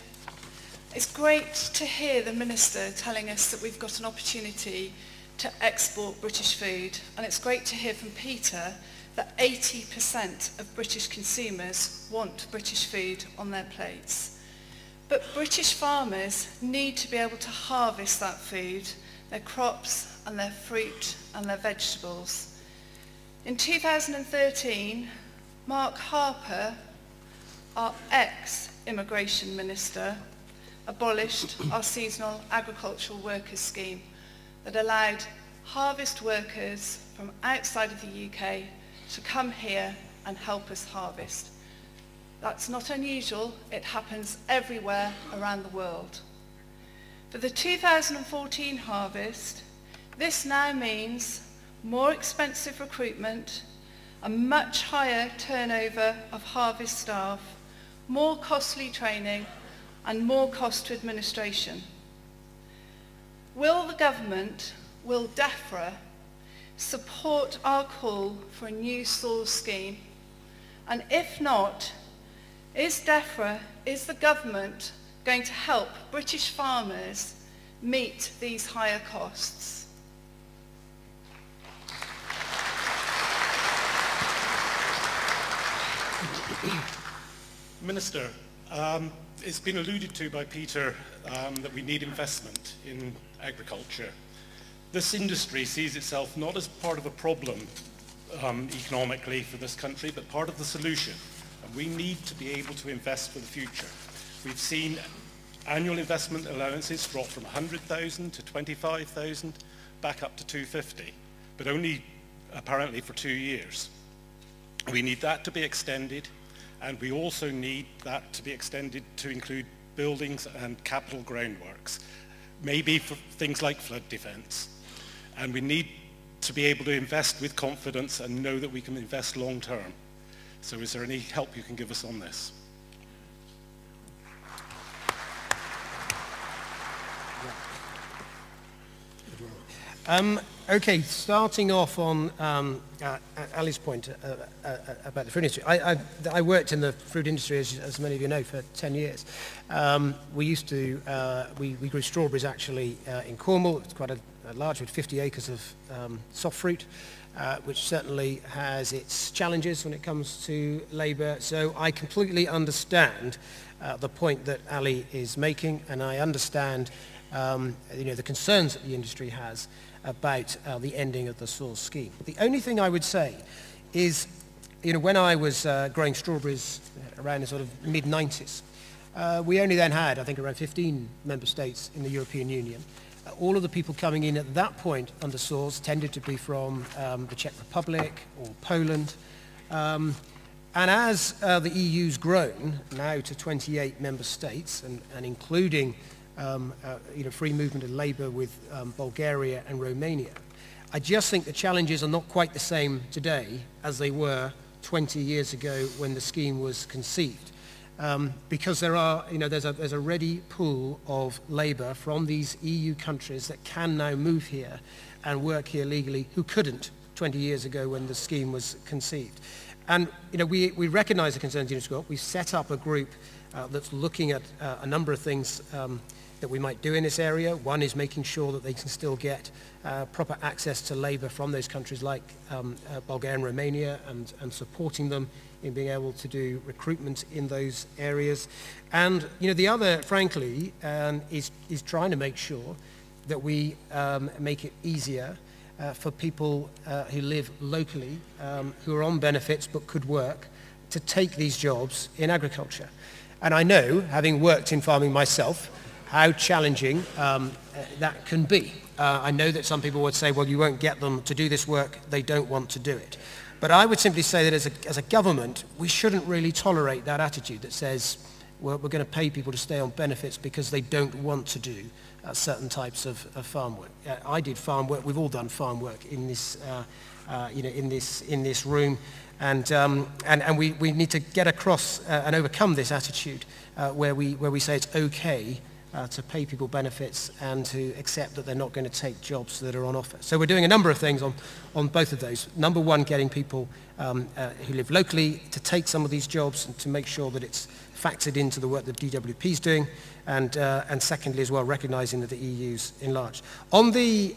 It's great to hear the Minister telling us that we've got an opportunity to export British food, and it's great to hear from Peter that 80% of British consumers want British food on their plates. But British farmers need to be able to harvest that food, their crops and their fruit and their vegetables. In 2013, Mark Harper, our ex-immigration minister, abolished our seasonal agricultural workers scheme that allowed harvest workers from outside of the UK to come here and help us harvest. That's not unusual, it happens everywhere around the world. For the 2014 harvest, this now means more expensive recruitment, a much higher turnover of harvest staff, more costly training, and more cost to administration. Will the government, will Defra, support our call for a new soil scheme? And if not, is Defra, is the government going to help British farmers meet these higher costs? Minister, it's been alluded to by Peter that we need investment in agriculture. This industry sees itself not as part of a problem economically for this country, but part of the solution. And we need to be able to invest for the future. We've seen annual investment allowances drop from 100,000 to 25,000, back up to 250, but only apparently for 2 years. We need that to be extended, and we also need that to be extended to include buildings and capital groundworks, maybe for things like flood defence. And we need to be able to invest with confidence and know that we can invest long term. So is there any help you can give us on this? Okay, starting off on Ali's point about the fruit industry. I worked in the fruit industry, as many of you know, for 10 years. We used to, we grew strawberries actually in Cornwall. It's quite a large, with 50 acres of soft fruit, which certainly has its challenges when it comes to labour. So I completely understand the point that Ali is making, and I understand the concerns that the industry has about the ending of the soil scheme. The only thing I would say is, when I was growing strawberries around the sort of mid-90s, we only then had, I think, around 15 member states in the European Union. All of the people coming in at that point under soils tended to be from the Czech Republic or Poland. And as the EU's grown now to 28 member states, and including free movement of labour with Bulgaria and Romania, I just think the challenges are not quite the same today as they were 20 years ago when the scheme was conceived. Because there are, there's a ready pool of labour from these EU countries that can now move here and work here legally, who couldn't 20 years ago when the scheme was conceived. And we recognise the concerns in Scotland. We've set up a group that's looking at a number of things that we might do in this area. One is making sure that they can still get proper access to labour from those countries like Bulgaria and Romania, and supporting them in being able to do recruitment in those areas. And the other, frankly, is trying to make sure that we make it easier for people who live locally, who are on benefits but could work, to take these jobs in agriculture. And I know, having worked in farming myself, how challenging that can be. I know that some people would say, well, you won't get them to do this work, they don't want to do it. But I would simply say that as a government, we shouldn't really tolerate that attitude that says, well, we're going to pay people to stay on benefits because they don't want to do certain types of farm work. I did farm work, we've all done farm work in this, in this room, and we need to get across and overcome this attitude where we say it's okay to pay people benefits and to accept that they're not going to take jobs that are on offer. So we're doing a number of things on both of those. Number one, getting people who live locally to take some of these jobs and to make sure that it's factored into the work that DWP is doing, and secondly as well, recognising that the EU's enlarged. On the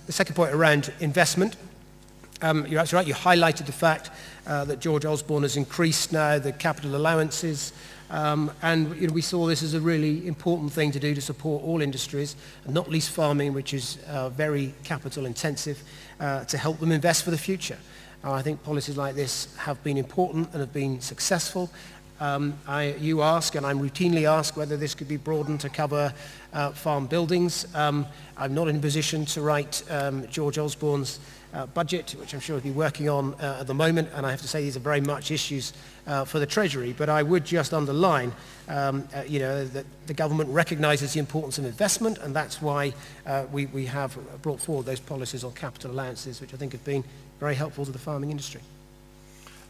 second point around investment, you're absolutely right. You highlighted the fact that George Osborne has increased now the capital allowances, and we saw this as a really important thing to do to support all industries, and not least farming, which is very capital intensive, to help them invest for the future. I think policies like this have been important and have been successful. You ask, and I'm routinely asked, whether this could be broadened to cover farm buildings. I'm not in a position to write George Osborne's budget, which I'm sure he'll be working on at the moment, and I have to say these are very much issues for the Treasury. But I would just underline, that the government recognises the importance of investment, and that's why we have brought forward those policies on capital allowances, which I think have been very helpful to the farming industry.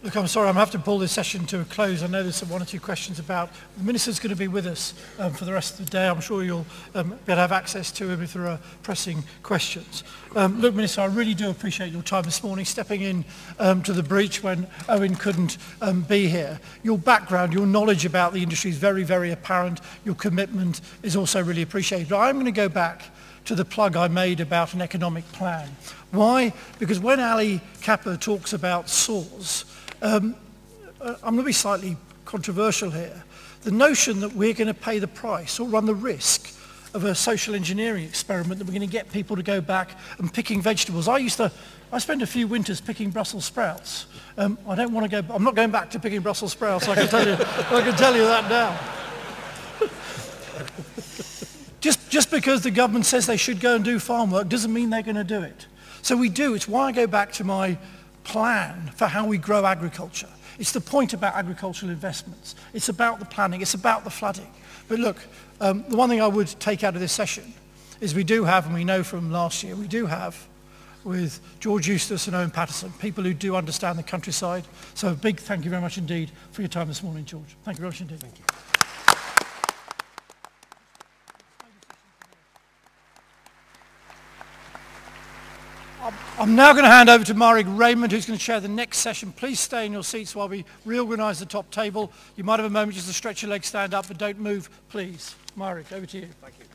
Look, I'm sorry, I'm going to have to pull this session to a close. I know there's one or two questions about. The Minister's going to be with us for the rest of the day. I'm sure you'll be able to have access to him if there are pressing questions. Look, Minister, I really do appreciate your time this morning, stepping in to the breach when Owen couldn't be here. Your background, your knowledge about the industry is very, very apparent. Your commitment is also really appreciated. But I'm going to go back to the plug I made about an economic plan. Why? Because when Ali Kappa talks about SAWs, I'm going to be slightly controversial here. The notion that we're going to pay the price or run the risk of a social engineering experiment, that we're going to get people to go back and picking vegetables. I spent a few winters picking Brussels sprouts. I'm not going back to picking Brussels sprouts, I can tell you that now. Just because the government says they should go and do farm work doesn't mean they're going to do it. So we do. It's why I go back to my plan for how we grow agriculture. It's the point about agricultural investments. It's about the planning. It's about the flooding. But look, the one thing I would take out of this session is we do have, and we know from last year, we do have with George Eustice and Owen Paterson, people who do understand the countryside. So a big thank you very much indeed for your time this morning, George. Thank you very much indeed. Thank you. I'm now going to hand over to Marek Raymond, who's going to chair the next session. Please stay in your seats while we reorganise the top table. You might have a moment just to stretch your legs, stand up, but don't move, please. Marek, over to you. Thank you.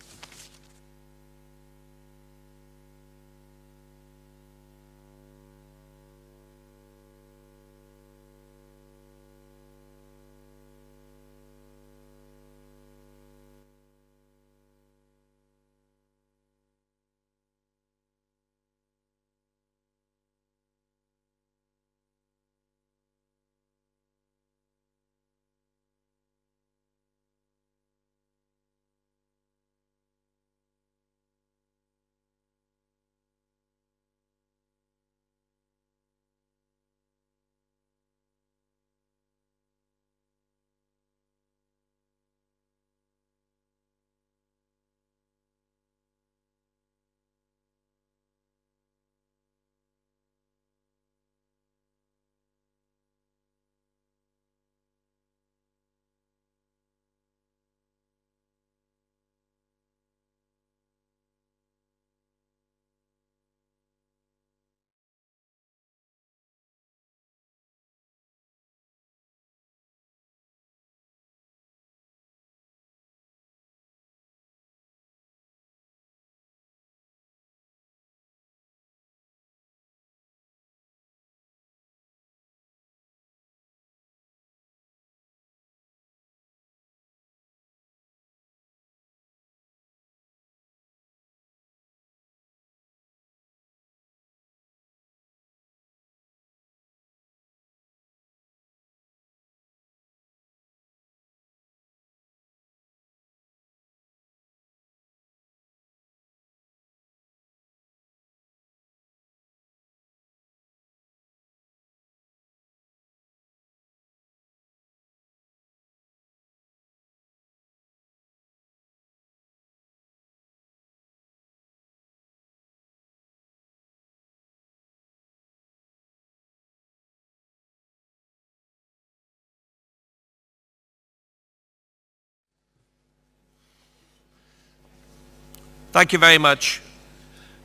Thank you very much.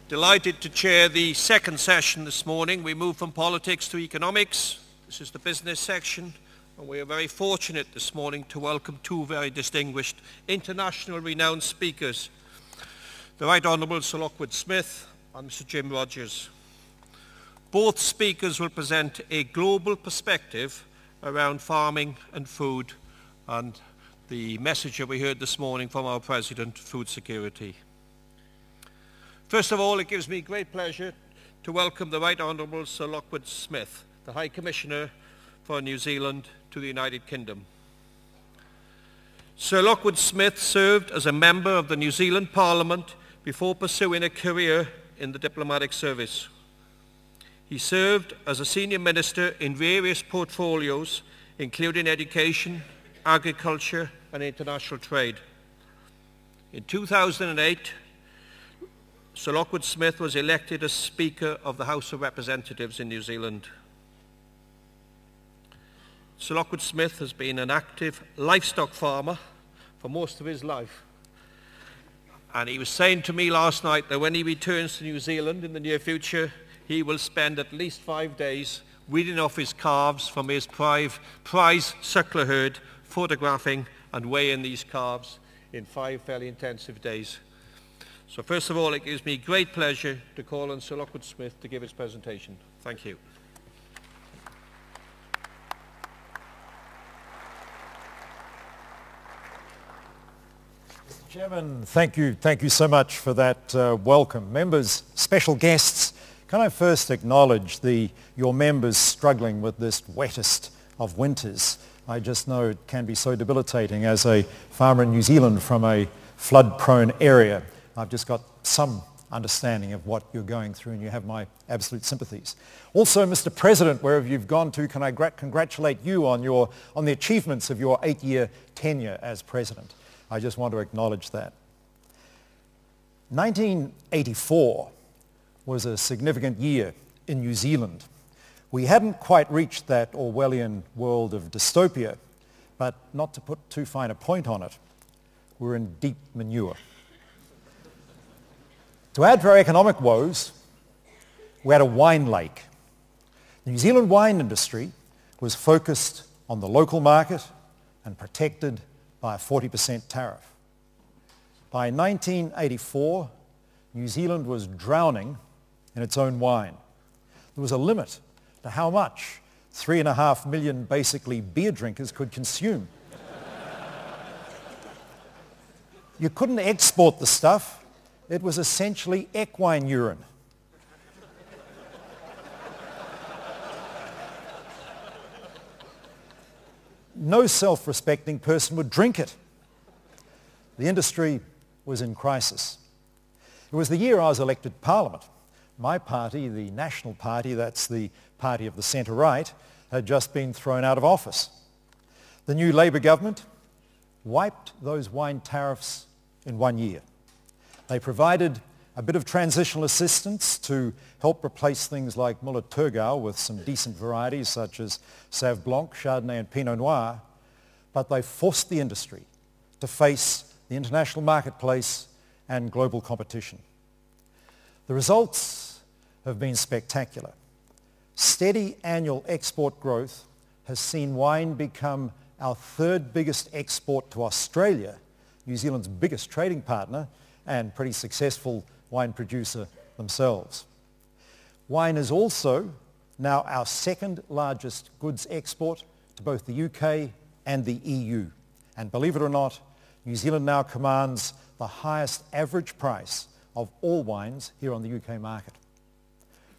Delighted to chair the second session this morning. We move from politics to economics. This is the business section. And we are very fortunate this morning to welcome two very distinguished international renowned speakers, the Right Honourable Sir Lockwood Smith and Mr Jim Rogers. Both speakers will present a global perspective around farming and food and the message that we heard this morning from our President, food security. First of all, it gives me great pleasure to welcome the Right Honourable Sir Lockwood Smith, the High Commissioner for New Zealand to the United Kingdom. Sir Lockwood Smith served as a member of the New Zealand Parliament before pursuing a career in the diplomatic service. He served as a senior minister in various portfolios, including education, agriculture and international trade. In 2008, Sir Lockwood Smith was elected as Speaker of the House of Representatives in New Zealand. Sir Lockwood Smith has been an active livestock farmer for most of his life. And he was saying to me last night that when he returns to New Zealand in the near future, he will spend at least 5 days weeding off his calves from his prize suckler herd, photographing and weighing these calves in 5 fairly intensive days. So first of all, it gives me great pleasure to call on Sir Lockwood Smith to give his presentation. Thank you. Mr. Chairman, thank you so much for that welcome. Members, special guests, can I first acknowledge your members struggling with this wettest of winters. I just know it can be so debilitating as a farmer in New Zealand from a flood-prone area. I've just got some understanding of what you're going through, and you have my absolute sympathies. Also, Mr. President, wherever you've gone to, can I congratulate you on the achievements of your 8-year tenure as President. I just want to acknowledge that. 1984 was a significant year in New Zealand. We hadn't quite reached that Orwellian world of dystopia, but not to put too fine a point on it, we're in deep manure. To add to our economic woes, we had a wine lake. The New Zealand wine industry was focused on the local market and protected by a 40% tariff. By 1984, New Zealand was drowning in its own wine. There was a limit to how much 3.5 million basically beer drinkers could consume. You couldn't export the stuff. It was essentially equine urine. No self-respecting person would drink it. The industry was in crisis. It was the year I was elected to Parliament. My party, the National Party, that's the party of the centre-right, had just been thrown out of office. The new Labour government wiped those wine tariffs in 1 year. They provided a bit of transitional assistance to help replace things like Muller-Thurgau with some decent varieties such as Sauv Blanc, Chardonnay and Pinot Noir, but they forced the industry to face the international marketplace and global competition. The results have been spectacular. Steady annual export growth has seen wine become our third biggest export to Australia, New Zealand's biggest trading partner and pretty successful wine producer themselves. Wine is also now our second largest goods export to both the UK and the EU. And believe it or not, New Zealand now commands the highest average price of all wines here on the UK market.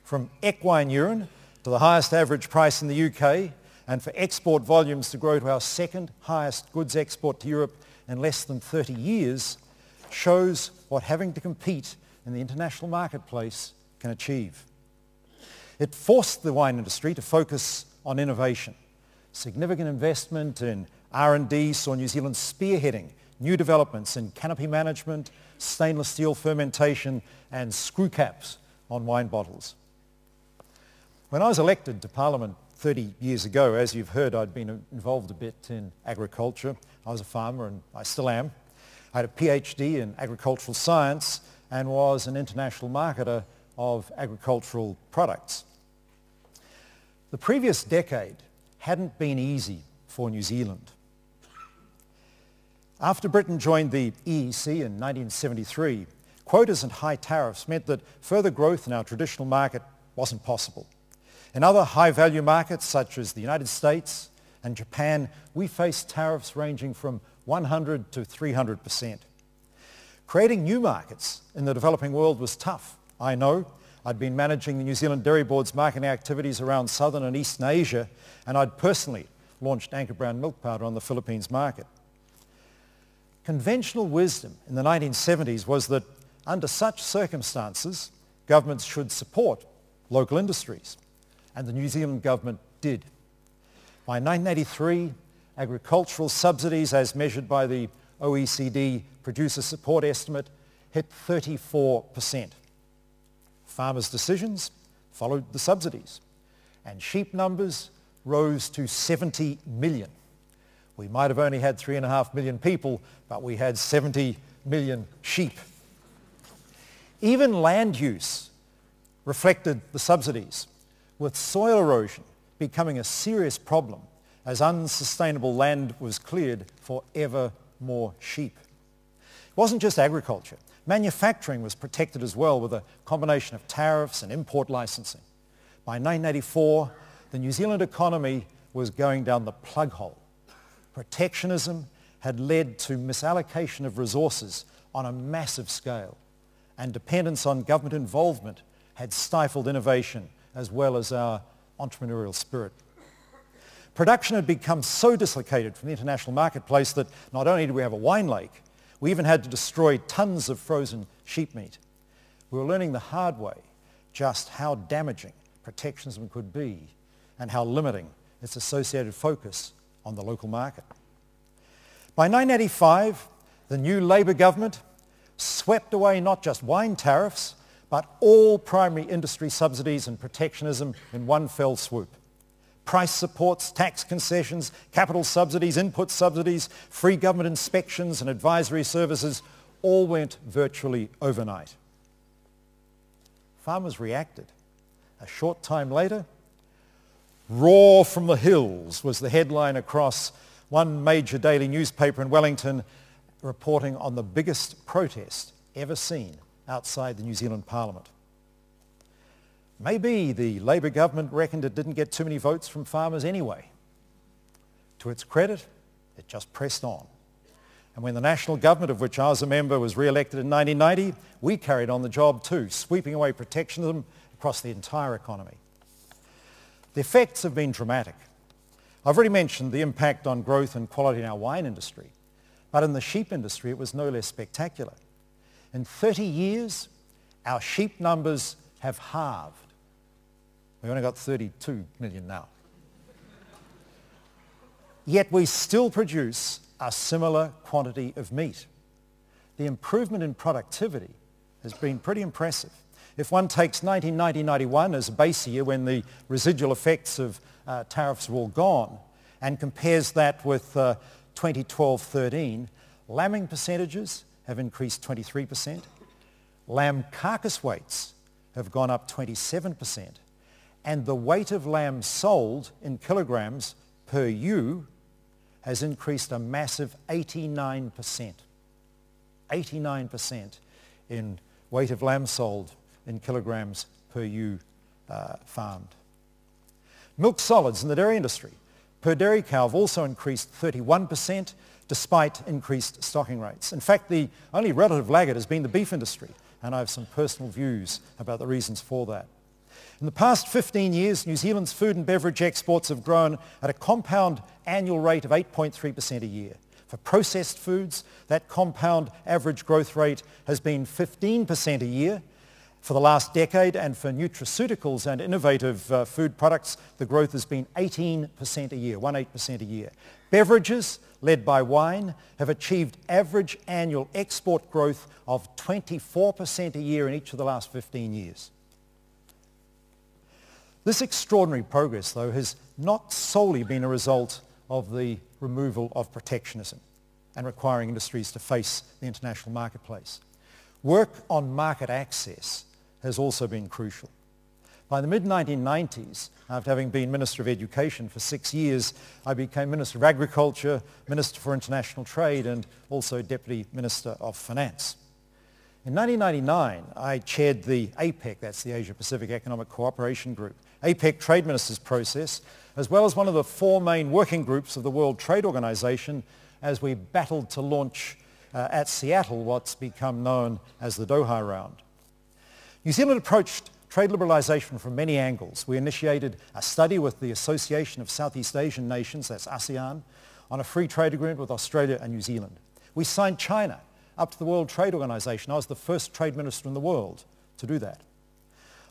From equine urine to the highest average price in the UK, and for export volumes to grow to our second highest goods export to Europe in less than 30 years, shows what having to compete in the international marketplace can achieve. It forced the wine industry to focus on innovation. Significant investment in R&D saw New Zealand spearheading new developments in canopy management, stainless steel fermentation and screw caps on wine bottles. When I was elected to Parliament 30 years ago, as you've heard, I'd been involved a bit in agriculture. I was a farmer and I still am. I had a PhD in agricultural science and was an international marketer of agricultural products. The previous decade hadn't been easy for New Zealand. After Britain joined the EEC in 1973, quotas and high tariffs meant that further growth in our traditional market wasn't possible. In other high-value markets such as the United States and Japan, we faced tariffs ranging from 100 to 300%. Creating new markets in the developing world was tough. I know. I'd been managing the New Zealand Dairy Board's marketing activities around Southern and Eastern Asia, and I'd personally launched Anchor Brown milk powder on the Philippines market. Conventional wisdom in the 1970s was that under such circumstances, governments should support local industries, and the New Zealand government did. By 1983, agricultural subsidies as measured by the OECD Producer Support Estimate hit 34%. Farmers' decisions followed the subsidies, and sheep numbers rose to 70 million. We might have only had 3.5 million people, but we had 70 million sheep. Even land use reflected the subsidies, with soil erosion becoming a serious problem as unsustainable land was cleared for ever more sheep. It wasn't just agriculture. Manufacturing was protected as well with a combination of tariffs and import licensing. By 1984, the New Zealand economy was going down the plug hole. Protectionism had led to misallocation of resources on a massive scale, and dependence on government involvement had stifled innovation as well as our entrepreneurial spirit. Production had become so dislocated from the international marketplace that not only did we have a wine lake, we even had to destroy tons of frozen sheep meat. We were learning the hard way just how damaging protectionism could be and how limiting its associated focus on the local market. By 1985, the new Labour government swept away not just wine tariffs, but all primary industry subsidies and protectionism in one fell swoop. Price supports, tax concessions, capital subsidies, input subsidies, free government inspections and advisory services all went virtually overnight. Farmers reacted. A short time later, "Roar from the Hills" was the headline across one major daily newspaper in Wellington, reporting on the biggest protest ever seen outside the New Zealand Parliament. Maybe the Labour government reckoned it didn't get too many votes from farmers anyway. To its credit, it just pressed on. And when the national government, of which I was a member, was re-elected in 1990, we carried on the job too, sweeping away protectionism across the entire economy. The effects have been dramatic. I've already mentioned the impact on growth and quality in our wine industry, but in the sheep industry it was no less spectacular. In 30 years, our sheep numbers have halved. We've only got 32 million now. Yet we still produce a similar quantity of meat. The improvement in productivity has been pretty impressive. If one takes 1990-91 as a base year when the residual effects of tariffs were all gone and compares that with 2012-13, lambing percentages have increased 23%, lamb carcass weights have gone up 27%, and the weight of lamb sold in kilograms per ewe has increased a massive 89%. 89% in weight of lamb sold in kilograms per ewe farmed. Milk solids in the dairy industry per dairy cow have also increased 31% despite increased stocking rates. In fact, the only relative laggard has been the beef industry, and I have some personal views about the reasons for that. In the past 15 years, New Zealand's food and beverage exports have grown at a compound annual rate of 8.3% a year. For processed foods, that compound average growth rate has been 15% a year for the last decade, and for nutraceuticals and innovative food products, the growth has been 18% a year, 18% a year. Beverages, led by wine, have achieved average annual export growth of 24% a year in each of the last 15 years. This extraordinary progress, though, has not solely been a result of the removal of protectionism and requiring industries to face the international marketplace. Work on market access has also been crucial. By the mid-1990s, after having been Minister of Education for 6 years, I became Minister of Agriculture, Minister for International Trade, and also Deputy Minister of Finance. In 1999, I chaired the APEC, that's the Asia-Pacific Economic Cooperation Group, APEC Trade Ministers process, as well as one of the 4 main working groups of the World Trade Organization as we battled to launch at Seattle what's become known as the Doha Round. New Zealand approached trade liberalisation from many angles. We initiated a study with the Association of Southeast Asian Nations, that's ASEAN, on a free trade agreement with Australia and New Zealand. We signed China up to the World Trade Organization. I was the first trade minister in the world to do that.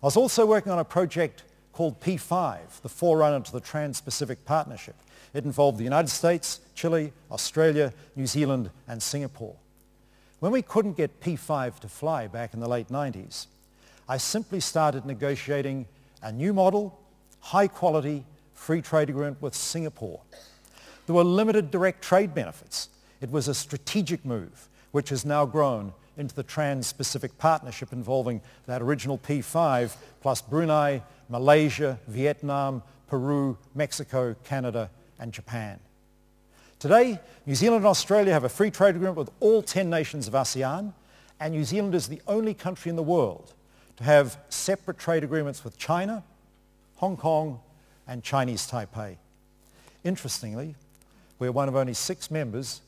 I was also working on a project called P5, the forerunner to the Trans-Pacific Partnership. It involved the United States, Chile, Australia, New Zealand, and Singapore. When we couldn't get P5 to fly back in the late 90s, I simply started negotiating a new model, high-quality free trade agreement with Singapore. There were limited direct trade benefits. It was a strategic move, which has now grown into the Trans-Pacific Partnership involving that original P5 plus Brunei, Malaysia, Vietnam, Peru, Mexico, Canada, and Japan. Today, New Zealand and Australia have a free trade agreement with all 10 nations of ASEAN, and New Zealand is the only country in the world to have separate trade agreements with China, Hong Kong, and Chinese Taipei. Interestingly, we're one of only 6 members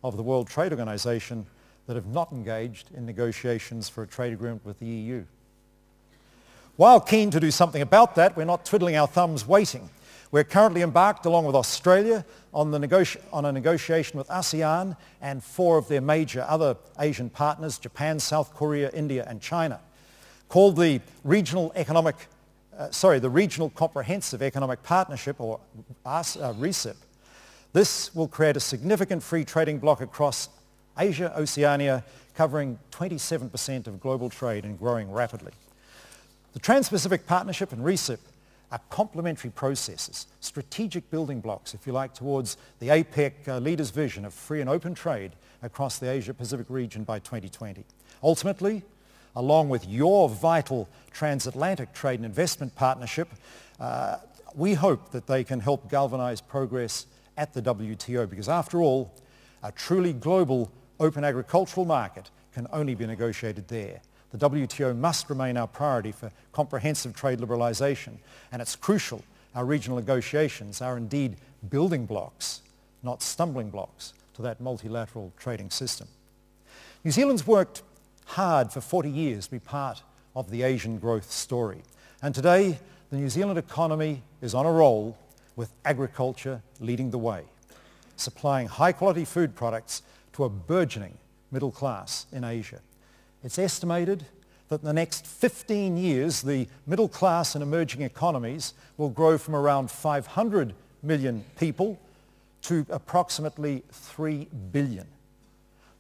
of the World Trade Organization that have not engaged in negotiations for a trade agreement with the EU. While keen to do something about that, we're not twiddling our thumbs waiting. We're currently embarked, along with Australia, on a negotiation with ASEAN and 4 of their major other Asian partners, Japan, South Korea, India, and China, called the Regional Comprehensive Economic Partnership, or RCEP. This will create a significant free trading bloc across Asia, Oceania, covering 27% of global trade and growing rapidly. The Trans-Pacific Partnership and RCEP are complementary processes, strategic building blocks, if you like, towards the APEC leaders' vision of free and open trade across the Asia-Pacific region by 2020. Ultimately, along with your vital transatlantic trade and investment partnership, we hope that they can help galvanize progress at the WTO, because after all, a truly global open agricultural market can only be negotiated there. The WTO must remain our priority for comprehensive trade liberalisation, and it's crucial our regional negotiations are indeed building blocks, not stumbling blocks, to that multilateral trading system. New Zealand's worked hard for 40 years to be part of the Asian growth story, and today the New Zealand economy is on a roll with agriculture leading the way, supplying high-quality food products to a burgeoning middle class in Asia. It's estimated that in the next 15 years, the middle class in emerging economies will grow from around 500 million people to approximately 3 billion.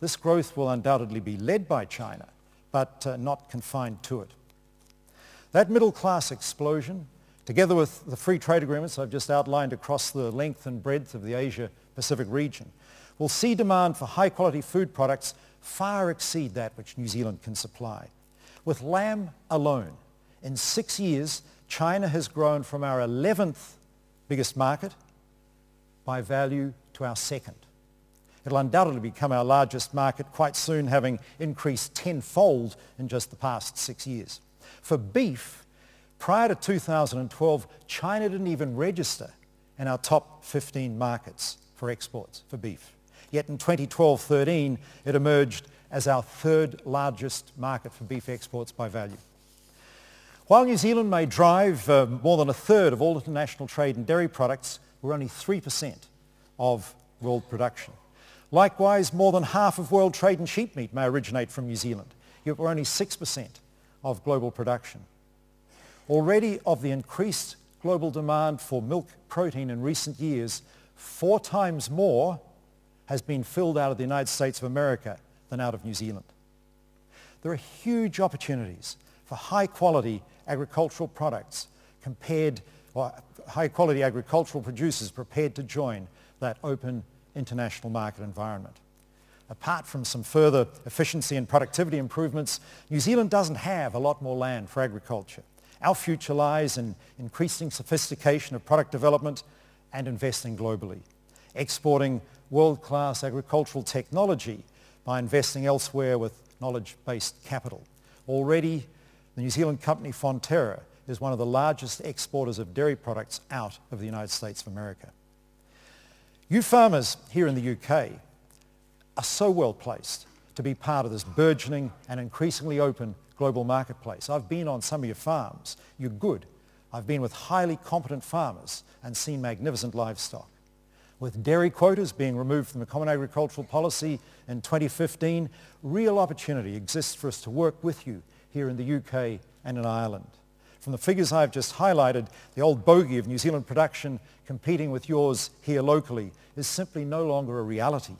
This growth will undoubtedly be led by China, but not confined to it. That middle class explosion, together with the free trade agreements I've just outlined across the length and breadth of the Asia-Pacific region, will see demand for high-quality food products far exceed that which New Zealand can supply. With lamb alone, in 6 years, China has grown from our 11th biggest market by value to our 2nd. It'll undoubtedly become our largest market quite soon, having increased tenfold in just the past 6 years. For beef, prior to 2012, China didn't even register in our top 15 markets for exports for beef. Yet in 2012-13, it emerged as our 3rd largest market for beef exports by value. While New Zealand may drive more than 1/3 of all international trade in dairy products, we're only 3% of world production. Likewise, more than half of world trade in sheep meat may originate from New Zealand, yet we're only 6% of global production. Already, of the increased global demand for milk protein in recent years, 4 times more has been filled out of the United States of America than out of New Zealand. There are huge opportunities for high-quality agricultural products high-quality agricultural producers prepared to join that open international market environment. Apart from some further efficiency and productivity improvements, New Zealand doesn't have a lot more land for agriculture, Our future lies in increasing sophistication of product development and investing globally, exporting world-class agricultural technology by investing elsewhere with knowledge-based capital. Already, the New Zealand company Fonterra is one of the largest exporters of dairy products out of the United States of America. You farmers here in the UK are so well placed to be part of this burgeoning and increasingly open global marketplace. I've been on some of your farms. You're good. I've been with highly competent farmers and seen magnificent livestock. With dairy quotas being removed from the Common Agricultural Policy in 2015, real opportunity exists for us to work with you here in the UK and in Ireland. From the figures I've just highlighted, the old bogey of New Zealand production competing with yours here locally is simply no longer a reality.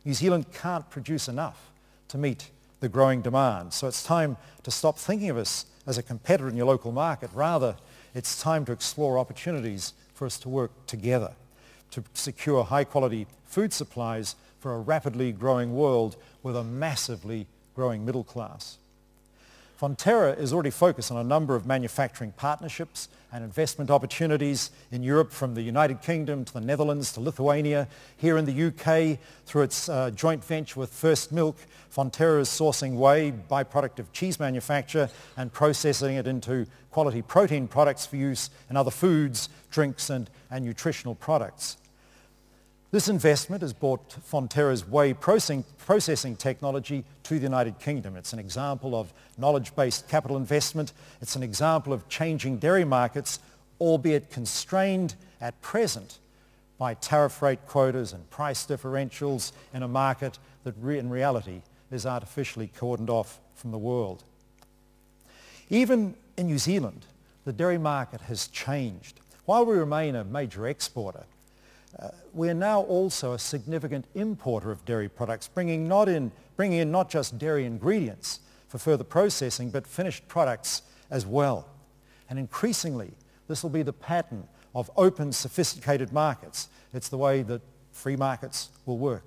New Zealand can't produce enough to meet the growing demand. So it's time to stop thinking of us as a competitor in your local market. Rather, it's time to explore opportunities for us to work together to secure high-quality food supplies for a rapidly growing world with a massively growing middle class. Fonterra is already focused on a number of manufacturing partnerships and investment opportunities in Europe, from the United Kingdom to the Netherlands to Lithuania. Here in the UK, through its joint venture with First Milk, Fonterra is sourcing whey, byproduct of cheese manufacture, and processing it into quality protein products for use in other foods, drinks, and nutritional products. This investment has brought Fonterra's whey processing technology to the United Kingdom. It's an example of knowledge-based capital investment. It's an example of changing dairy markets, albeit constrained at present by tariff rate quotas and price differentials in a market that in reality is artificially cordoned off from the world. Even in New Zealand, the dairy market has changed. While we remain a major exporter, we are now also a significant importer of dairy products, bringing in not just dairy ingredients for further processing, but finished products as well. And increasingly, this will be the pattern of open, sophisticated markets. It's the way that free markets will work.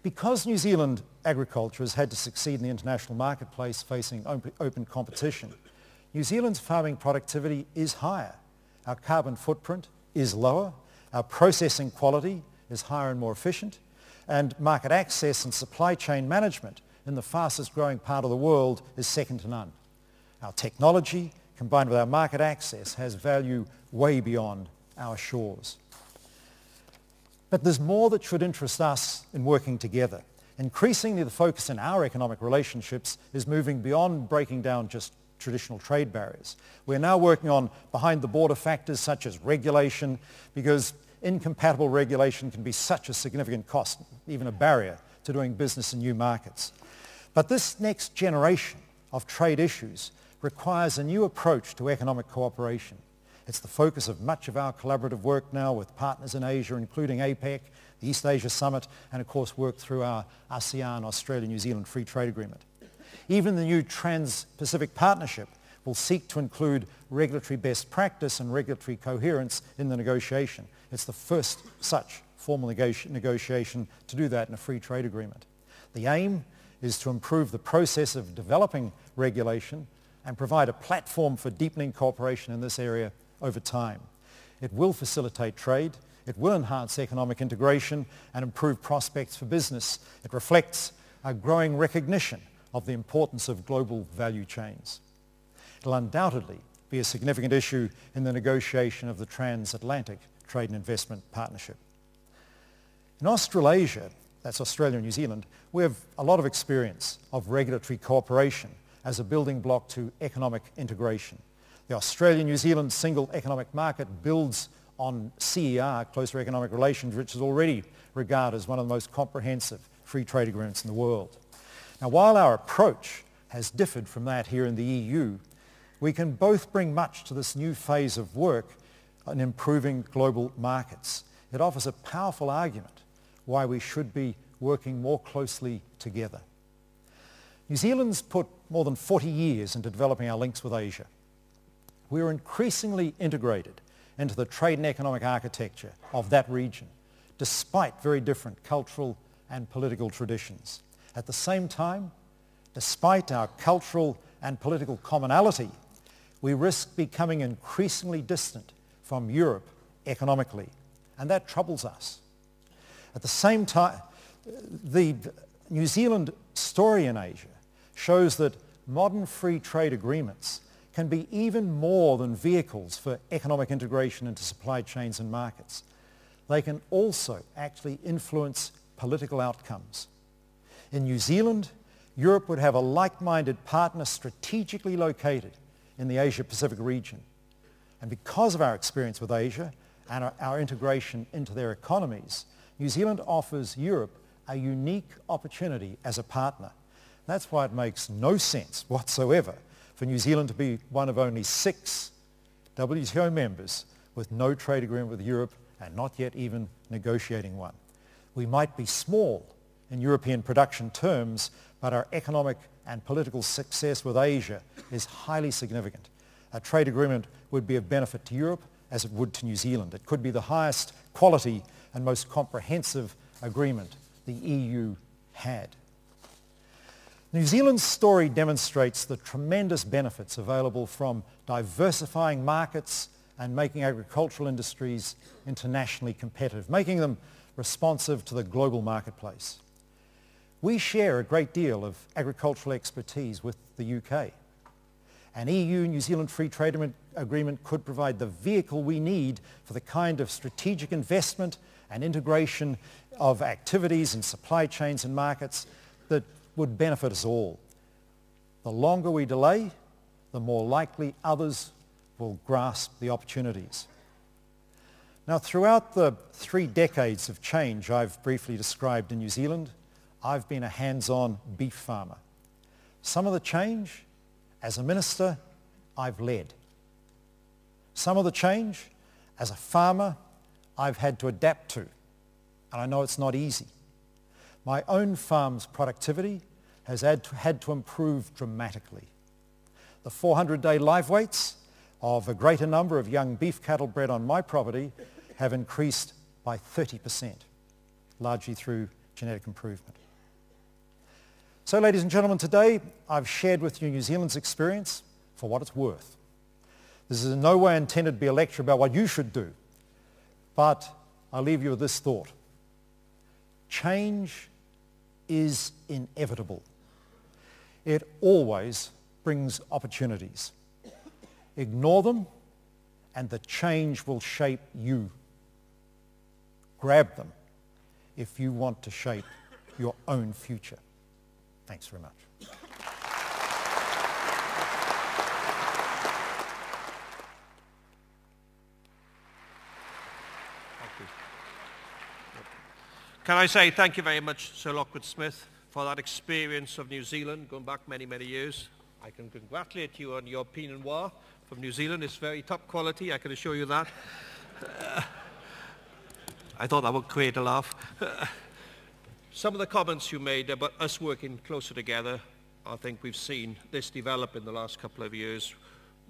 Because New Zealand agriculture has had to succeed in the international marketplace facing open competition, New Zealand's farming productivity is higher. Our carbon footprint is lower, our processing quality is higher and more efficient, and market access and supply chain management in the fastest growing part of the world is second to none. Our technology, combined with our market access, has value way beyond our shores. But there's more that should interest us in working together. Increasingly, the focus in our economic relationships is moving beyond breaking down just traditional trade barriers. We're now working on behind-the-border factors such as regulation, because incompatible regulation can be such a significant cost, even a barrier to doing business in new markets. But this next generation of trade issues requires a new approach to economic cooperation. It's the focus of much of our collaborative work now with partners in Asia, including APEC, the East Asia Summit, and of course work through our ASEAN, Australia-New Zealand Free Trade Agreement. Even the new Trans-Pacific Partnership will seek to include regulatory best practice and regulatory coherence in the negotiation. It's the first such formal negotiation to do that in a free trade agreement. The aim is to improve the process of developing regulation and provide a platform for deepening cooperation in this area over time. It will facilitate trade, it will enhance economic integration and improve prospects for business. It reflects a growing recognition of the importance of global value chains. It will undoubtedly be a significant issue in the negotiation of the Transatlantic Trade and Investment Partnership. In Australasia, that's Australia and New Zealand, we have a lot of experience of regulatory cooperation as a building block to economic integration. The Australia-New Zealand single economic market builds on CER, Closer Economic Relations, which is already regarded as one of the most comprehensive free trade agreements in the world. Now, while our approach has differed from that here in the EU, we can both bring much to this new phase of work in improving global markets. It offers a powerful argument why we should be working more closely together. New Zealand's put more than 40 years into developing our links with Asia. We are increasingly integrated into the trade and economic architecture of that region, despite very different cultural and political traditions. At the same time, despite our cultural and political commonality we risk becoming increasingly distant from Europe economically, and that troubles us. At the same time, the New Zealand story in Asia shows that modern free trade agreements can be even more than vehicles for economic integration into supply chains and markets. They can also actually influence political outcomes. In New Zealand, Europe would have a like-minded partner strategically located in the Asia-Pacific region. And because of our experience with Asia and our integration into their economies, New Zealand offers Europe a unique opportunity as a partner. That's why it makes no sense whatsoever for New Zealand to be one of only 6 WTO members with no trade agreement with Europe and not yet even negotiating one. We might be small in European production terms, but our economic and political success with Asia is highly significant. A trade agreement would be of benefit to Europe as it would to New Zealand. It could be the highest quality and most comprehensive agreement the EU had. New Zealand's story demonstrates the tremendous benefits available from diversifying markets and making agricultural industries internationally competitive, making them responsive to the global marketplace. We share a great deal of agricultural expertise with the UK. An EU-New Zealand free trade agreement could provide the vehicle we need for the kind of strategic investment and integration of activities and supply chains and markets that would benefit us all. The longer we delay, the more likely others will grasp the opportunities. Now, throughout the 3 decades of change I've briefly described in New Zealand, I've been a hands-on beef farmer. Some of the change, as a minister, I've led. Some of the change, as a farmer, I've had to adapt to, and I know it's not easy. My own farm's productivity has had to improve dramatically. The 400-day live weights of a greater number of young beef cattle bred on my property have increased by 30%, largely through genetic improvement. So, ladies and gentlemen, today I've shared with you New Zealand's experience for what it's worth. This is in no way intended to be a lecture about what you should do, but I'll leave you with this thought. Change is inevitable. It always brings opportunities. Ignore them, and the change will shape you. Grab them if you want to shape your own future. Thanks very much. Can I say thank you very much, Sir Lockwood Smith, for that experience of New Zealand, going back many, many years. I can congratulate you on your Pinot Noir from New Zealand. It's very top quality, I can assure you that. I thought that would create a laugh. Some of the comments you made about us working closer together, I think we've seen this develop in the last couple of years,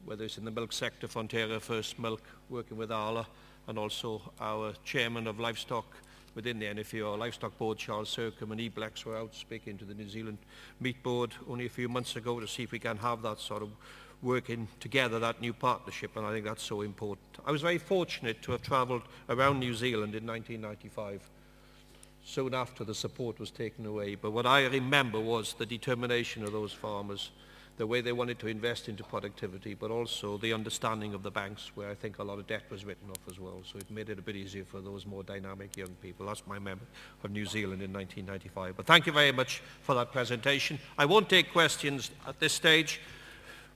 whether it's in the milk sector, Fonterra First Milk, working with Arla, and also our chairman of livestock within the NFU, our livestock board, Charles Sercombe, and Eblex were out speaking to the New Zealand Meat Board only a few months ago to see if we can have that sort of working together, that new partnership, and I think that's so important. I was very fortunate to have travelled around New Zealand in 1995, soon after the support was taken away, but what I remember was the determination of those farmers, the way they wanted to invest into productivity, but also the understanding of the banks, where I think a lot of debt was written off as well, so it made it a bit easier for those more dynamic young people. That's my memory of New Zealand in 1995. But thank you very much for that presentation. I won't take questions at this stage.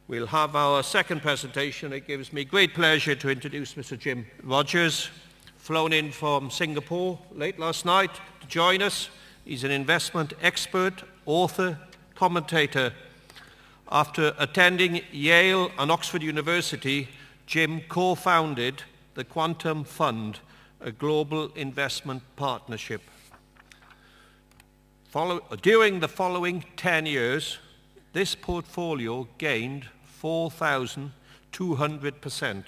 We'll have our second presentation. It gives me great pleasure to introduce Mr. Jim Rogers, flown in from Singapore late last night to join us. He's an investment expert, author, commentator. After attending Yale and Oxford University, Jim co-founded the Quantum Fund, a global investment partnership. During the following 10 years, this portfolio gained 4,200%,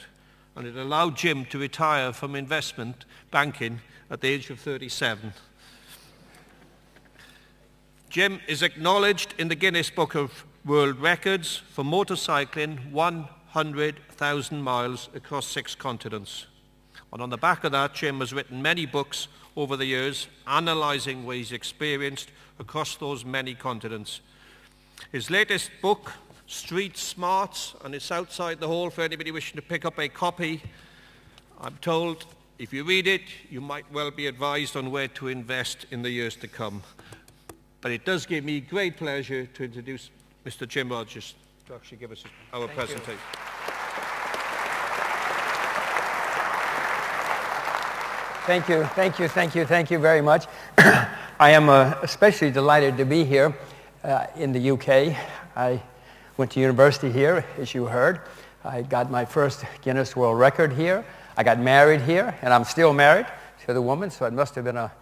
and it allowed Jim to retire from investment banking at the age of 37. Jim is acknowledged in the Guinness Book of World Records for motorcycling 100,000 miles across 6 continents. And on the back of that, Jim has written many books over the years analysing what he's experienced across those many continents. His latest book, Street Smarts, and it's outside the hall for anybody wishing to pick up a copy. I'm told if you read it, you might well be advised on where to invest in the years to come. But it does give me great pleasure to introduce Mr. Jim Rogers to actually give us our presentation. Thank you very much. I am especially delighted to be here in the UK. I went to university here, as you heard. I got my first Guinness World Record here. I got married here, and I'm still married to the woman, so it must have been a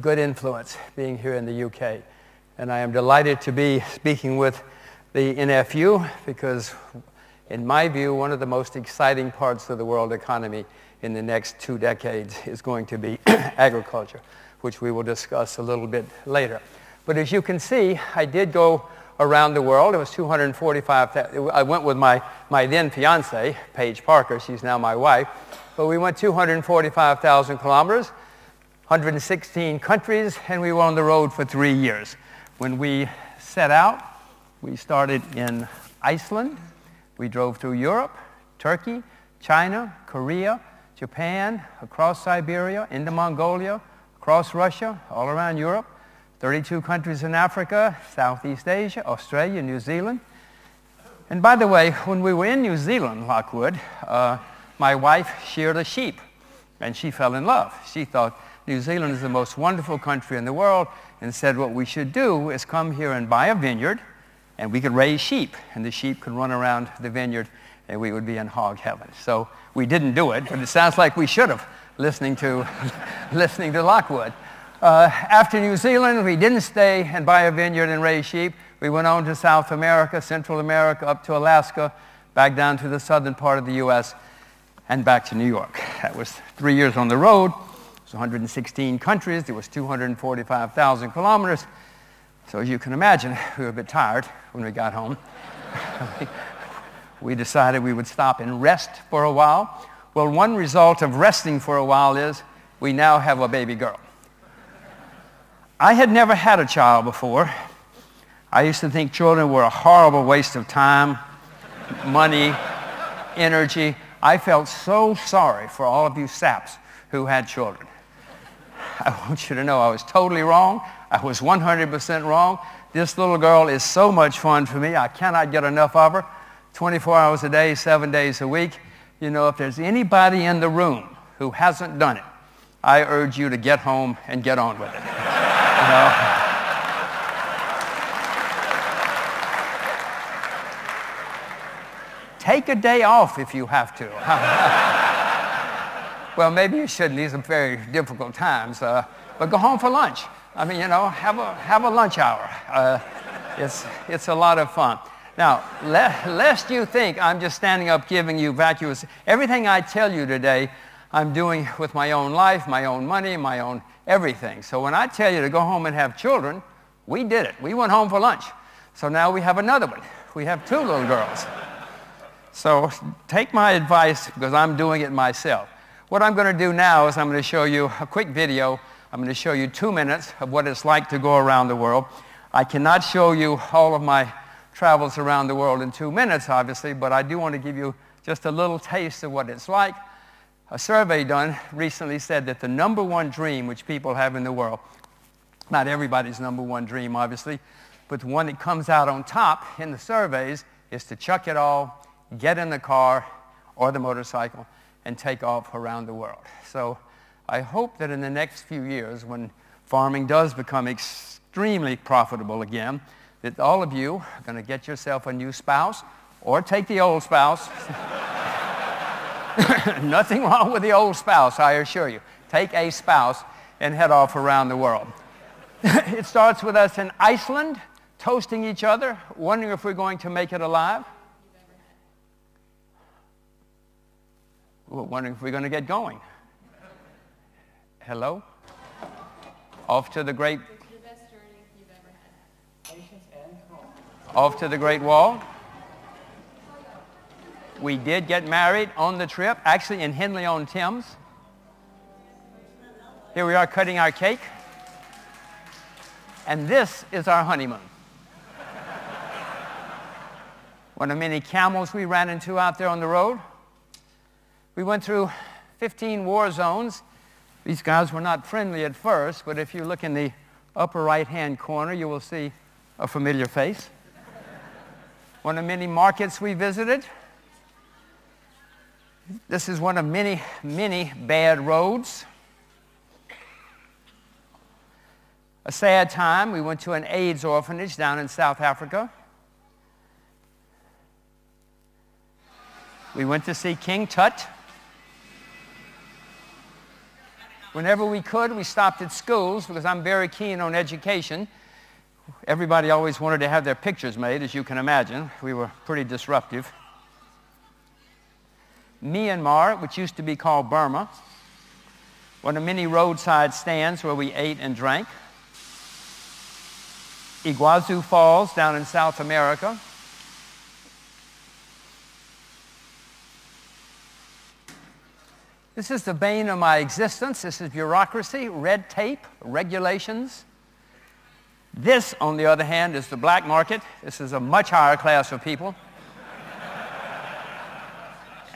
good influence being here in the UK. And I am delighted to be speaking with the NFU because, in my view, one of the most exciting parts of the world economy in the next 2 decades is going to be agriculture, which we will discuss a little bit later. But as you can see, I did go around the world. It was 245,000. I went with my then fiancée, Paige Parker. She's now my wife. But we went 245,000 kilometers, 116 countries, and we were on the road for 3 years. When we set out, we started in Iceland. We drove through Europe, Turkey, China, Korea, Japan, across Siberia, into Mongolia, across Russia, all around Europe, 32 countries in Africa, Southeast Asia, Australia, New Zealand. And by the way, when we were in New Zealand, Lockwood, my wife sheared a sheep, and she fell in love. She thought New Zealand is the most wonderful country in the world, and said what we should do is come here and buy a vineyard, and we could raise sheep, and the sheep could run around the vineyard, and we would be in hog heaven. So we didn't do it, but it sounds like we should have, listening to Lockwood. After New Zealand, we didn't stay and buy a vineyard and raise sheep. We went on to South America, Central America, up to Alaska, back down to the southern part of the U.S., and back to New York. That was 3 years on the road. It was 116 countries. There was 245,000 kilometers. So as you can imagine, we were a bit tired when we got home. We decided we would stop and rest for a while. Well, one result of resting for a while is we now have a baby girl. I had never had a child before. I used to think children were a horrible waste of time, money, energy. I felt so sorry for all of you saps who had children. I want you to know I was totally wrong. I was 100% wrong. This little girl is so much fun for me. I cannot get enough of her. 24 hours a day, 7 days a week. You know, if there's anybody in the room who hasn't done it, I urge you to get home and get on with it. You know? Take a day off if you have to. Well, maybe you shouldn't. These are very difficult times. But go home for lunch. I mean, you know, have a lunch hour. It's a lot of fun. Now, lest you think I'm just standing up giving you vacuous, everything I tell you today, I'm doing with my own life, my own money, my own everything. So when I tell you to go home and have children, we did it. We went home for lunch. So now we have another one. We have 2 little girls. So take my advice because I'm doing it myself. What I'm going to do now is I'm going to show you a quick video. I'm going to show you 2 minutes of what it's like to go around the world. I cannot show you all of my travels around the world in 2 minutes, obviously, but I do want to give you just a little taste of what it's like. A survey done recently said that the #1 dream which people have in the world, not everybody's #1 dream, obviously, but the one that comes out on top in the surveys is to chuck it all, get in the car or the motorcycle, and take off around the world. So I hope that in the next few years, when farming does become extremely profitable again, that all of you are going to get yourself a new spouse or take the old spouse. Nothing wrong with the old spouse, I assure you. Take a spouse and head off around the world. It starts with us in Iceland, toasting each other, wondering if we're going to make it alive. We're wondering if we're going to get going. Hello? Off to the great... Off to the Great Wall. We did get married on the trip, actually in Henley-on-Thames. Here we are cutting our cake. And this is our honeymoon. One of many camels we ran into out there on the road. We went through 15 war zones. These guys were not friendly at first, but if you look in the upper right-hand corner, you will see a familiar face. One of many markets we visited. This is one of many, many bad roads. A sad time. We went to an AIDS orphanage down in South Africa. We went to see King Tut. Whenever we could, we stopped at schools because I'm very keen on education. Everybody always wanted to have their pictures made, as you can imagine. We were pretty disruptive. Myanmar, which used to be called Burma. One of many roadside stands where we ate and drank. Iguazu Falls down in South America. This is the bane of my existence. This is bureaucracy, red tape, regulations. This, on the other hand, is the black market. This is a much higher class of people.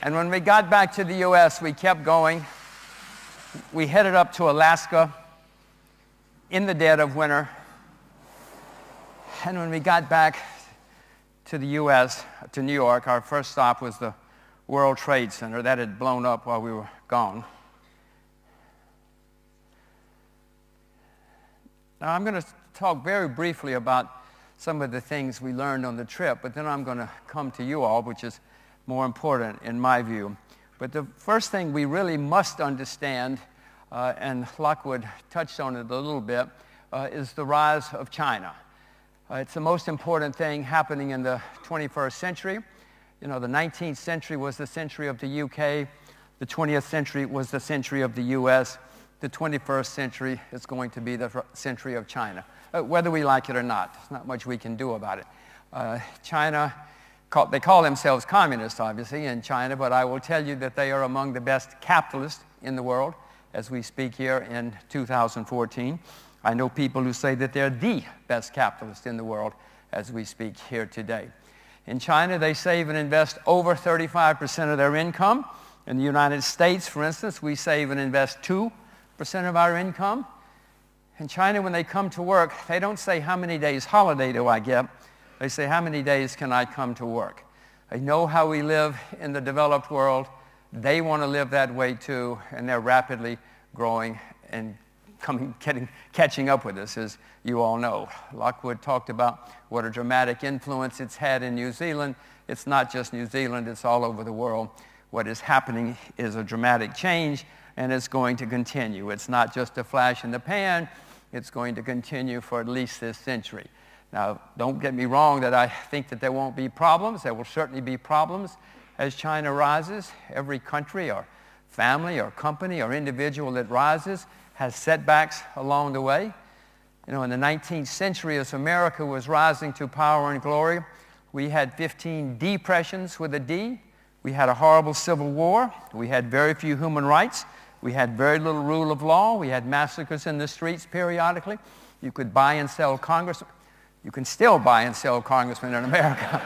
And when we got back to the U.S., we kept going. We headed up to Alaska in the dead of winter. And when we got back to the U.S., to New York, our first stop was the World Trade Center. That had blown up while we were gone. Now I'm going to talk very briefly about some of the things we learned on the trip, but then I'm going to come to you all, which is more important in my view. But the first thing we really must understand, and Lockwood touched on it a little bit, is the rise of China. It's the most important thing happening in the 21st century. You know, the 19th century was the century of the UK. The 20th century was the century of the US. The 21st century is going to be the century of China, whether we like it or not. There's not much we can do about it. China, they call themselves communists, obviously, in China, but I will tell you that they are among the best capitalists in the world as we speak here in 2014. I know people who say that they're the best capitalist in the world as we speak here today. In China, they save and invest over 35% of their income. In the United States, for instance, we save and invest 2% of our income. In China, when they come to work, they don't say, how many days holiday do I get? They say, how many days can I come to work? They know how we live in the developed world. They want to live that way too, and they're rapidly growing and catching up with us, as you all know. Lockwood talked about what a dramatic influence it's had in New Zealand. It's not just New Zealand, it's all over the world. What is happening is a dramatic change, and it's going to continue. It's not just a flash in the pan. It's going to continue for at least this century. Now, don't get me wrong that I think that there won't be problems. There will certainly be problems as China rises. Every country or family or company or individual that rises has setbacks along the way. You know, in the 19th century, as America was rising to power and glory, we had 15 depressions with a D. We had a horrible civil war. We had very few human rights. We had very little rule of law. We had massacres in the streets periodically. You could buy and sell congressmen. You can still buy and sell congressmen in America.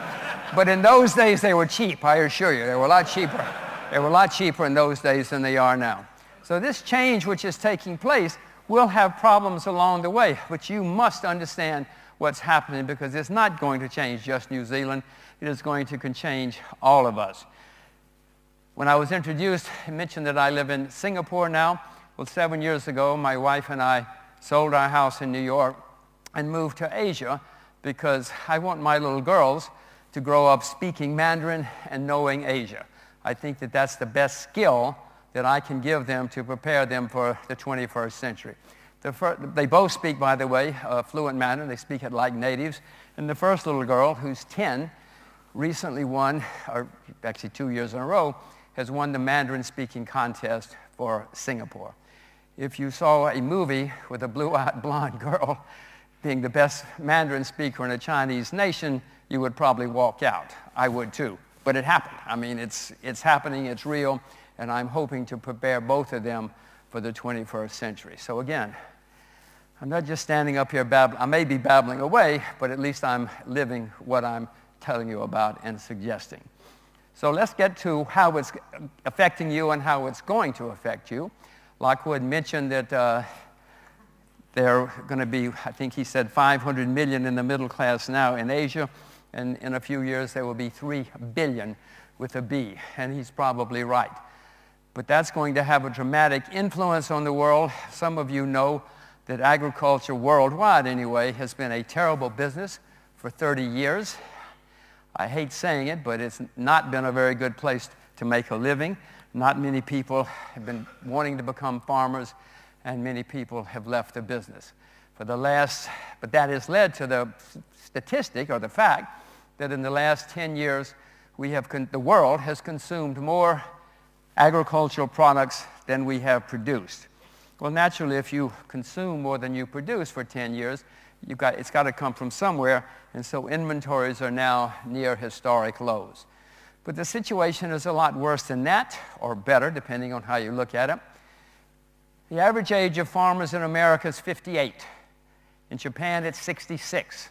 But in those days, they were cheap, I assure you. They were a lot cheaper. They were a lot cheaper in those days than they are now. So this change which is taking place will have problems along the way, but you must understand what's happening because it's not going to change just New Zealand. It is going to change all of us. When I was introduced, I mentioned that I live in Singapore now. Well, 7 years ago, my wife and I sold our house in New York and moved to Asia because I want my little girls to grow up speaking Mandarin and knowing Asia. I think that that's the best skill that I can give them to prepare them for the 21st century. They both speak, by the way, fluent Mandarin. They speak it like natives. And the first little girl, who's 10, recently won, or actually 2 years in a row, has won the Mandarin speaking contest for Singapore. If you saw a movie with a blue-eyed blonde girl being the best Mandarin speaker in a Chinese nation, you would probably walk out. I would too. But it happened. I mean, it's happening, it's real, and I'm hoping to prepare both of them for the 21st century. So again, I'm not just standing up here babbling. I may be babbling away, but at least I'm living what I'm telling you about and suggesting. So let's get to how it's affecting you and how it's going to affect you. Lockwood mentioned that there are going to be, I think he said 500 million in the middle class now in Asia, and in a few years there will be 3 billion with a B, and he's probably right. But that's going to have a dramatic influence on the world. Some of you know that agriculture worldwide anyway has been a terrible business for 30 years. I hate saying it, but it's not been a very good place to make a living. Not many people have been wanting to become farmers, and many people have left the business. But that has led to the statistic, or the fact, that in the last 10 years, the world has consumed more agricultural products than we have produced. Well, naturally, if you consume more than you produce for 10 years, it's got to come from somewhere, and so inventories are now near historic lows. But the situation is a lot worse than that, or better, depending on how you look at it. The average age of farmers in America is 58. In Japan, it's 66.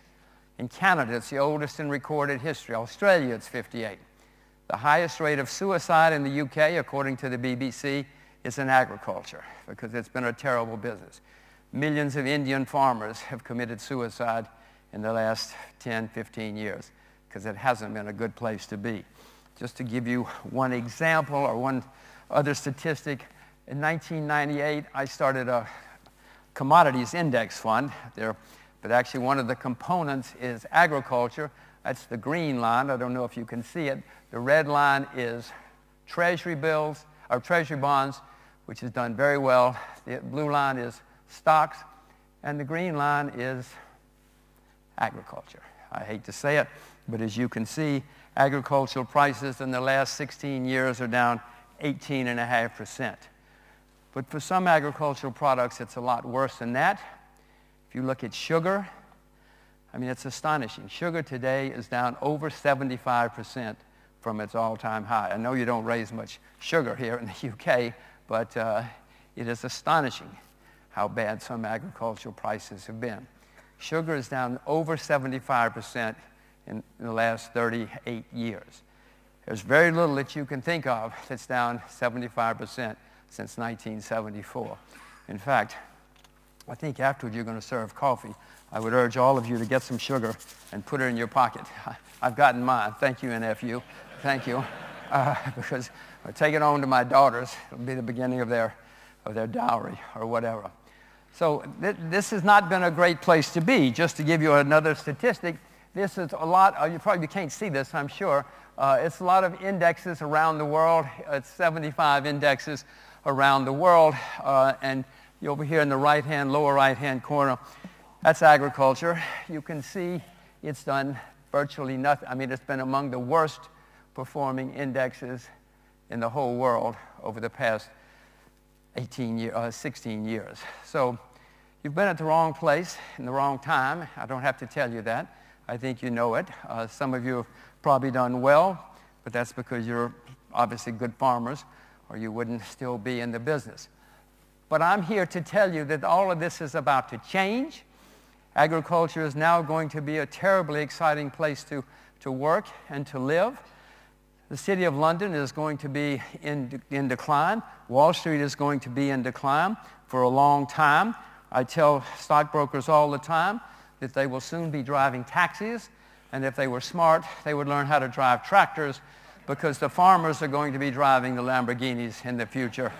In Canada, it's the oldest in recorded history. Australia, it's 58. The highest rate of suicide in the UK, according to the BBC, is in agriculture, because it's been a terrible business. Millions of Indian farmers have committed suicide in the last 10, 15 years, because it hasn't been a good place to be. Just to give you one example, or one other statistic, in 1998, I started a commodities index fund. But actually, one of the components is agriculture. That's the green line. I don't know if you can see it. The red line is treasury bills, or treasury bonds, which has done very well. The blue line is stocks, and the green line is agriculture. I hate to say it, but as you can see, agricultural prices in the last 16 years are down 18.5%. But for some agricultural products, it's a lot worse than that. If you look at sugar, I mean, it's astonishing. Sugar today is down over 75% from its all-time high. I know you don't raise much sugar here in the UK, but it is astonishing how bad some agricultural prices have been. Sugar is down over 75% in the last 38 years. There's very little that you can think of that's down 75% since 1974. In fact, I think afterward you're going to serve coffee. I would urge all of you to get some sugar and put it in your pocket. I've gotten mine. Thank you, NFU. Thank you. Because I take it home to my daughters. It'll be the beginning of their dowry or whatever. So this has not been a great place to be. Just to give you another statistic, this is a lot, you probably can't see this, I'm sure. It's a lot of indexes around the world. It's 75 indexes around the world. And over here in the right-hand, lower right-hand corner, that's agriculture. You can see it's done virtually nothing. I mean, it's been among the worst performing indexes in the whole world over the past 16 years. So you've been at the wrong place in the wrong time. I don't have to tell you that. I think you know it. Some of you have probably done well, but that's because you're obviously good farmers, or you wouldn't still be in the business. But I'm here to tell you that all of this is about to change. Agriculture is now going to be a terribly exciting place to work and to live. The City of London is going to be in decline. Wall Street is going to be in decline for a long time. I tell stockbrokers all the time that they will soon be driving taxis, and if they were smart, they would learn how to drive tractors, because the farmers are going to be driving the Lamborghinis in the future.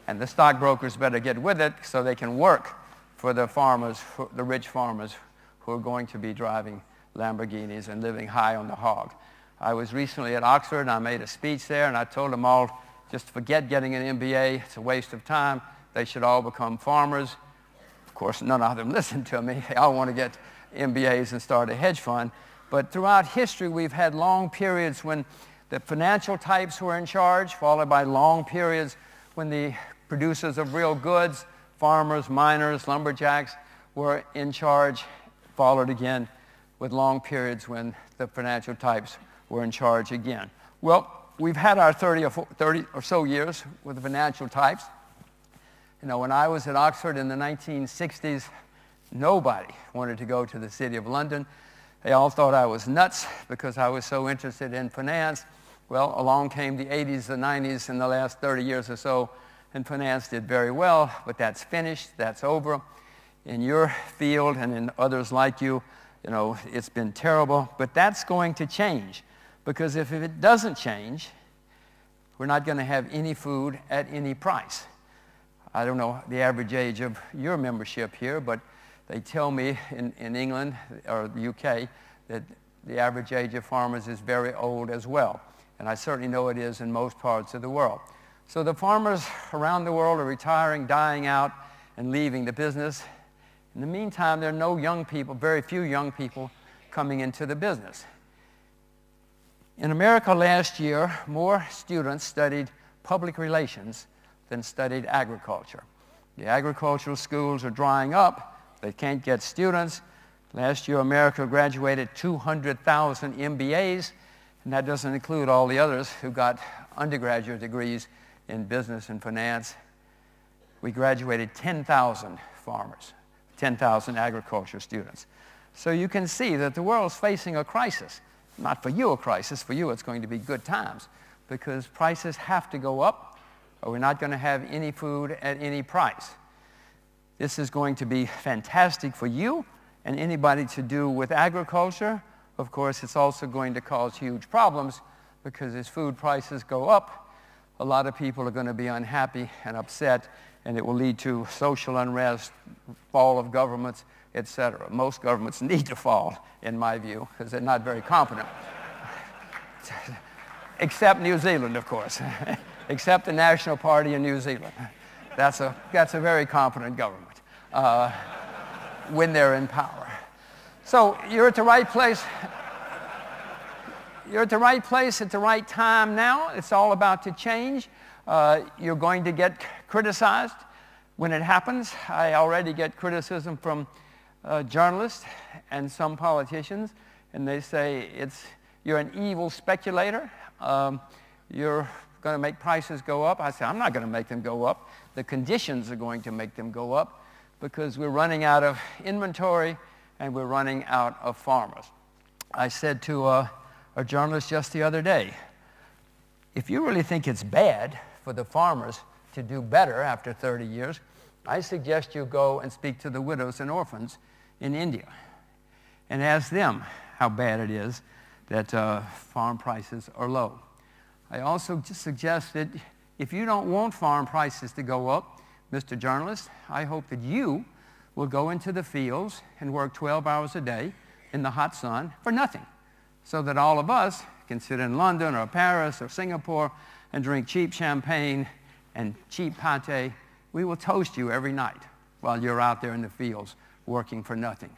And the stockbrokers better get with it so they can work for the farmers, the rich farmers who are going to be driving Lamborghinis and living high on the hog. I was recently at Oxford, and I made a speech there, and I told them all, just forget getting an MBA. It's a waste of time. They should all become farmers. Of course, none of them listened to me. They all want to get MBAs and start a hedge fund. But throughout history, we've had long periods when the financial types were in charge, followed by long periods when the producers of real goods, farmers, miners, lumberjacks were in charge, followed again with long periods when the financial types were in charge again. Well, we've had our 30 or so years with the financial types. You know, when I was at Oxford in the 1960s, nobody wanted to go to the City of London. They all thought I was nuts because I was so interested in finance. Well, along came the 80s, the 90s, and the last 30 years or so, and finance did very well, but that's finished, that's over. In your field and in others like you, you know, it's been terrible, but that's going to change, because if it doesn't change, we're not going to have any food at any price. I don't know the average age of your membership here, but they tell me in England or the UK that the average age of farmers is very old as well. And I certainly know it is in most parts of the world. So the farmers around the world are retiring, dying out, and leaving the business. In the meantime, there are no young people, very few young people coming into the business. In America last year, more students studied public relations than studied agriculture. The agricultural schools are drying up. They can't get students. Last year, America graduated 200,000 MBAs, and that doesn't include all the others who got undergraduate degrees in business and finance. We graduated 10,000 farmers, 10,000 agriculture students. So you can see that the world's facing a crisis. Not for you a crisis. For you, it's going to be good times, because prices have to go up, or we're not going to have any food at any price. This is going to be fantastic for you and anybody to do with agriculture. Of course, it's also going to cause huge problems, because as food prices go up, a lot of people are going to be unhappy and upset, and it will lead to social unrest, fall of governments, etc. Most governments need to fall, in my view, because they're not very competent. Except New Zealand, of course. Except the National Party in New Zealand. That's a very competent government when they're in power. So you're at the right place. You're at the right place at the right time now. It's all about to change. You're going to get criticized when it happens. I already get criticism from journalists and some politicians, and they say you're an evil speculator. You're going to make prices go up. I say, I'm not going to make them go up. The conditions are going to make them go up, because we're running out of inventory and we're running out of farmers. I said to a journalist just the other day, if you really think it's bad for the farmers to do better after 30 years, I suggest you go and speak to the widows and orphans in India and ask them how bad it is that farm prices are low. I also just suggest that if you don't want farm prices to go up, Mr. Journalist, I hope that you will go into the fields and work 12 hours a day in the hot sun for nothing, so that all of us can sit in London or Paris or Singapore and drink cheap champagne and cheap pate. We will toast you every night while you're out there in the fields working for nothing.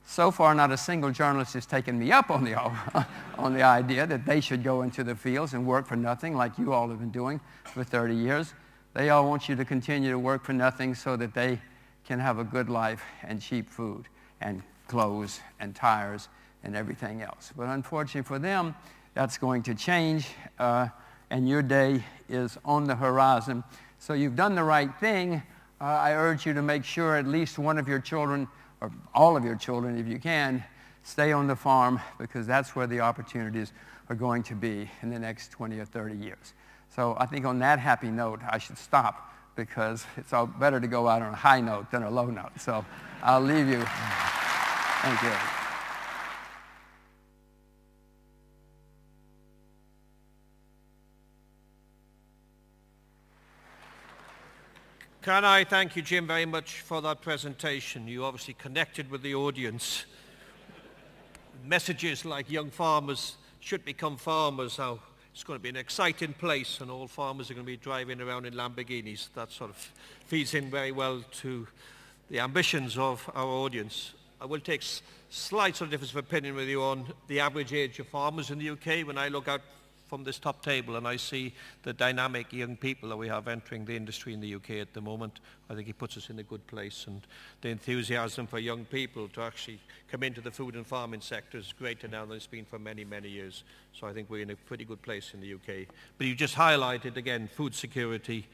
So far, not a single journalist has taken me up on the idea that they should go into the fields and work for nothing like you all have been doing for 30 years. They all want you to continue to work for nothing so that they can have a good life and cheap food and clothes and tires and everything else. But unfortunately for them, that's going to change, and your day is on the horizon. So you've done the right thing. I urge you to make sure at least one of your children, or all of your children if you can, stay on the farm, because that's where the opportunities are going to be in the next 20 or 30 years. So I think on that happy note, I should stop, because it's all better to go out on a high note than a low note. So I'll leave you. Thank you. Can I thank you, Jim, very much for that presentation. You obviously connected with the audience. Messages like young farmers should become farmers, how it's going to be an exciting place and all farmers are going to be driving around in Lamborghinis. That sort of feeds in very well to the ambitions of our audience. I will take slight sort of difference of opinion with you on the average age of farmers in the UK. When I look out from this top table and I see the dynamic young people that we have entering the industry in the UK at the moment, I think he puts us in a good place, and the enthusiasm for young people to actually come into the food and farming sector is greater now than it's been for many, many years. So I think we're in a pretty good place in the UK. But you just highlighted again food security,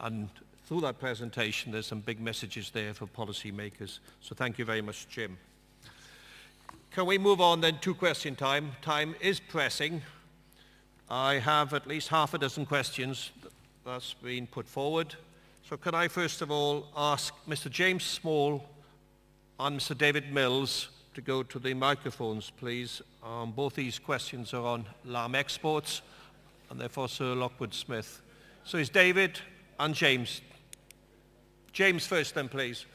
and through that presentation there's some big messages there for policy makers. So thank you very much, Jim. Can we move on then to question time? Time is pressing. I have at least half a dozen questions that's been put forward. So can I first of all ask Mr. James Small and Mr. David Mills to go to the microphones, please. Both these questions are on lamb exports, and therefore Sir Lockwood Smith. So it's David and James. James first then, please.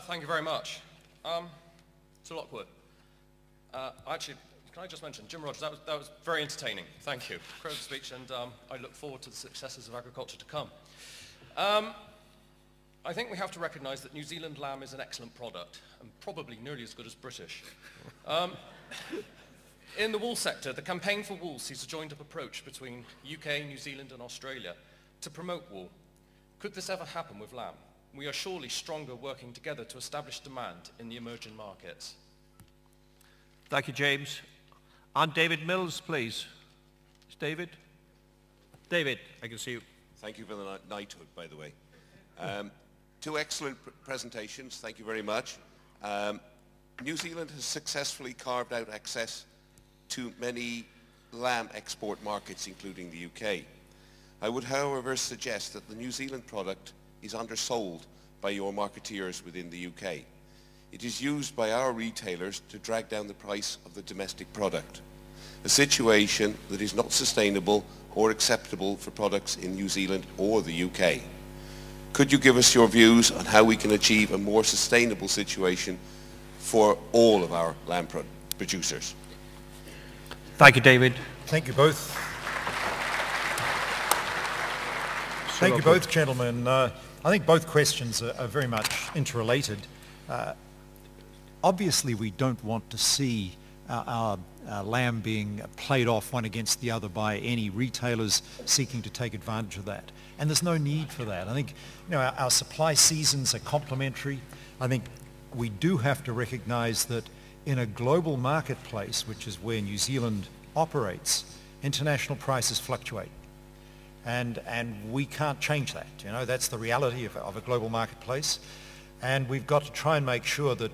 Thank you very much. Sir Lockwood, actually, can I just mention, Jim Rogers, that was very entertaining. Thank you. Incredible speech, and I look forward to the successes of agriculture to come. I think we have to recognise that New Zealand lamb is an excellent product, and probably nearly as good as British. In the wool sector, the Campaign for Wool sees a joined-up approach between UK, New Zealand and Australia to promote wool. Could this ever happen with lamb? We are surely stronger working together to establish demand in the emerging markets. Thank you, James. And David Mills, please. Is David? David, I can see you. Thank you for the knighthood, by the way. Two excellent presentations. Thank you very much. New Zealand has successfully carved out access to many lamb export markets, including the UK. I would, however, suggest that the New Zealand product is undersold by your marketeers within the UK. It is used by our retailers to drag down the price of the domestic product, a situation that is not sustainable or acceptable for products in New Zealand or the UK. Could you give us your views on how we can achieve a more sustainable situation for all of our lamb producers? Thank you, David. Thank you both. Thank you both, gentlemen. I think both questions are very much interrelated. Obviously, we don't want to see our lamb being played off one against the other by any retailers seeking to take advantage of that. And there's no need for that. I think our supply seasons are complementary. I think we do have to recognize that in a global marketplace, which is where New Zealand operates, international prices fluctuate. And we can't change that. That's the reality of a global marketplace. And we've got to try and make sure that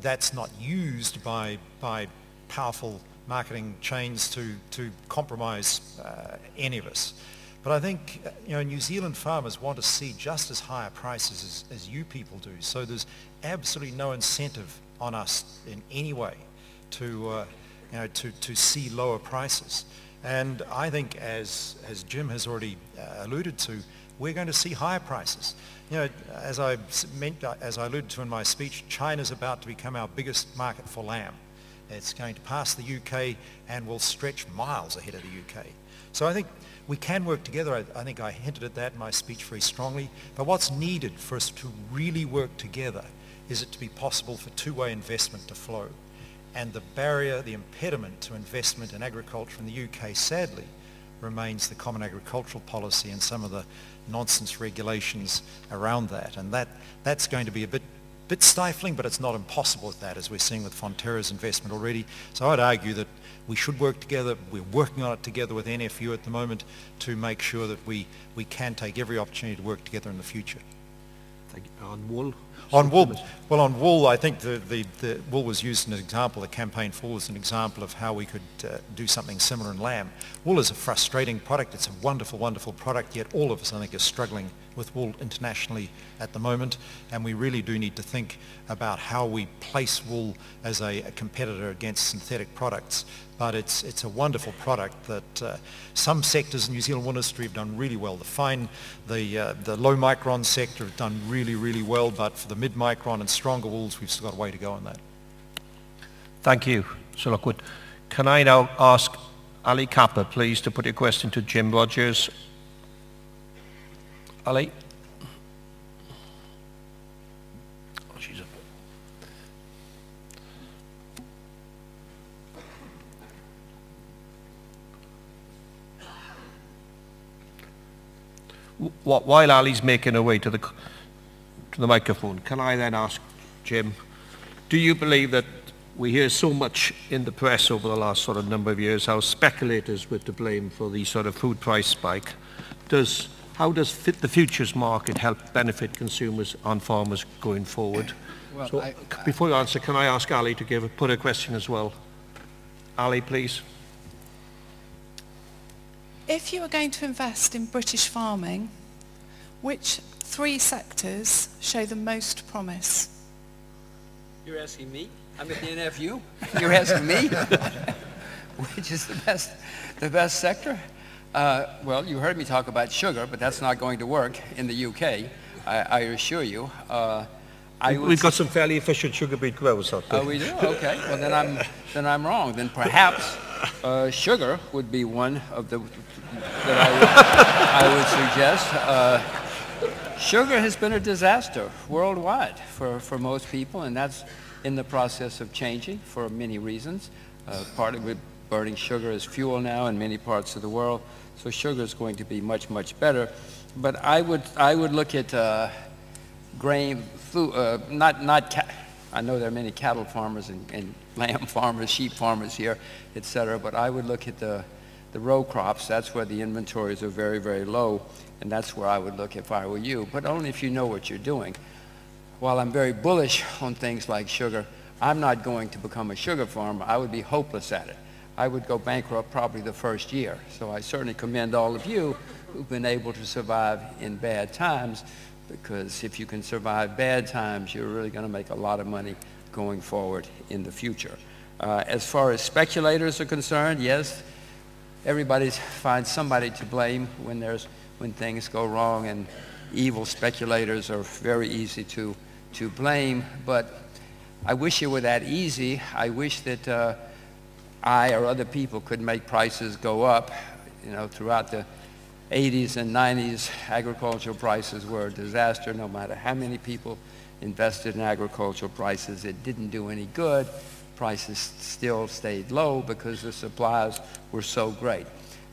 that's not used by powerful marketing chains to compromise any of us. But I think New Zealand farmers want to see just as higher prices as you people do. So there's absolutely no incentive on us in any way to see lower prices. And I think, as Jim has already alluded to, we're going to see higher prices. As I alluded to in my speech, China's about to become our biggest market for lamb. It's going to pass the UK and will stretch miles ahead of the UK. So I think we can work together. I think I hinted at that in my speech very strongly. But what's needed for us to really work together is it to be possible for two-way investment to flow. And the barrier, the impediment to investment in agriculture in the UK, sadly, remains the Common Agricultural Policy and some of the nonsense regulations around that. And that's going to be a bit stifling, but it's not impossible with that, as we're seeing with Fonterra's investment already. So I'd argue that we should work together. We're working on it together with NFU at the moment to make sure that we can take every opportunity to work together in the future. Thank you. On wool? On wool, I think the wool was used as an example. The Campaign for Wool is an example of how we could do something similar in lamb. Wool is a frustrating product. It's a wonderful, wonderful product, yet all of us, I think, are struggling with wool internationally at the moment, and we really do need to think about how we place wool as a competitor against synthetic products. But it's a wonderful product that some sectors in New Zealand wool industry have done really well. The low micron sector have done really, really well, but for the mid-micron and stronger wools, we've still got a way to go on that. Thank you, Sir Lockwood. Can I now ask Ali Kappa, please, to put your question to Jim Rogers. Ali? while Ali's making her way to the microphone, can I then ask Jim, do you believe that we hear so much in the press over the last sort of number of years how speculators were to blame for the sort of food price spike? How does the futures market help benefit consumers and farmers going forward? Well, So, before you answer, can I ask Ali to put a question as well? Ali, please. If you are going to invest in British farming, which 3 sectors show the most promise? You're asking me? I'm at the NFU. You're asking me? Which is the best sector? Well, you heard me talk about sugar, but that's not going to work in the UK, I assure you. We've got some fairly efficient sugar beet growers out there. Oh, we do? Okay. Well, then I'm wrong. Then perhaps sugar would be one of the that I would suggest. Sugar has been a disaster worldwide for most people, and that's in the process of changing for many reasons. Part of it, burning sugar as fuel now in many parts of the world, so sugar is going to be much, much better. But I would look at grain, food, I know there are many cattle farmers and lamb farmers, sheep farmers here, etc. But I would look at the row crops. That's where the inventories are very, very low, and that's where I would look if I were you, but only if you know what you're doing. While I'm very bullish on things like sugar, I'm not going to become a sugar farmer. I would be hopeless at it. I would go bankrupt probably the first year. So I certainly commend all of you who've been able to survive in bad times, because if you can survive bad times, you're really going to make a lot of money going forward in the future. As far as speculators are concerned, yes, everybody finds somebody to blame when things go wrong, and evil speculators are very easy to blame. But I wish it were that easy. I wish that I or other people could make prices go up. You know, throughout the 80s and 90s, agricultural prices were a disaster. No matter how many people invested in agricultural prices, it didn't do any good. Prices still stayed low because the supplies were so great.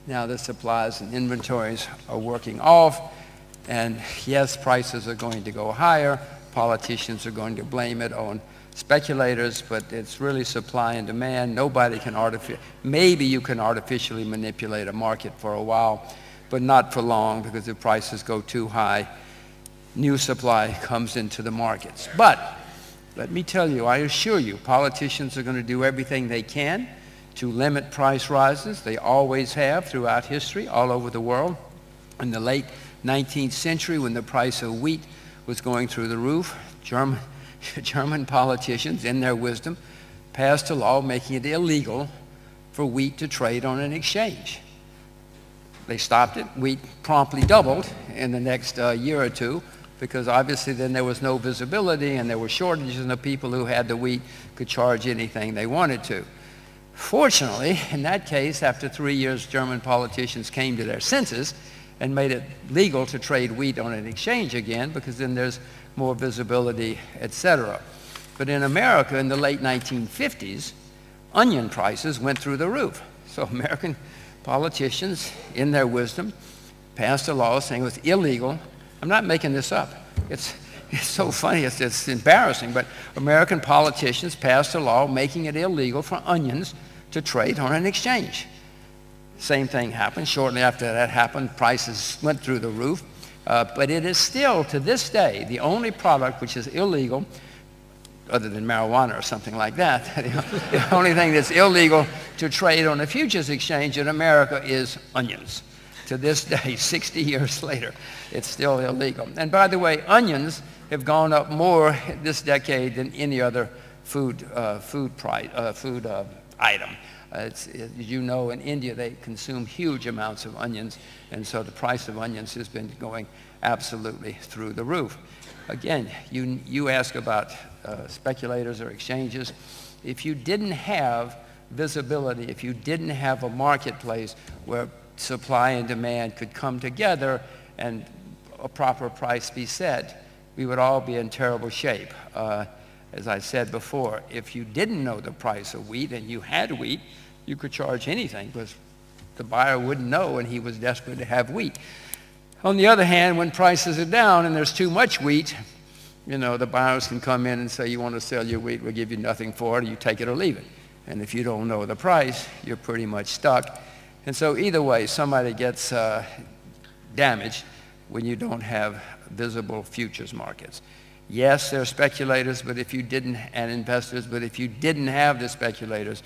Now the supplies and inventories are working off, and yes, prices are going to go higher. Politicians are going to blame it on speculators, but it's really supply and demand. Nobody can maybe you can artificially manipulate a market for a while, but not for long, because if prices go too high, new supply comes into the markets. But let me tell you, I assure you, politicians are going to do everything they can to limit price rises. They always have throughout history, all over the world. In the late 19th century, when the price of wheat was going through the roof, German politicians, in their wisdom, passed a law making it illegal for wheat to trade on an exchange. They stopped it. Wheat promptly doubled in the next year or two, because obviously then there was no visibility and there were shortages, and the people who had the wheat could charge anything they wanted to. Fortunately, in that case, after 3 years, German politicians came to their senses and made it legal to trade wheat on an exchange again, because then there's more visibility, etc. But in America, in the late 1950s, onion prices went through the roof. So American politicians, in their wisdom, passed a law saying it was illegal. I'm not making this up. It's so funny, it's embarrassing, but American politicians passed a law making it illegal for onions to trade on an exchange. Same thing happened. Shortly after that happened, prices went through the roof. But it is still, to this day, the only product which is illegal, other than marijuana or something like that, the only thing that's illegal to trade on a futures exchange in America is onions. To this day, 60 years later, it's still illegal. And by the way, onions have gone up more this decade than any other food item. As you know, in India, they consume huge amounts of onions, and so the price of onions has been going absolutely through the roof. Again, you ask about speculators or exchanges. If you didn't have visibility, if you didn't have a marketplace where supply and demand could come together and a proper price be set, we would all be in terrible shape. As I said before, if you didn't know the price of wheat and you had wheat, you could charge anything because the buyer wouldn't know and he was desperate to have wheat. On the other hand, when prices are down and there's too much wheat, you know, the buyers can come in and say, you want to sell your wheat, we'll give you nothing for it, you take it or leave it. And if you don't know the price, you're pretty much stuck. And so either way, somebody gets damaged when you don't have visible futures markets. Yes, there are speculators, but if you didn't, and investors, but if you didn't have the speculators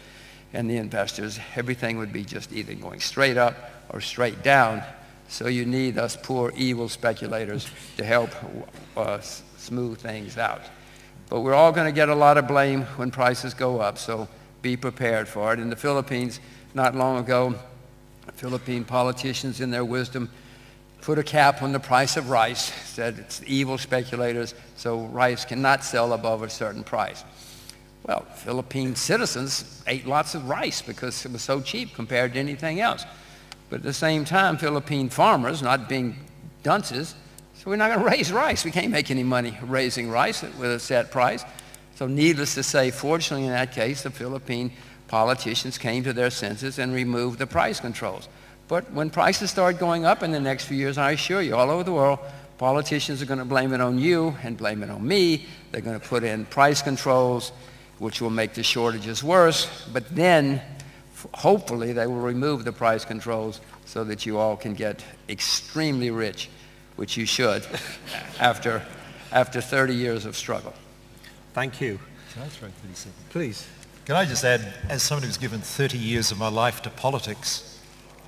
and the investors, everything would be just either going straight up or straight down. So you need us poor, evil speculators to help smooth things out. But we're all going to get a lot of blame when prices go up, so be prepared for it. In the Philippines, not long ago, Philippine politicians in their wisdom put a cap on the price of rice, said it's evil speculators, so rice cannot sell above a certain price. Well, Philippine citizens ate lots of rice because it was so cheap compared to anything else. But at the same time, Philippine farmers, not being dunces, so we're not going to raise rice. We can't make any money raising rice with a set price. So needless to say, fortunately in that case, the Philippine politicians came to their senses and removed the price controls. But when prices start going up in the next few years, I assure you, all over the world, politicians are going to blame it on you and blame it on me. They're going to put in price controls, which will make the shortages worse. But then, hopefully, they will remove the price controls so that you all can get extremely rich, which you should, after 30 years of struggle. Thank you. Can I throw 30 seconds? Please. Can I just add, as somebody who's given 30 years of my life to politics,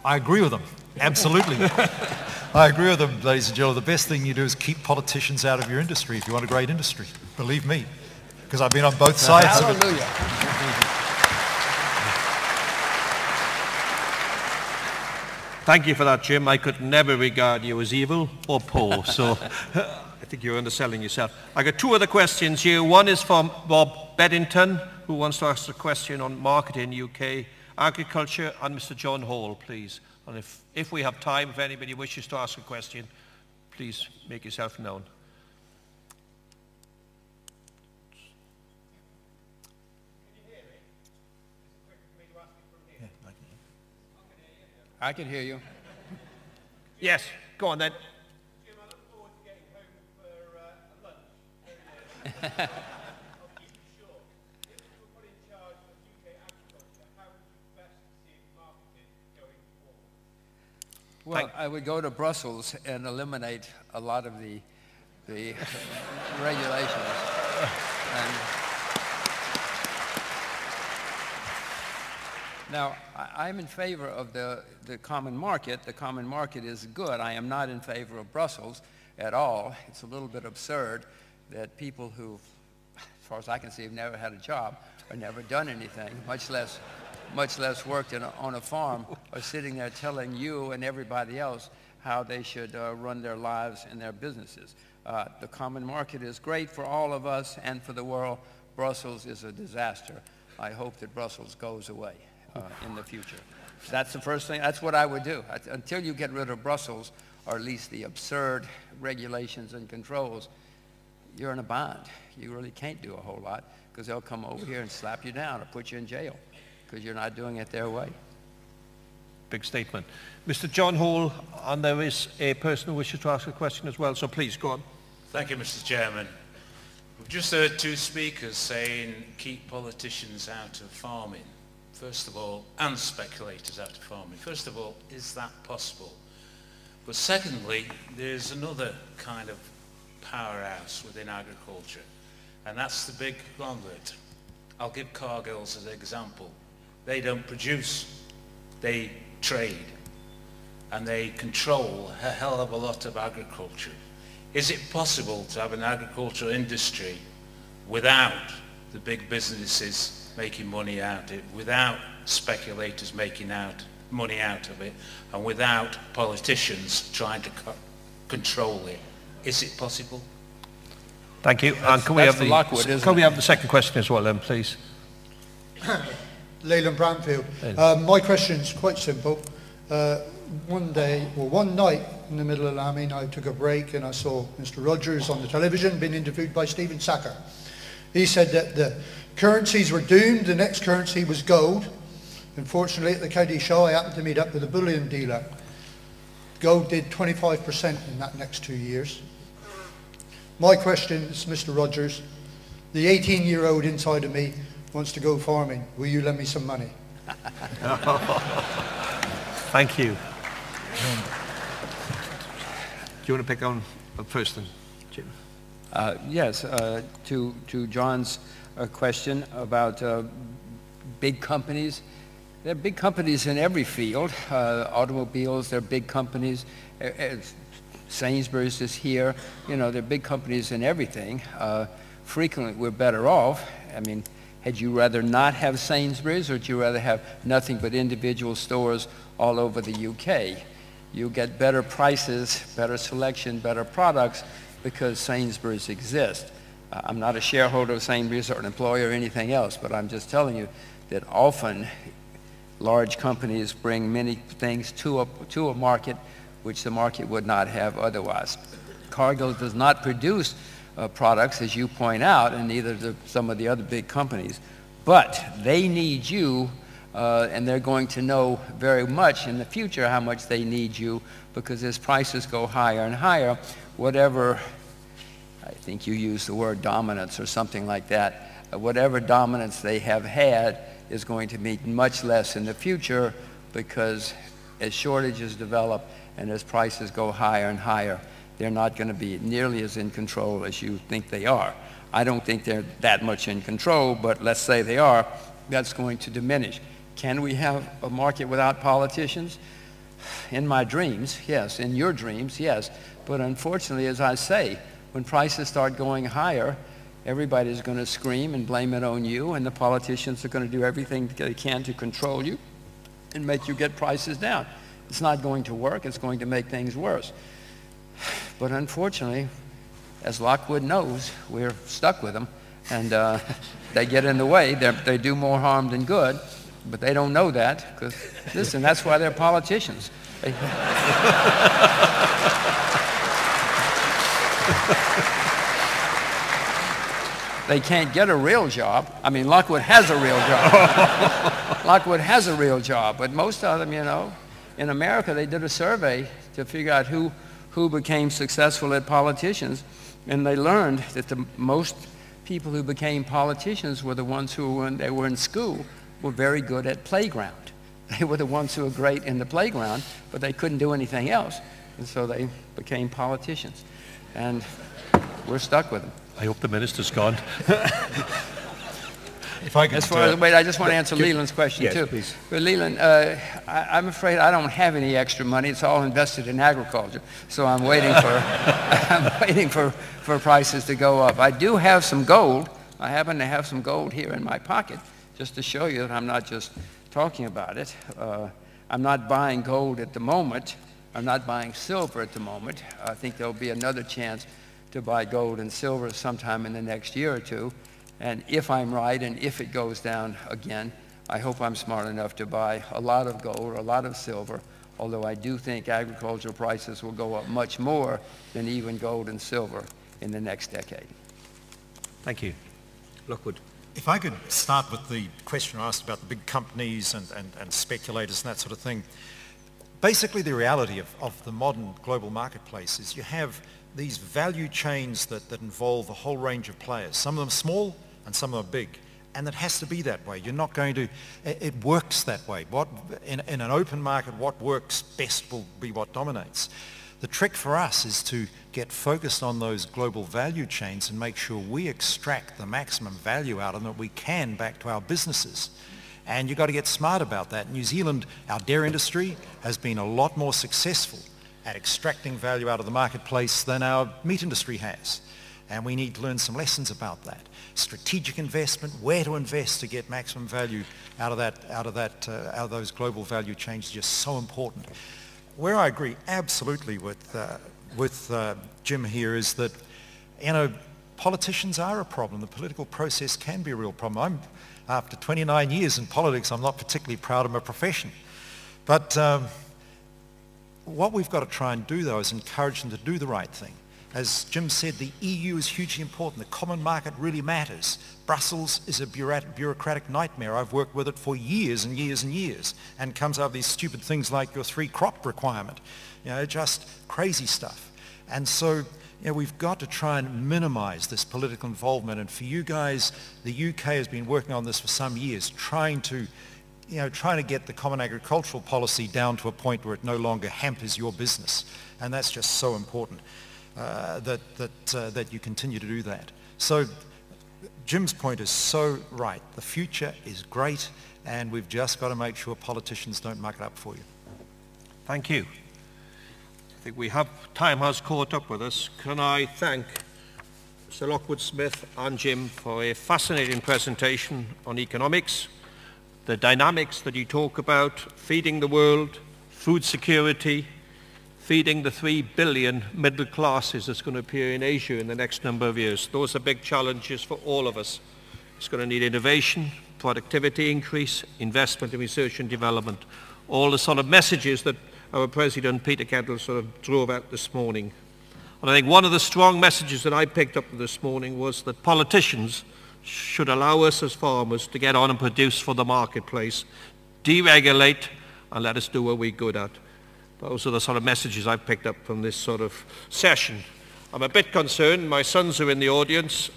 I agree with them, absolutely. I agree with them, ladies and gentlemen. The best thing you do is keep politicians out of your industry if you want a great industry. Believe me, because I've been on both sides of it. Hallelujah. Thank you for that, Jim. I could never regard you as evil or poor, so I think you're underselling yourself. I got two other questions here. One is from Bob Beddington, who wants to ask a question on marketing UK agriculture, and Mr. John Hall, please. And if we have time, if anybody wishes to ask a question, please make yourself known. I can hear you. Yes, go on then. Jim, I look forward to getting home for lunch. I'll keep it short. If you were put in charge of UK agriculture, how would you best see it marketed going forward? Well, I would go to Brussels and eliminate a lot of the regulations. Now, I'm in favor of the common market. The common market is good. I am not in favor of Brussels at all. It's a little bit absurd that people who, as far as I can see, have never had a job or never done anything, much less worked on a farm, are sitting there telling you and everybody else how they should run their lives and their businesses. The common market is great for all of us and for the world. Brussels is a disaster. I hope that Brussels goes away in the future. That's the first thing. That's what I would do. Until you get rid of Brussels, or at least the absurd regulations and controls, you're in a bind. You really can't do a whole lot because they'll come over here and slap you down or put you in jail because you're not doing it their way. Big statement. Mr. John Hall, and there is a person who wishes to ask a question as well, so please go on. Thank you, Mr. Chairman. We've just heard two speakers saying keep politicians out of farming, first of all, and speculators out of farming. First of all, is that possible? But secondly, there's another kind of powerhouse within agriculture, and that's the big conglomerate. I'll give Cargill's as an example. They don't produce, they trade, and they control a hell of a lot of agriculture. Is it possible to have an agricultural industry without the big businesses making money out of it, without speculators making money out of it, and without politicians trying to control it? Is it possible? Thank you. And can we have the second question as well then, please? Leyland Bramfield. My question is quite simple. One night in the middle of lambing, I took a break and I saw Mr. Rogers on the television being interviewed by Stephen Sacker. He said that the currencies were doomed. The next currency was gold. Unfortunately, at the county show, I happened to meet up with a bullion dealer. Gold did 25% in that next 2 years. My question is, Mr. Rogers, the 18-year-old inside of me wants to go farming. Will you lend me some money? Thank you. Do you want to pick on first then, Jim? Yes, to John's question about big companies. There are big companies in every field. Automobiles, there are big companies. Sainsbury's is here. You know, there are big companies in everything. Frequently, we're better off. I mean, had you rather not have Sainsbury's, or would you rather have nothing but individual stores all over the UK? You get better prices, better selection, better products because Sainsbury's exists. I'm not a shareholder of Sainsbury's or an employer or anything else, but I'm just telling you that often large companies bring many things to a market which the market would not have otherwise. Cargill does not produce products, as you point out, and neither do some of the other big companies, but they need you, and they're going to know very much in the future how much they need you, because as prices go higher and higher, whatever, I think you used the word dominance or something like that, whatever dominance they have had is going to be much less in the future, because as shortages develop and as prices go higher and higher, they're not going to be nearly as in control as you think they are. I don't think they're that much in control, but let's say they are, that's going to diminish. Can we have a market without politicians? In my dreams, yes. In your dreams, yes. But unfortunately, as I say, when prices start going higher, everybody's going to scream and blame it on you, and the politicians are going to do everything they can to control you and make you get prices down. It's not going to work. It's going to make things worse. But unfortunately, as Lockwood knows, we're stuck with them, and they get in the way. They do more harm than good, but they don't know that, because, listen, that's why they're politicians. They can't get a real job. I mean, Lockwood has a real job. Lockwood has a real job, but most of them, you know, in America, they did a survey to figure out who became successful at politicians, and they learned that the most people who became politicians were the ones who, when they were in school, were very good at playground. They were the ones who were great in the playground, but they couldn't do anything else, and so they became politicians. And we're stuck with them. I hope the minister's gone. If I could, wait, I just want to answer Leland's question, yes, too. Please. But Leland, I'm afraid I don't have any extra money. It's all invested in agriculture. So I'm waiting for prices to go up. I do have some gold. I happen to have some gold here in my pocket, just to show you that I'm not just talking about it. I'm not buying gold at the moment. I'm not buying silver at the moment. I think there'll be another chance to buy gold and silver sometime in the next year or two. And if I'm right, and if it goes down again, I hope I'm smart enough to buy a lot of gold, a lot of silver, although I do think agricultural prices will go up much more than even gold and silver in the next decade. Thank you. Lockwood. If I could start with the question I asked about the big companies and speculators and that sort of thing. Basically, the reality of the modern global marketplace is you have these value chains that involve a whole range of players. Some of them small and some of them big. And it has to be that way. You're not going to, it works that way. In an open market, what works best will be what dominates. The trick for us is to get focused on those global value chains and make sure we extract the maximum value out of them that we can back to our businesses. And you've got to get smart about that. New Zealand, our dairy industry, has been a lot more successful at extracting value out of the marketplace than our meat industry has. And we need to learn some lessons about that. Strategic investment, where to invest to get maximum value out of those global value chains is just so important. Where I agree absolutely with Jim here is that, you know, politicians are a problem. The political process can be a real problem. After 29 years in politics, I'm not particularly proud of my profession. But what we've got to try and do, though, is encourage them to do the right thing. As Jim said, the EU is hugely important. The common market really matters. Brussels is a bureaucratic nightmare. I've worked with it for years and years and years, and comes out of these stupid things like your 3-crop requirement. You know, just crazy stuff. And so, you know, we've got to try and minimize this political involvement. And for you guys, the UK has been working on this for some years, trying to get the common agricultural policy down to a point where it no longer hampers your business. And that's just so important that you continue to do that. So Jim's point is so right. The future is great, and we've just got to make sure politicians don't muck it up for you. Thank you. I think time has caught up with us. Can I thank Sir Lockwood Smith and Jim for a fascinating presentation on economics, the dynamics that you talk about, feeding the world, food security, feeding the 3 billion middle classes that's going to appear in Asia in the next number of years. Those are big challenges for all of us. It's going to need innovation, productivity increase, investment in research and development, all the sort of messages that our President, Peter Kendall, sort of drove out this morning. And I think one of the strong messages that I picked up this morning was that politicians should allow us as farmers to get on and produce for the marketplace, deregulate, and let us do what we're good at. Those are the sort of messages I've picked up from this sort of session. I'm a bit concerned, my sons are in the audience,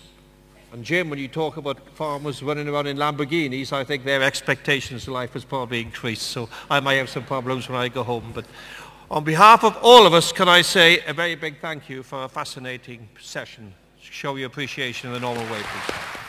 and Jim, when you talk about farmers running around in Lamborghinis, I think their expectations of life has probably increased, so I might have some problems when I go home. But on behalf of all of us, can I say a very big thank you for a fascinating session. Show your appreciation in the normal way, please.